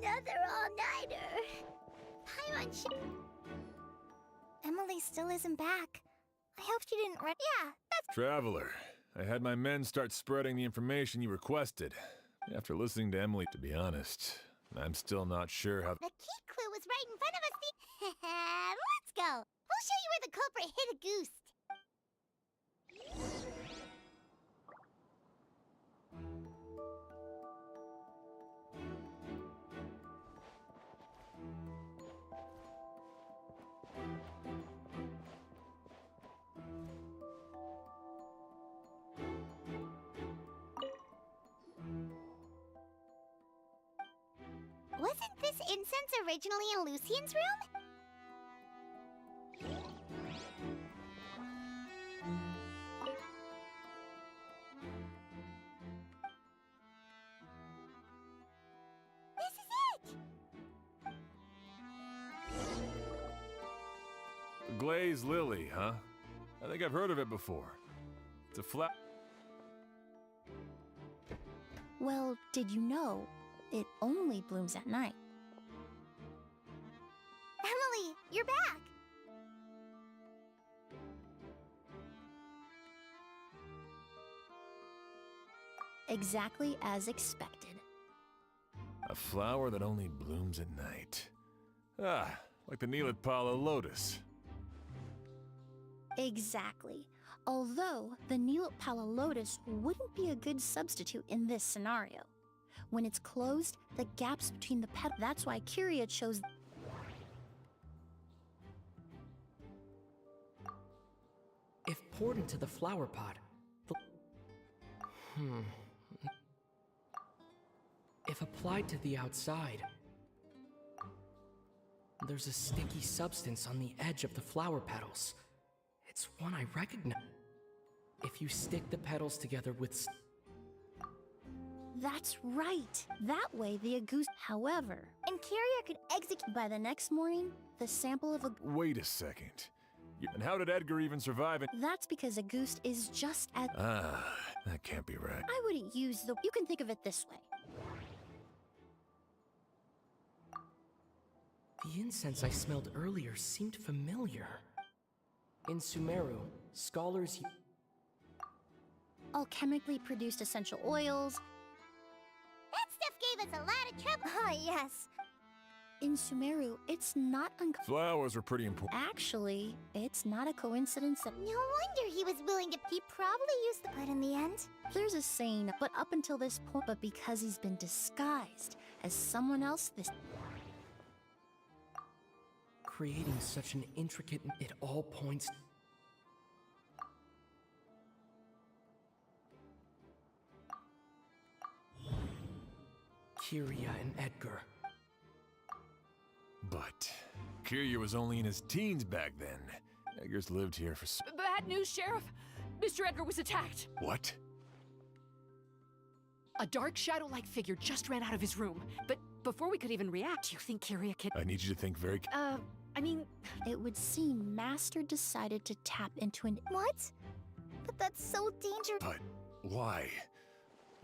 Another all-nighter. Time on Emily still isn't back. I hope she didn't run. Yeah, that's... Traveler, I had my men start spreading the information you requested. After listening to Emily, to be honest, I'm still not sure how... The key clue was right in front of us the... Let's go. We'll show you where the culprit hid a goose. Wasn't this incense originally in Lucien's room? This is it! The glazed lily, huh? I think I've heard of it before. It's a Well, did you know it only blooms at night? Emily, you're back! Exactly as expected. A flower that only blooms at night. Ah, like the 𝐌𝐿𝐿𝐿𝐿𝐿 lotus. Exactly. Although the 𝐌𝐿𝐿𝐿𝐿 lotus wouldn't be a good substitute in this scenario. When it's closed, the gaps between the petals. That's why Kyria chose. If poured into the flower pot, if applied to the outside, there's a sticky substance on the edge of the flower petals. It's one I recognize. If you stick the petals together with... That's right. That way the Agust. However, and Kyria could execute by the next morning the sample of a. Wait a second. And how did Edgar even survive it? That's because Agust is just as. Ah, that can't be right. I wouldn't use the. You can think of it this way. The incense I smelled earlier seemed familiar. In Sumeru, scholars alchemically produced essential oils. That stuff gave us a lot of trouble. Ah, yes. In Sumeru, it's not Flowers were pretty important. Actually, it's not a coincidence that. No wonder he was willing to. He probably used the. But in the end, there's a saying, but up until this point, but because he's been disguised as someone else, this. Creating such an intricate. It all points. Kyria and Edgar. But Kyria was only in his teens back then. Edgar's lived here for Bad news, Sheriff! Mr. Edgar was attacked! What? A dark shadow-like figure just ran out of his room. But before we could even react, you think Kyria could... I need you to think very... I mean... It would seem Master decided to tap into an... What? But But that's so dangerous. But why?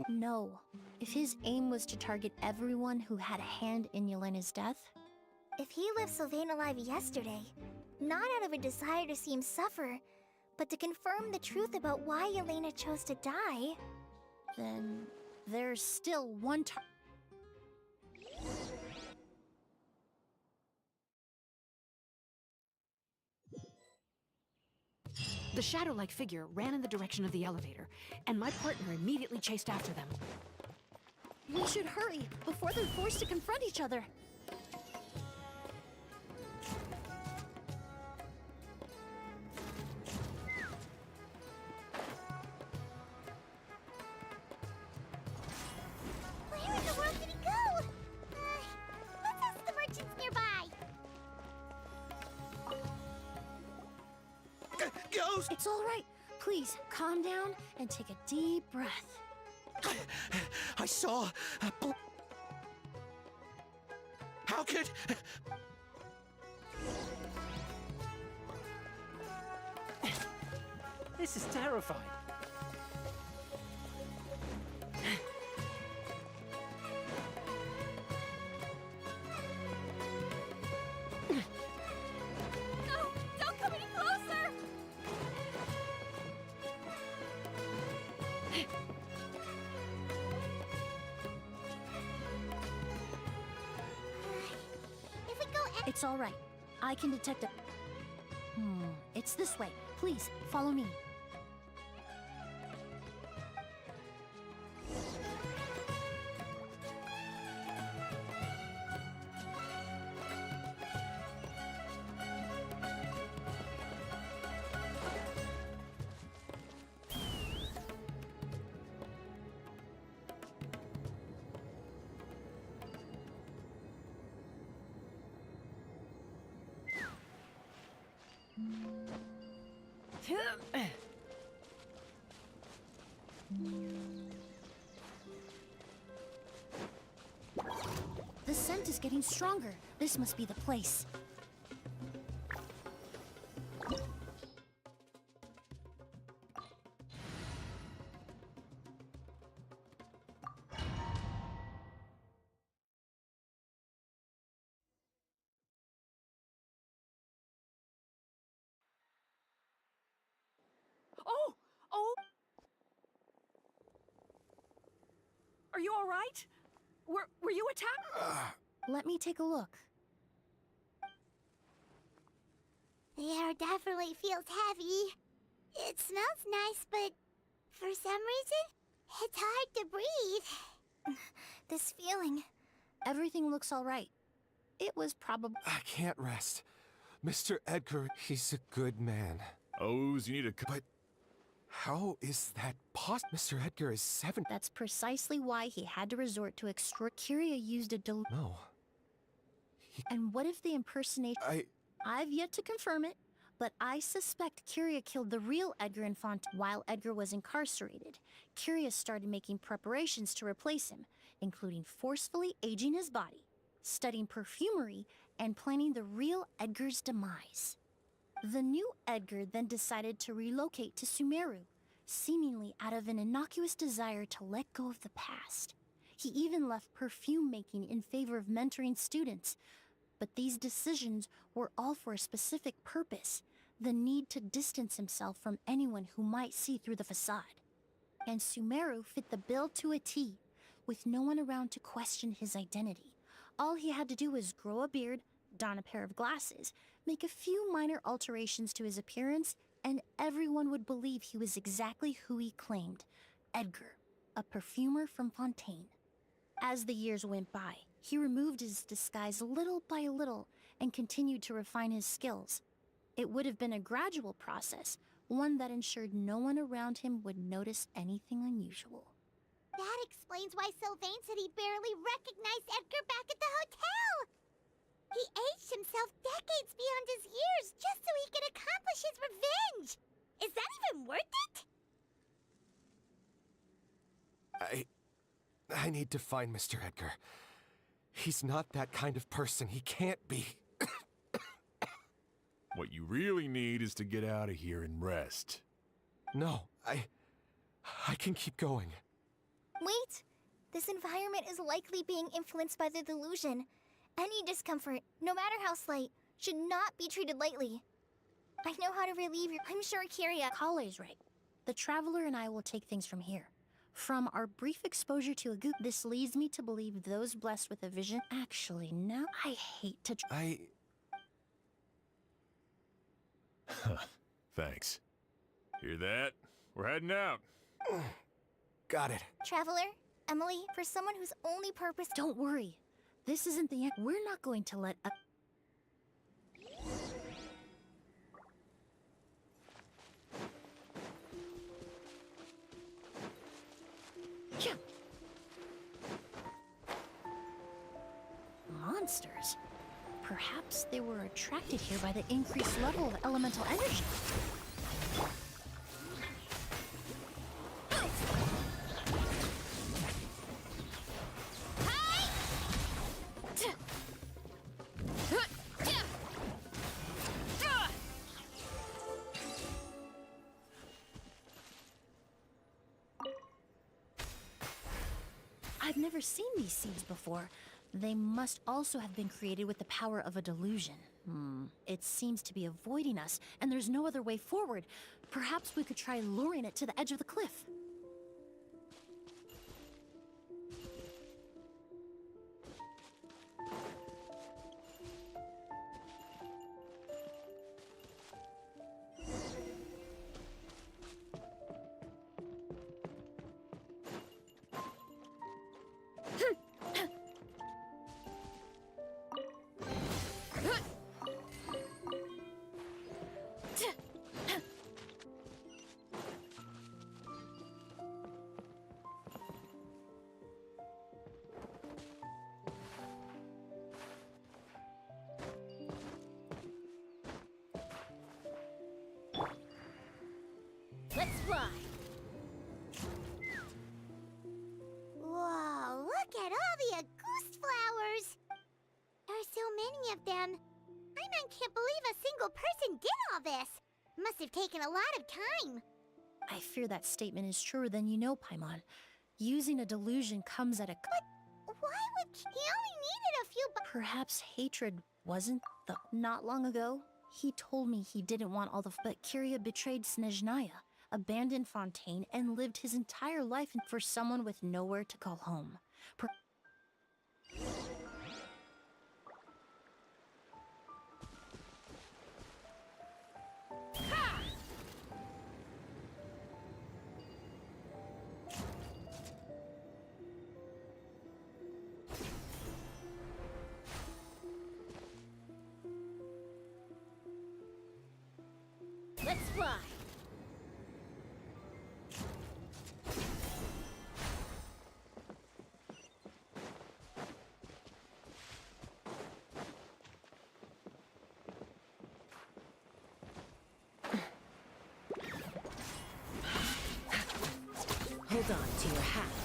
No. If his aim was to target everyone who had a hand in Yelena's death... If he left Sylvain alive yesterday, not out of a desire to see him suffer, but to confirm the truth about why Yelena chose to die... Then there's still one The shadow-like figure ran in the direction of the elevator, and my partner immediately chased after them. We should hurry before they're forced to confront each other. Where in the world did he go? Let's ask the merchants nearby. Ghost! It's all right. Please, calm down and take a deep breath. I saw... How could... This is terrifying. No! Don't come any closer! If we go... It's all right. I can detect it. It's this way. Please, follow me. The scent is getting stronger. This must be the place. Oh! Are you all right? Were you attacked? Let me take a look. The air definitely feels heavy. It smells nice, but for some reason, it's hard to breathe. This feeling... Everything looks all right. It was probably... I can't rest. Mr. Edgar, he's a good man. O's, you need a... But how is that possible? Mr. Edgar is 7... That's precisely why he had to resort to Kyria used a No. And what if the impersonation... I've yet to confirm it, but I suspect Kyria killed the real Edgar Infante while Edgar was incarcerated. Kyria started making preparations to replace him, including forcefully aging his body, studying perfumery, and planning the real Edgar's demise. The new Edgar then decided to relocate to Sumeru, seemingly out of an innocuous desire to let go of the past. He even left perfume making in favor of mentoring students. But these decisions were all for a specific purpose, the need to distance himself from anyone who might see through the facade. And Sumeru fit the bill to a T, with no one around to question his identity. All he had to do was grow a beard, don a pair of glasses, make a few minor alterations to his appearance, and everyone would believe he was exactly who he claimed, Edgar, a perfumer from Fontaine. As the years went by, he removed his disguise little by little and continued to refine his skills. It would have been a gradual process, one that ensured no one around him would notice anything unusual. That explains why Sylvain said he barely recognized Edgar back at the hotel! He aged himself decades beyond his years just so he could accomplish his revenge! Is that even worth it? I need to find Mr. Edgar. He's not that kind of person. He can't be. What you really need is to get out of here and rest. No, I can keep going. Wait! This environment is likely being influenced by the delusion. Any discomfort, no matter how slight, should not be treated lightly. I know how to relieve your... I'm sure Kale's right. The Traveler and I will take things from here. From our brief exposure to a goop, this leads me to believe those blessed with a vision... Actually, now I hate to... Thanks. Hear that? We're heading out. Got it. Traveler, Emily, for someone whose only purpose... Don't worry. This isn't the end. We're not going to let up... Monsters. Perhaps they were attracted here by the increased level of elemental energy. I've never seen these seeds before. They must also have been created with the power of a delusion. It seems to be avoiding us, and there's no other way forward. Perhaps we could try luring it to the edge of the cliff. Let's fly! Whoa, look at all the Auguste flowers! There are so many of them. I can't believe a single person did all this. Must have taken a lot of time. I fear that statement is truer than you know, Paimon. Using a delusion comes at a... But why would... He only needed a few... Perhaps hatred wasn't the... Not long ago, he told me he didn't want all the... But Kyria betrayed Snezhnaya, abandoned Fontaine, and lived his entire life for someone with nowhere to call home. Let's fly! Hold on to your hats.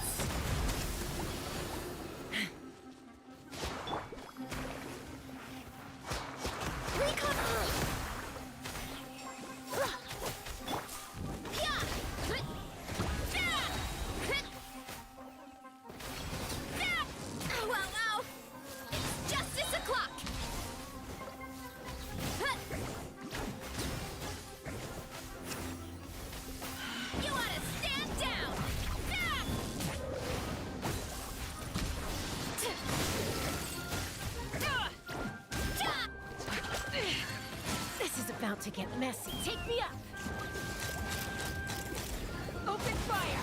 About to get messy. Take me up! Open fire!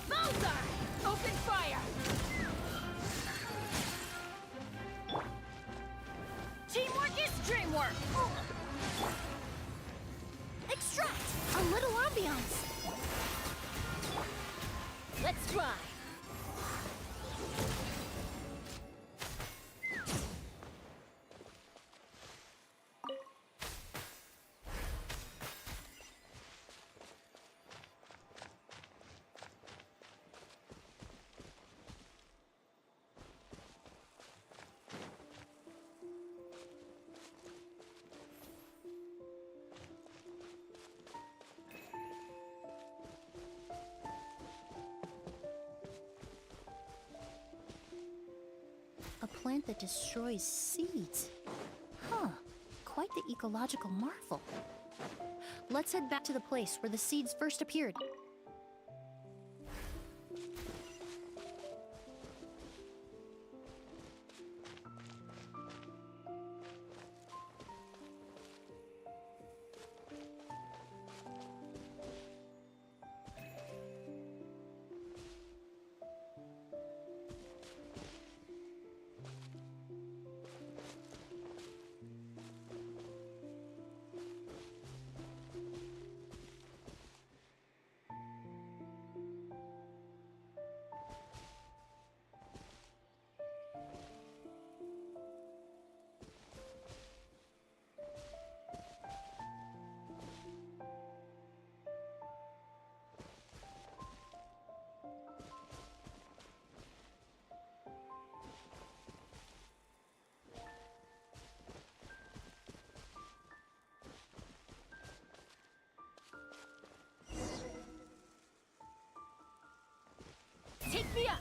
Bullseye! Open fire! Teamwork is dreamwork! Extract! A little ambiance! Let's fly! A plant that destroys seeds. Huh. Quite the ecological marvel. Let's head back to the place where the seeds first appeared. Take me up!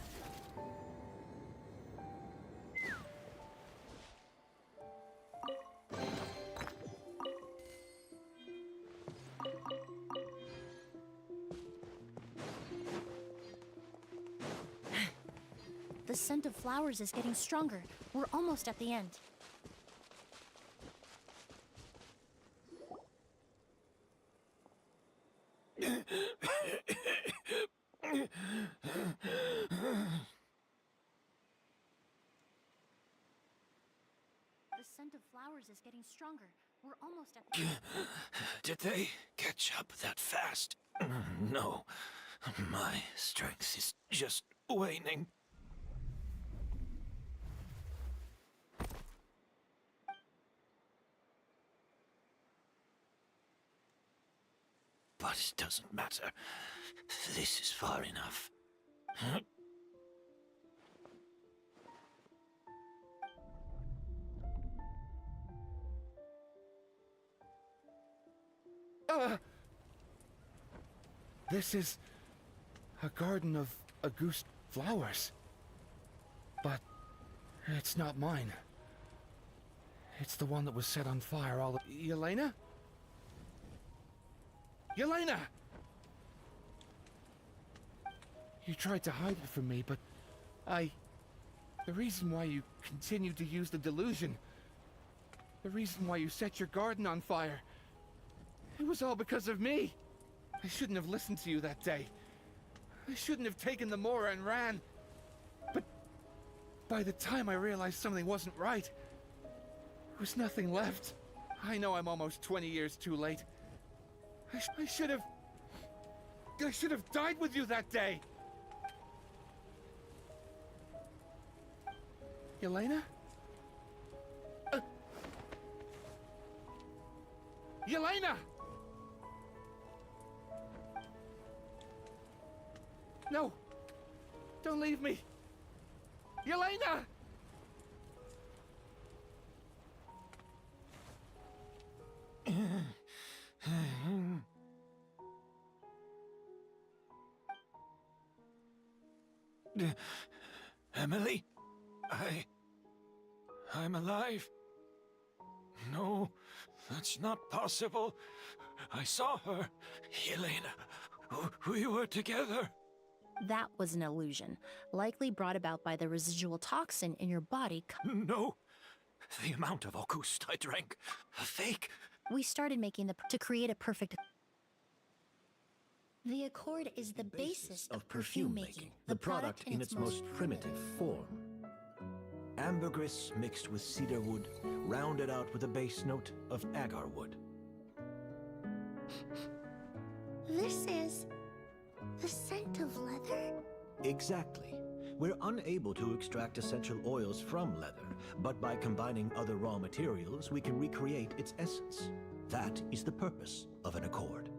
The scent of flowers is getting stronger. We're almost at the end. The scent of flowers is getting stronger. We're almost at the end. Did they catch up that fast? No. My strength is just waning. But it doesn't matter. This is far enough. This is a garden of 𝐌𝐔R𝐆 flowers. But it's not mine. It's the one that was set on fire all the— Yelena? Yelena! You tried to hide it from me, but the reason why you continued to use the delusion, the reason why you set your garden on fire, it was all because of me. I shouldn't have listened to you that day. I shouldn't have taken the Mora and ran. But by the time I realized something wasn't right, there was nothing left. I know I'm almost 20 years too late. I should have died with you that day. Yelena? Yelena! No! Don't leave me! Yelena! Emily? I'm alive. No, that's not possible. I saw her. Yelena, we were together. That was an illusion, likely brought about by the residual toxin in your body. No, the amount of 𝐷𝐿 I drank, a fake. We started making to create a perfect. The accord is the basis of perfume making, the product in its most primitive form. Ambergris mixed with cedar wood, rounded out with a base note of agar wood. This is the scent of leather? Exactly. We're unable to extract essential oils from leather, but by combining other raw materials, we can recreate its essence. That is the purpose of an accord.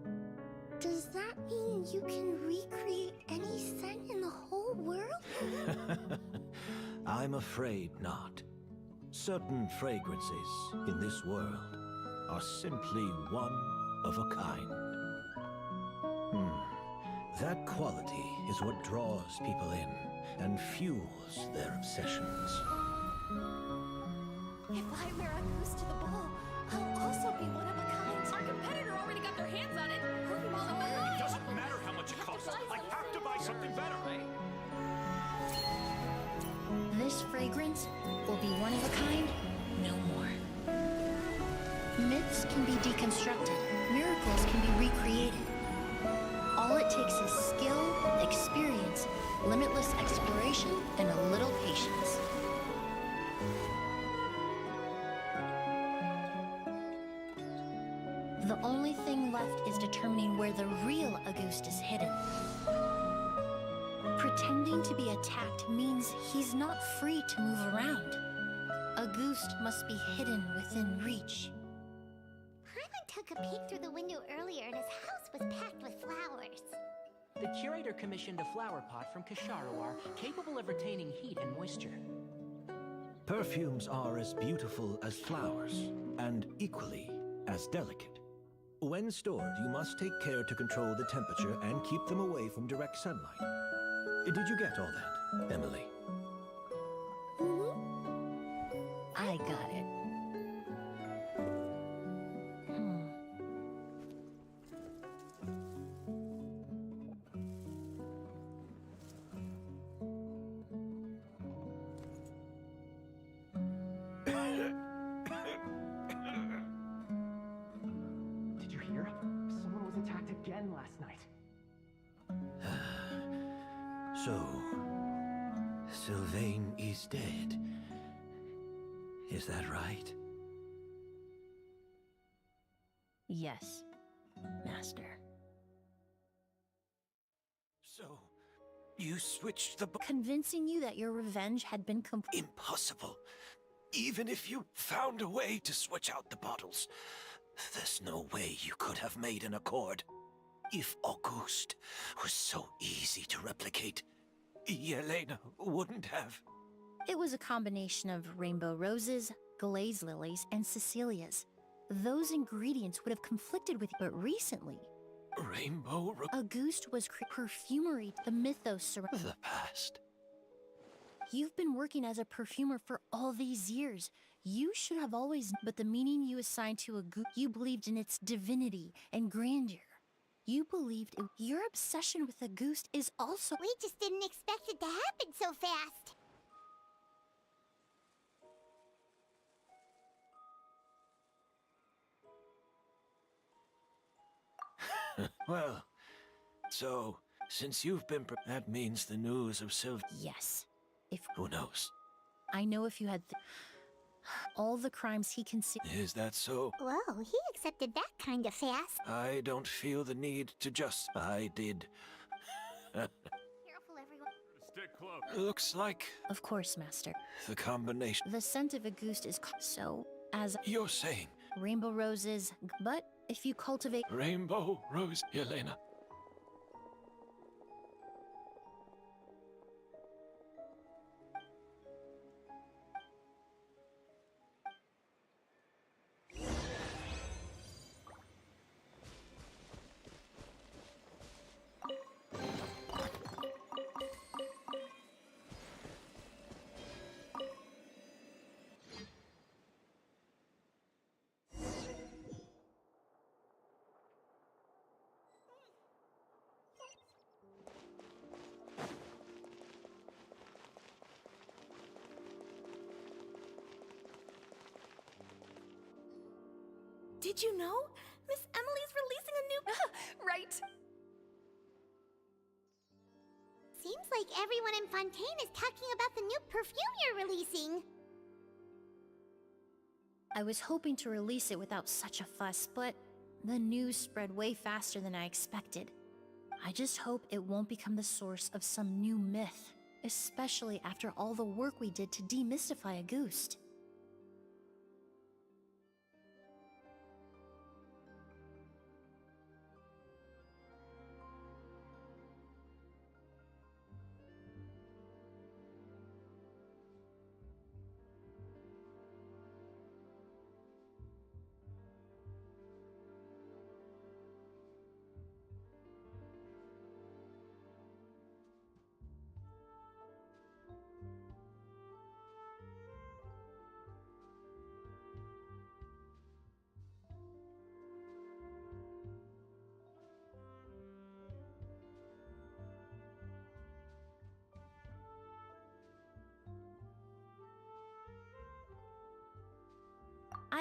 Does that mean you can recreate any scent in the whole world? I'm afraid not. Certain fragrances in this world are simply one of a kind. That quality is what draws people in and fuels their obsessions. If I wear a goose to the ball, I'll also be one of a kind. Our competitor already got their hands on it. It doesn't matter how much it costs. I have to buy something better. This fragrance will be one of a kind, no more. Myths can be deconstructed. Miracles can be recreated. All it takes is skill, experience, limitless exploration, and a little patience. The only thing left is determining where the real Auguste is hidden. Pretending to be attacked means he's not free to move around. Auguste must be hidden within reach. Paimon took a peek through the window earlier and his house was packed with flowers. The curator commissioned a flower pot from 𝐌𝐔R𝐆𝐈𝐂𝐇𝐀𝐍, capable of retaining heat and moisture. Perfumes are as beautiful as flowers, and equally as delicate. When stored, you must take care to control the temperature and keep them away from direct sunlight. Did you get all that, Emily? I got it. Did you hear? Someone was attacked again last night. So, Sylvain is dead. Is that right? Yes, Master. So, you switched the... Convincing you that your revenge had been complete. Impossible. Even if you found a way to switch out the bottles, there's no way you could have made an accord. If Auguste was so easy to replicate, Yelena wouldn't have. It was a combination of rainbow roses, glaze lilies, and Cecilias. Those ingredients would have conflicted with you, but recently, Auguste was perfumery, the mythos surrounding the past. You've been working as a perfumer for all these years. You should have always, but the meaning you assigned to Auguste, you believed in its divinity and grandeur. You believed your obsession with Auguste is also... We just didn't expect it to happen so fast. Well, so, since you've been that means the news of Yes. Who knows? I know if you had all the crimes he concealed... Is that so? Whoa, he accepted that kind of fast. I don't feel the need to just... I did. Careful, everyone. Stick close. Looks like... Of course, Master. The combination... The scent of Auguste is so, as... You're saying... Rainbow roses, but if you cultivate... Rainbow rose, Yelena. Did you know? Miss Emily's releasing a new... Right. Seems like everyone in Fontaine is talking about the new perfume you're releasing. I was hoping to release it without such a fuss, but the news spread way faster than I expected. I just hope it won't become the source of some new myth, especially after all the work we did to demystify Auguste.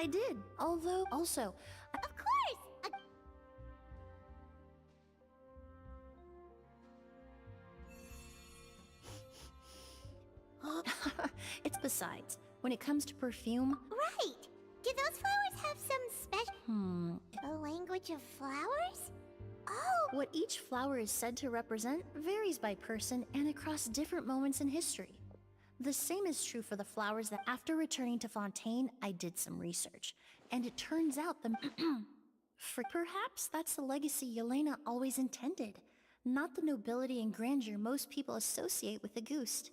I did, although also, Of course! it's besides, when it comes to perfume, Right! Do those flowers have some special... A language of flowers? Oh! what each flower is said to represent varies by person and across different moments in history. The same is true for the flowers that after returning to Fontaine, I did some research, and it turns out the perhaps that's the legacy Yelena always intended, not the nobility and grandeur most people associate with the Gust.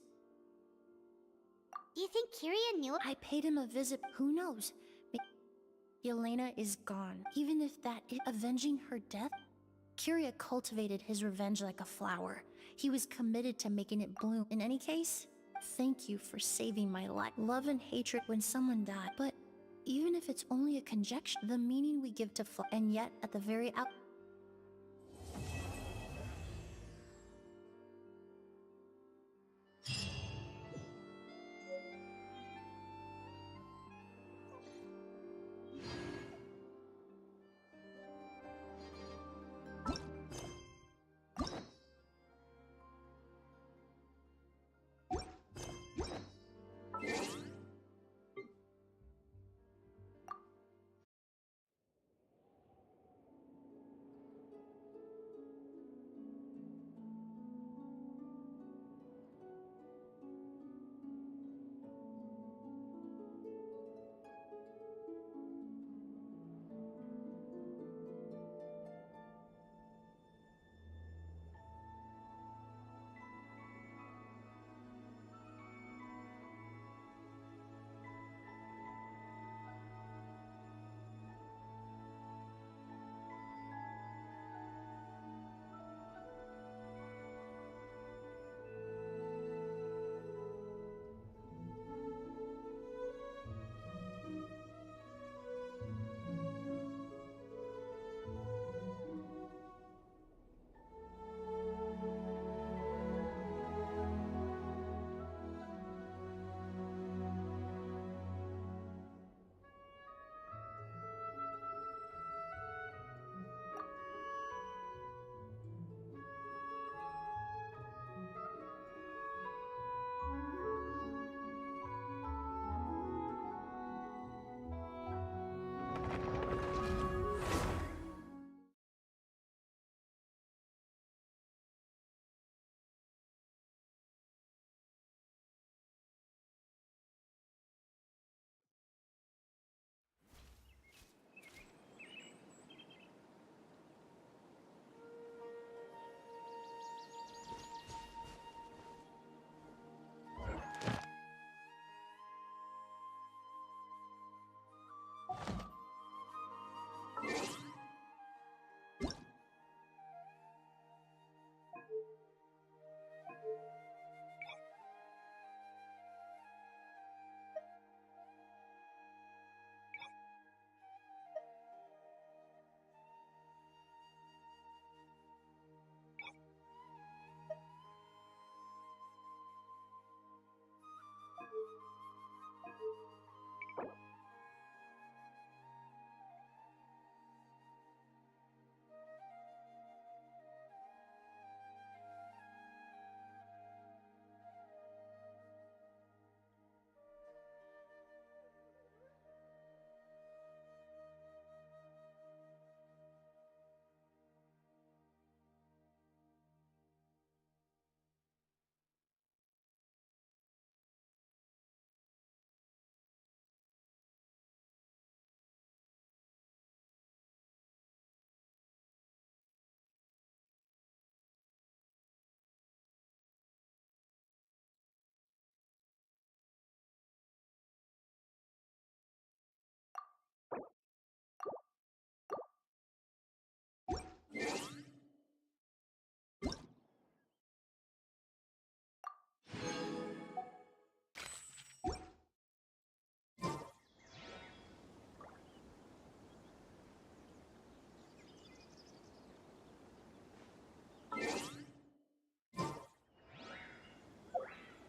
Do you think Kiria knew? I paid him a visit. Who knows? Yelena is gone. Even if that is avenging her death, Kiria cultivated his revenge like a flower. He was committed to making it bloom. In any case, thank you for saving my life. Love and hatred when someone died, but even if it's only a conjecture, the meaning we give to and yet at the very out.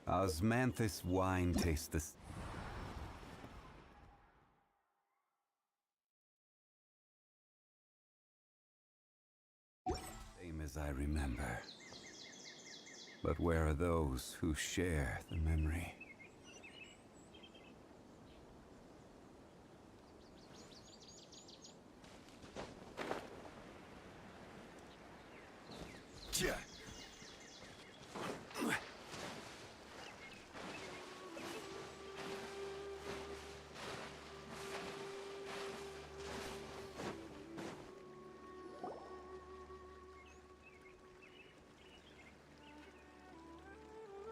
Osmanthus wine tastes the I remember. But where are those who share the memory?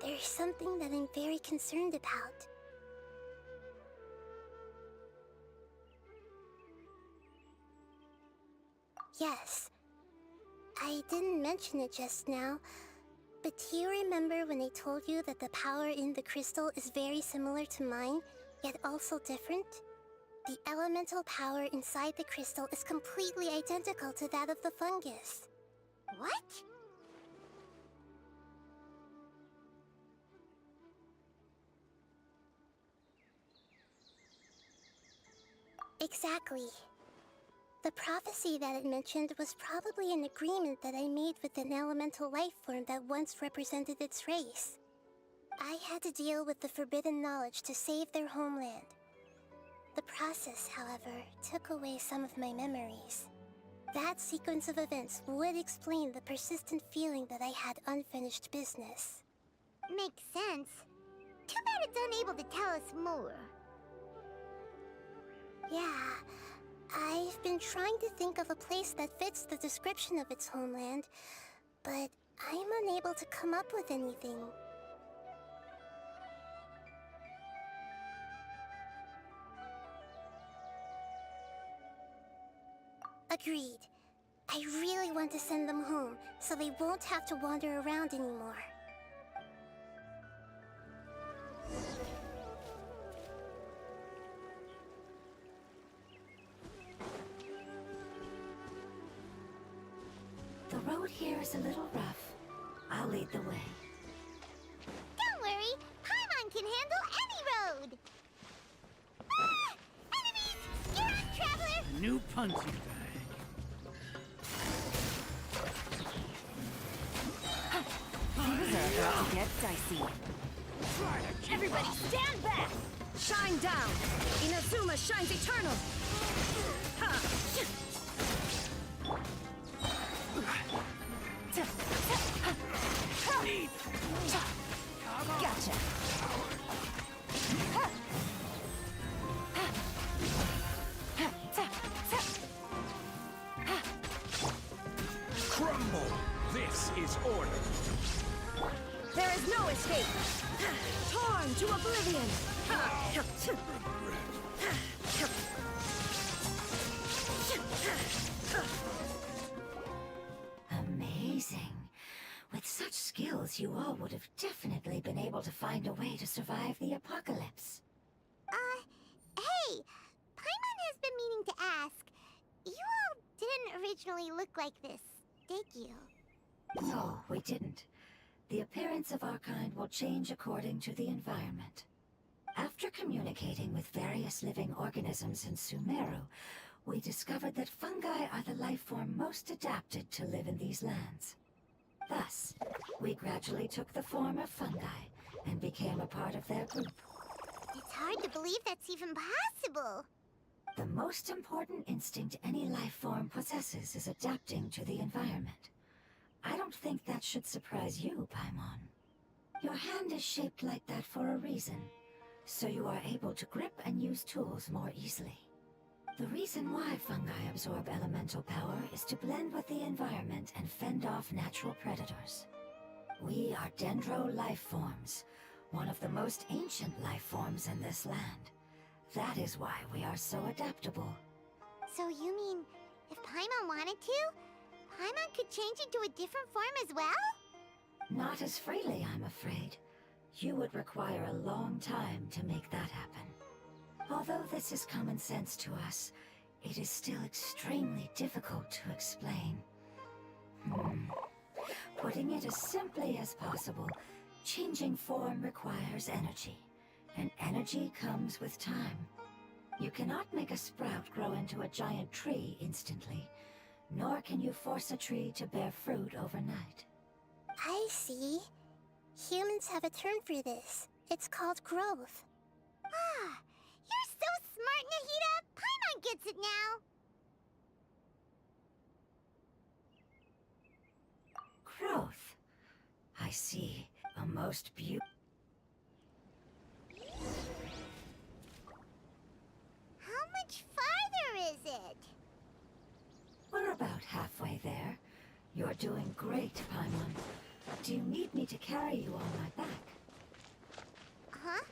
There's something that I'm very concerned about. Yes. I didn't mention it just now, but do you remember when I told you that the power in the crystal is very similar to mine, yet also different? The elemental power inside the crystal is completely identical to that of the fungus. What? Exactly. The prophecy that it mentioned was probably an agreement that I made with an elemental life form that once represented its race. I had to deal with the forbidden knowledge to save their homeland. The process, however, took away some of my memories. That sequence of events would explain the persistent feeling that I had unfinished business. Makes sense. Too bad it's unable to tell us more. Yeah, I've been trying to think of a place that fits the description of its homeland, but I'm unable to come up with anything. Agreed. I really want to send them home, so they won't have to wander around anymore. The road here is a little rough. I'll lead the way. Don't worry, Paimon can handle any road! Ah! Enemies! You're on, Traveler! New punching bag. Things are about to get dicey. Everybody stand back! Shine down! Inazuma shines eternal! Ha! Gotcha! Crumble! This is order! There is no escape! Torn to oblivion! Amazing. With such skills, you all would have definitely been able to find a way to survive the apocalypse. Hey! Paimon has been meaning to ask. You all didn't originally look like this, did you? No, we didn't. The appearance of our kind will change according to the environment. After communicating with various living organisms in Sumeru, we discovered that fungi are the life form most adapted to live in these lands. Thus, we gradually took the form of fungi and became a part of their group. It's hard to believe that's even possible. The most important instinct any life form possesses is adapting to the environment. I don't think that should surprise you, Paimon. Your hand is shaped like that for a reason, so you are able to grip and use tools more easily. The reason why fungi absorb elemental power is to blend with the environment and fend off natural predators. We are dendro life forms, one of the most ancient life forms in this land. That is why we are so adaptable. So you mean, if Paimon wanted to, Paimon could change into a different form as well? Not as freely, I'm afraid. You would require a long time to make that happen. Although this is common sense to us, it is still extremely difficult to explain. Putting it as simply as possible, changing form requires energy, and energy comes with time. You cannot make a sprout grow into a giant tree instantly, nor can you force a tree to bear fruit overnight. I see. Humans have a term for this. It's called growth. Ah, you're so smart, Nahida! Paimon gets it now! Growth. I see. A most beautiful... How much farther is it? We're about halfway there. You're doing great, Paimon. Do you need me to carry you on my back? Huh?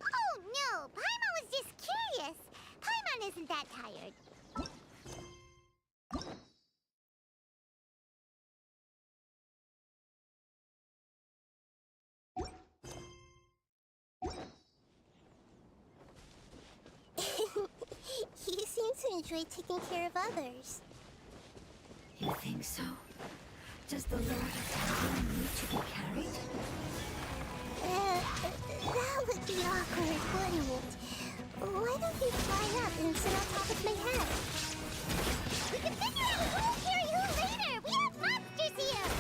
Oh, no! Paimon was just curious! Paimon isn't that tired. You seem to enjoy taking care of others. You think so? Does the Lord of Talion need to be carried? That would be awkward, wouldn't it? Why don't you fly up and sit on top of my head? We can figure out who will carry who later! We have monsters here!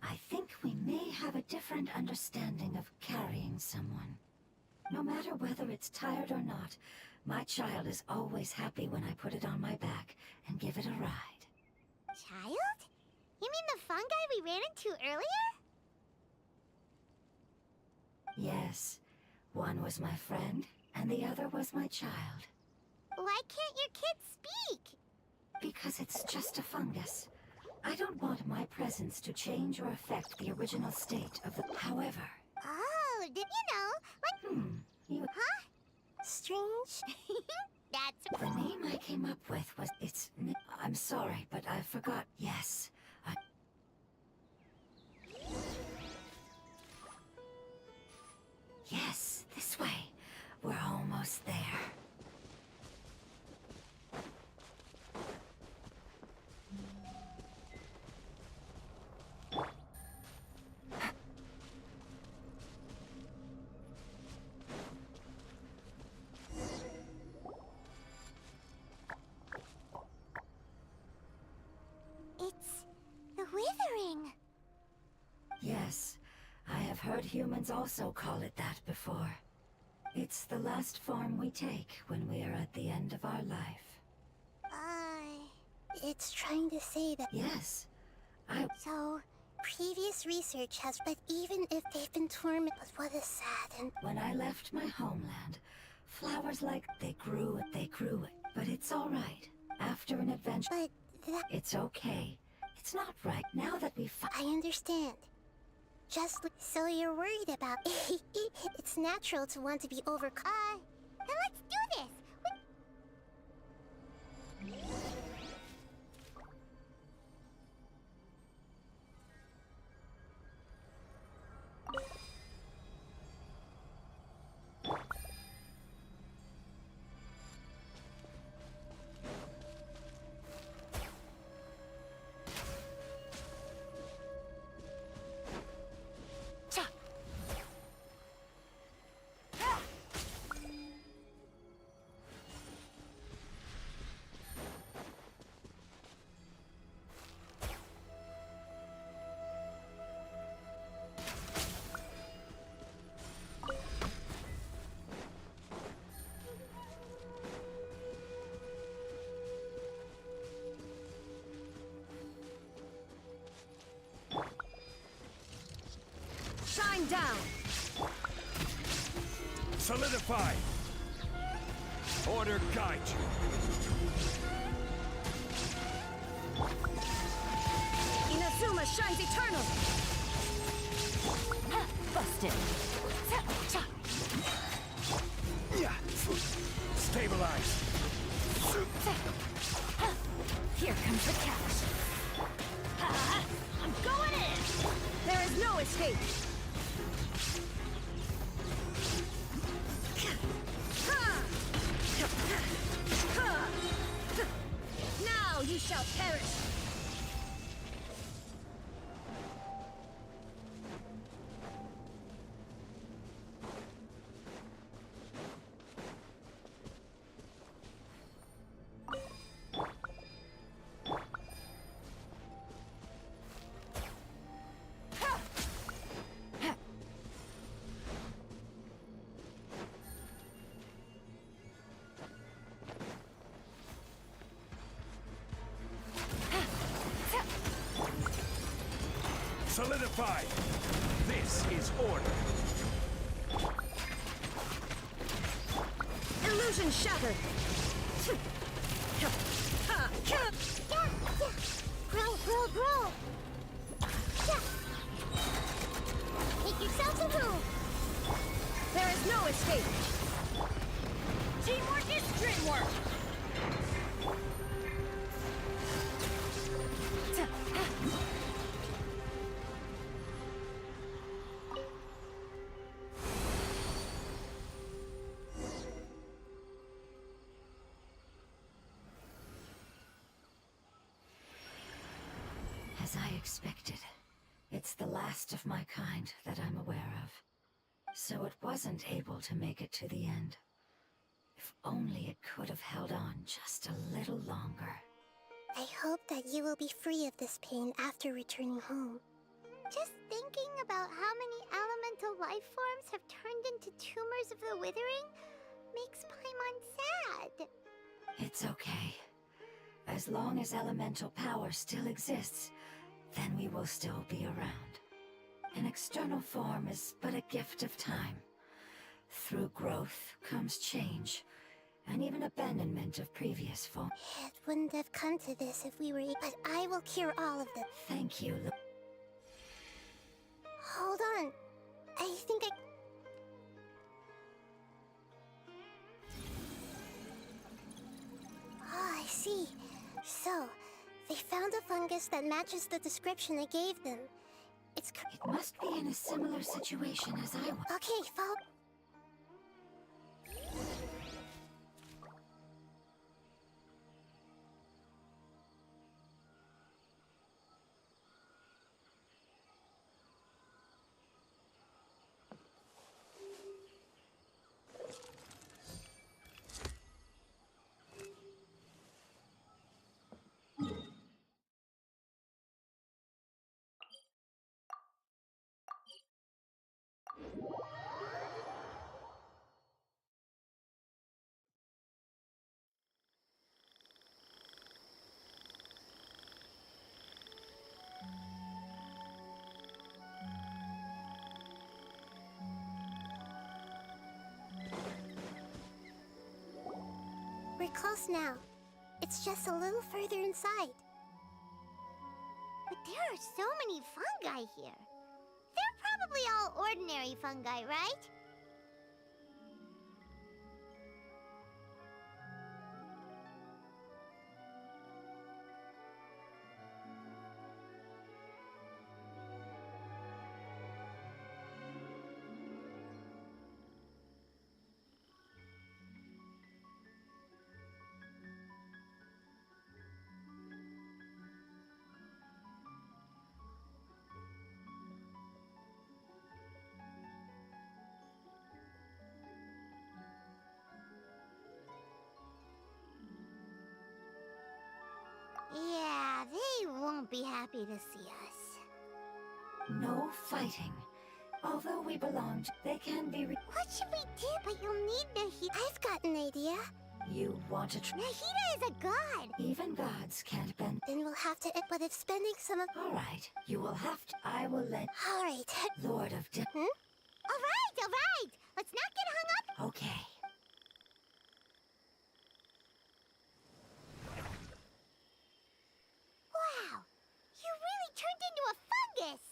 I think we may have a different understanding of carrying someone. No matter whether it's tired or not, my child is always happy when I put it on my back and give it a ride. Child? You mean the fungi we ran into earlier? Yes. One was my friend, and the other was my child. Why can't your kid speak? Because it's just a fungus. I don't want my presence to change or affect the original state of the... However... Oh, did you know? Like... You... Huh? Strange. That's... The name I came up with was... I'm sorry, but I forgot. Yes. Yes, this way. We're almost there. It's the withering. Yes, I have heard humans also call it that before. It's the last form we take when we are at the end of our life. It's trying to say that... Yes, So, previous research has... But even if they've been tormented, but what is sad and... When I left my homeland, flowers like... They grew. But it's all right. After an adventure... But that... It's okay. It's not right now that we I understand. Just so you're worried about... It's natural to want to be overcome. Then let's do this! Shine down! Solidify! Order guide you! Inazuma shines eternal! Busted! Stabilize! Here comes the catch! I'm going in! There is no escape! Now you shall perish! Solidified! This is order! Illusion shattered! Grow, grow! Make yourselves a room! There is no escape! Teamwork is dreamwork! As I expected, it's the last of my kind that I'm aware of. So it wasn't able to make it to the end. If only it could have held on just a little longer. I hope that you will be free of this pain after returning home. Just thinking about how many elemental life forms have turned into tumors of the withering makes Paimon sad. It's okay. As long as elemental power still exists, then we will still be around. An external form is but a gift of time. Through growth comes change, and even abandonment of previous forms. It wouldn't have come to this if we were... But I will cure all of them. Thank you, Hold on. I think I... Oh, I see. So, they found a fungus that matches the description I gave them. It must be in a similar situation as I was. Okay, follow... We're close now. It's just a little further inside. But there are so many fungi here. They're probably all ordinary fungi, right? Yeah, they won't be happy to see us. No fighting. Although we belonged, they can be What should we do? But you'll need Nahida. I've got an idea. You want to Nahida is a god! Even gods can't bend. Then we'll have to... But if spending some of... Alright, you will have to... I will let... Alright. Lord of Di... Alright! Let's not get hung up! Okay. Wow! You really turned into a fungus!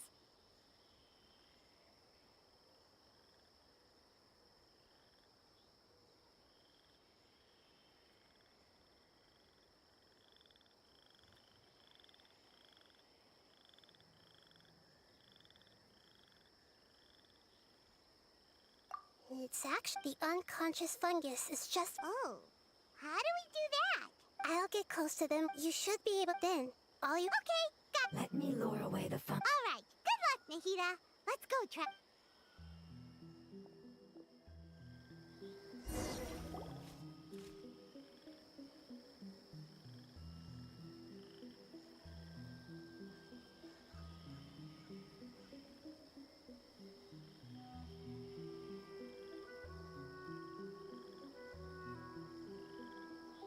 It's actually the unconscious fungus. It's just... Oh, how do we do that? I'll get close to them. You should be able then. All you... Okay, got... Let me lure away the fun... Alright, good luck, Nahida. Let's go,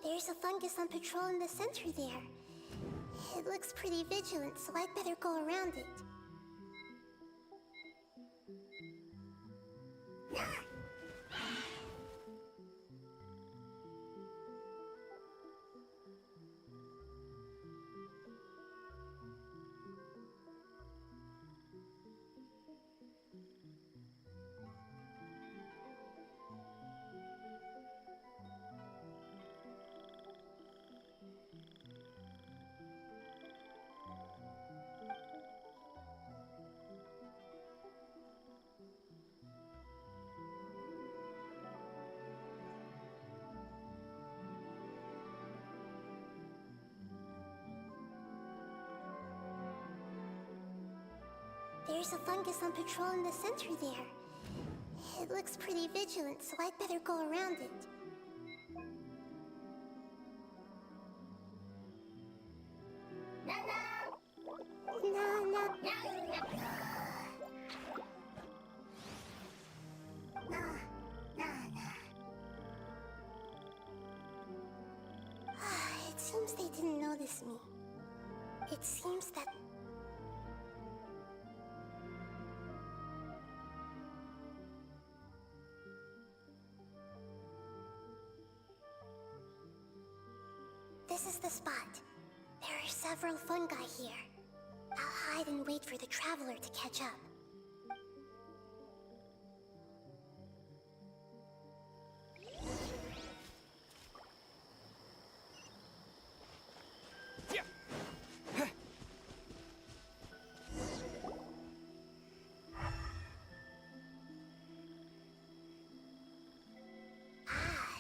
There's a fungus on patrol in the center there. It looks pretty vigilant, so I'd better go around it. There's a fungus on patrol in the center there. It looks pretty vigilant, so I'd better go around it. It seems they didn't notice me. It seems that... This is the spot. There are several fungi here. I'll hide and wait for the traveler to catch up.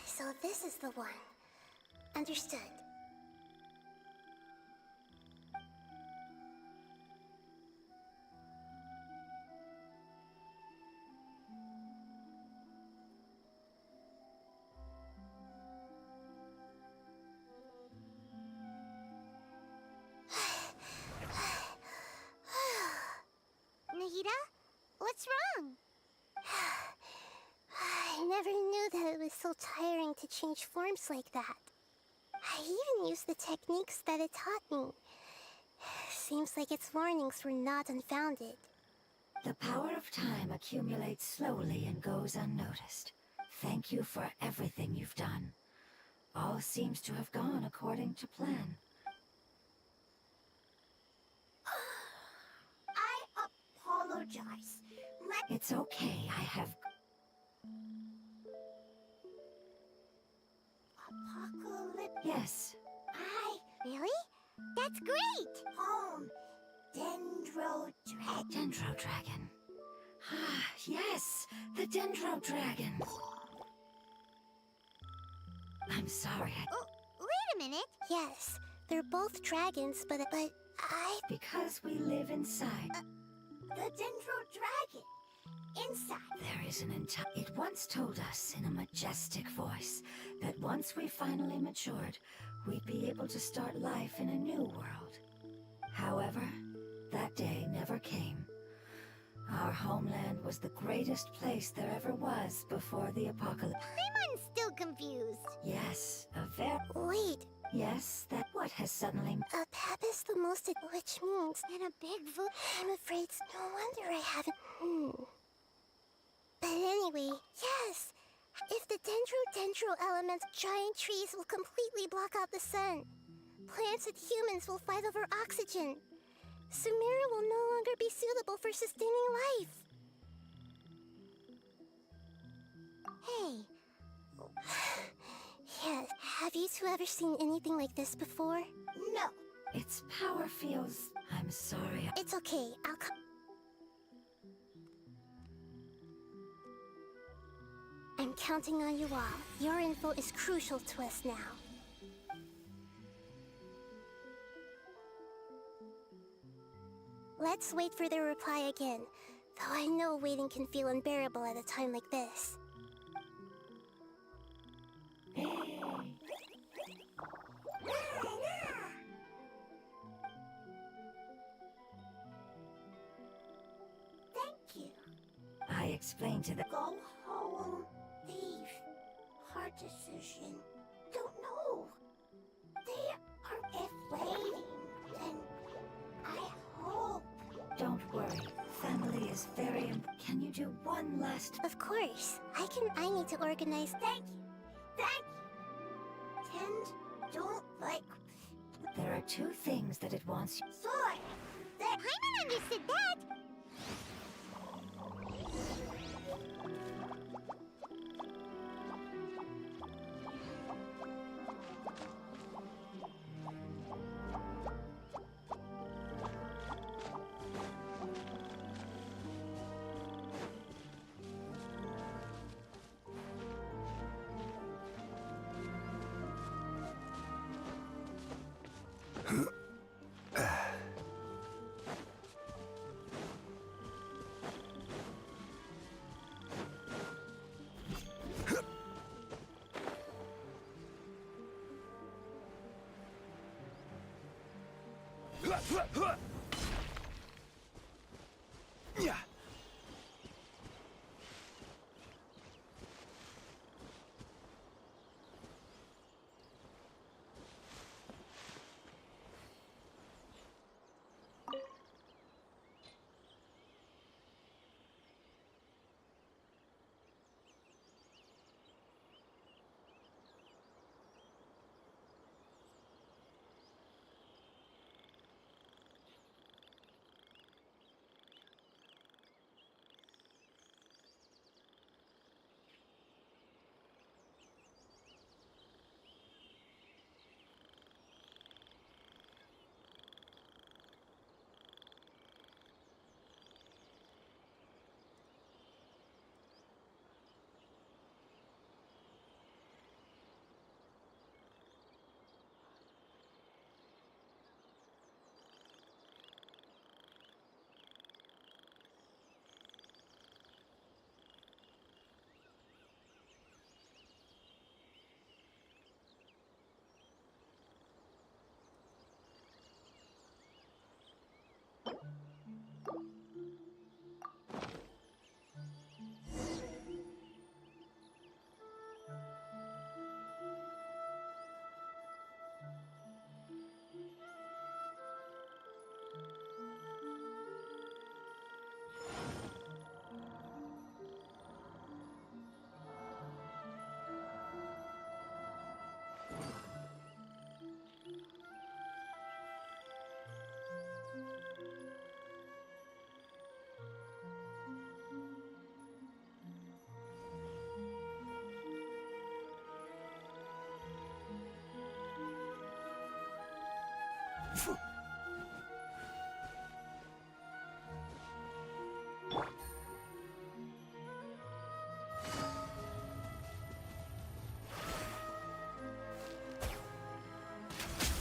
So this is the one. Understood. Nahida? What's wrong? I never knew that it was so tiring to change forms like that. I even used the techniques that it taught me. Seems like its warnings were not unfounded. The power of time accumulates slowly and goes unnoticed. Thank you for everything you've done. All seems to have gone according to plan. I apologize. It's okay, I have... Apocalypse? Yes. Really? That's great! Home. Dendro Dragon. Ah, yes! The Dendro Dragon! I'm sorry, Oh, wait a minute. Yes, they're both dragons, but Because we live inside. The Dendro Dragon. Inside. There is an entire... It once told us in a majestic voice that once we finally matured, we'd be able to start life in a new world. However, that day never came. Our homeland was the greatest place there ever was before the apocalypse. I'm still confused. Yes, a very... Wait. Yes, that what has suddenly... A pep is the most... Which means... And a big vote. I'm afraid... No wonder I haven't... But anyway, yes! If the dendro elements, giant trees will completely block out the sun. Plants and humans will fight over oxygen. Sumeru will no longer be suitable for sustaining life. Hey. Yes, have you two ever seen anything like this before? No. Its power feels... I'm sorry. It's okay, I'll come. I'm counting on you all. Your info is crucial to us now. Let's wait for their reply again, though I know waiting can feel unbearable at a time like this. Thank you. I explained to the... Go home. Leave. Hard decision. Don't know. They are if waiting, then I hope. Don't worry. Family is is very Can you do one last... Of course. I need to organize... Thank you. Tend don't like... There are two things that it wants you... Sword! Paimon understood that! Yeah.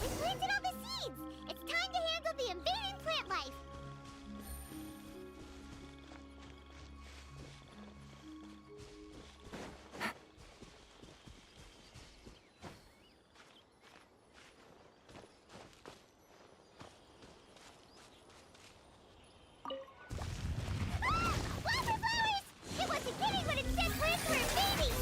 We planted all the seeds! It's time to handle the invading plant life! Wildflowers! It wasn't kidding when it said plants were invading!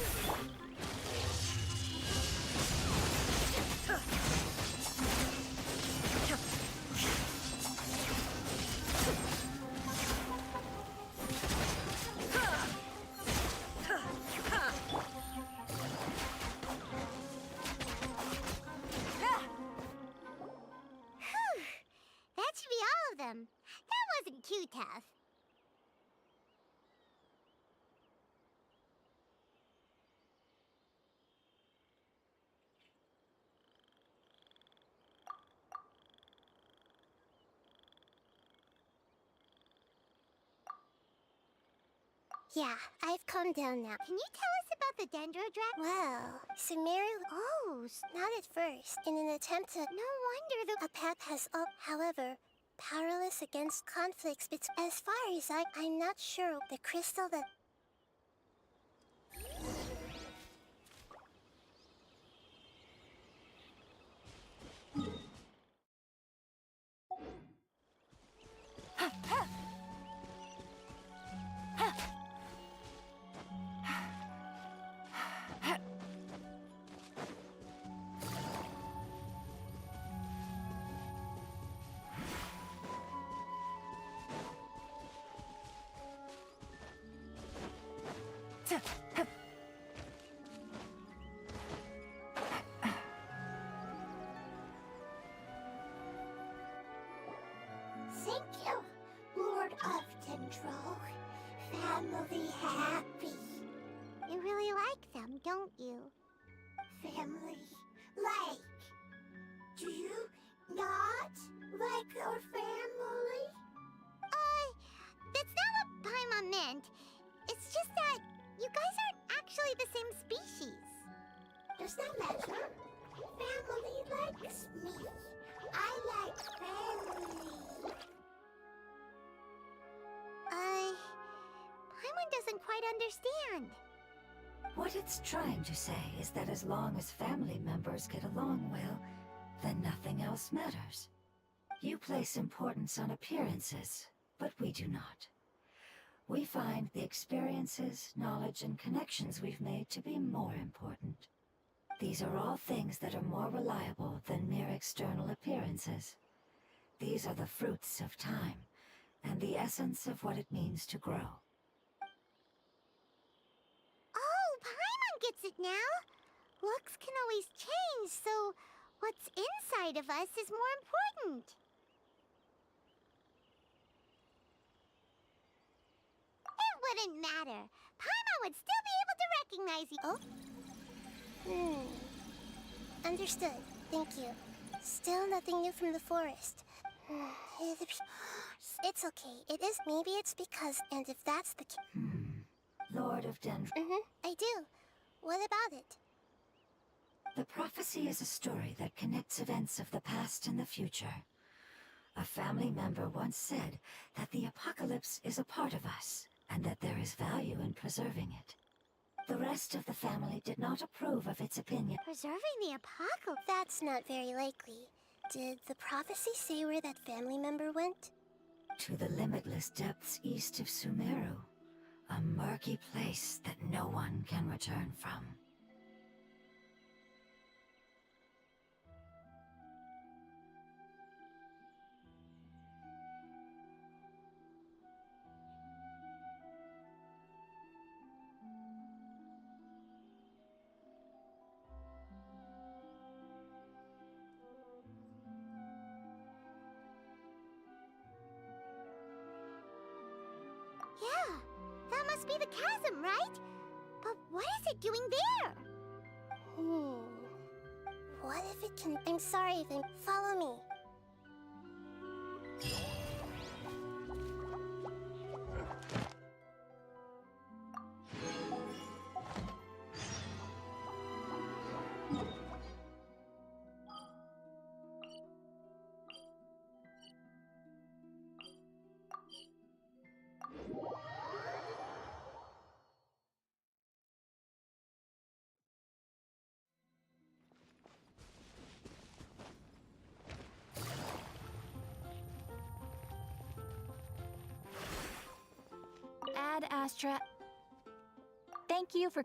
Whew. That should be all of them. That wasn't Q-Tough. Yeah, I've calmed down now. Can you tell us about the Dendrodragon? Well, summarily... Oh, not at first. In an attempt to... No wonder the... APAP has all... However, powerless against conflicts as far as I'm not sure the crystal that... Thank you, Lord of Dendro. Family happy. You really like them, don't you? Family like. Do you not like our family? That's not what Paimon meant. It's just that you guys aren't actually the same species. Does that matter? Family likes me. I like family. Paimon doesn't quite understand. What it's trying to say is that as long as family members get along well, then nothing else matters. You place importance on appearances, but we do not. We find the experiences, knowledge, and connections we've made to be more important. These are all things that are more reliable than mere external appearances. These are the fruits of time, and the essence of what it means to grow. Oh, Paimon gets it now. Looks can always change, so what's inside of us is more important. It wouldn't matter. Paimon would still be able to recognize you. Oh? Understood. Thank you. Still nothing new from the forest. It's okay. It is. Maybe it's because, and if that's the case. Lord of Dendro. I do. What about it? The prophecy is a story that connects events of the past and the future. A family member once said that the apocalypse is a part of us, and that there is value in preserving it. The rest of the family did not approve of its opinion. Preserving the apocalypse? That's not very likely. Did the prophecy say where that family member went? To the limitless depths east of Sumeru, a murky place that no one can return from. Yeah, that must be the chasm, right? But what is it doing there? What if it can... I'm sorry, then follow me. Ad Astra. Thank you for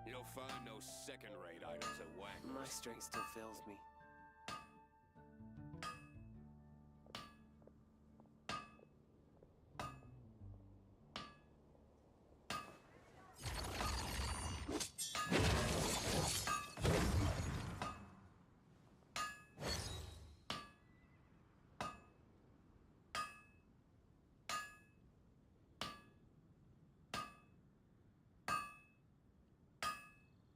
You'll find no second-rate items at Wagner's. My strength still fails me.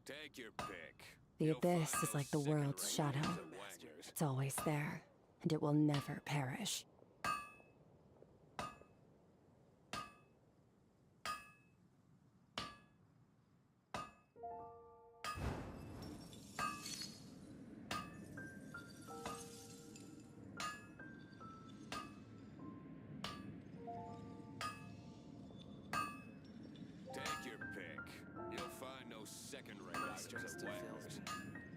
Take your pick. The You'll abyss find Oh, is no like the world's second-rate shadow. items at Wagner's. It's always there, and it will never perish. Take your pick. You'll find no second-rate My items strength at still fails Wagner's. me.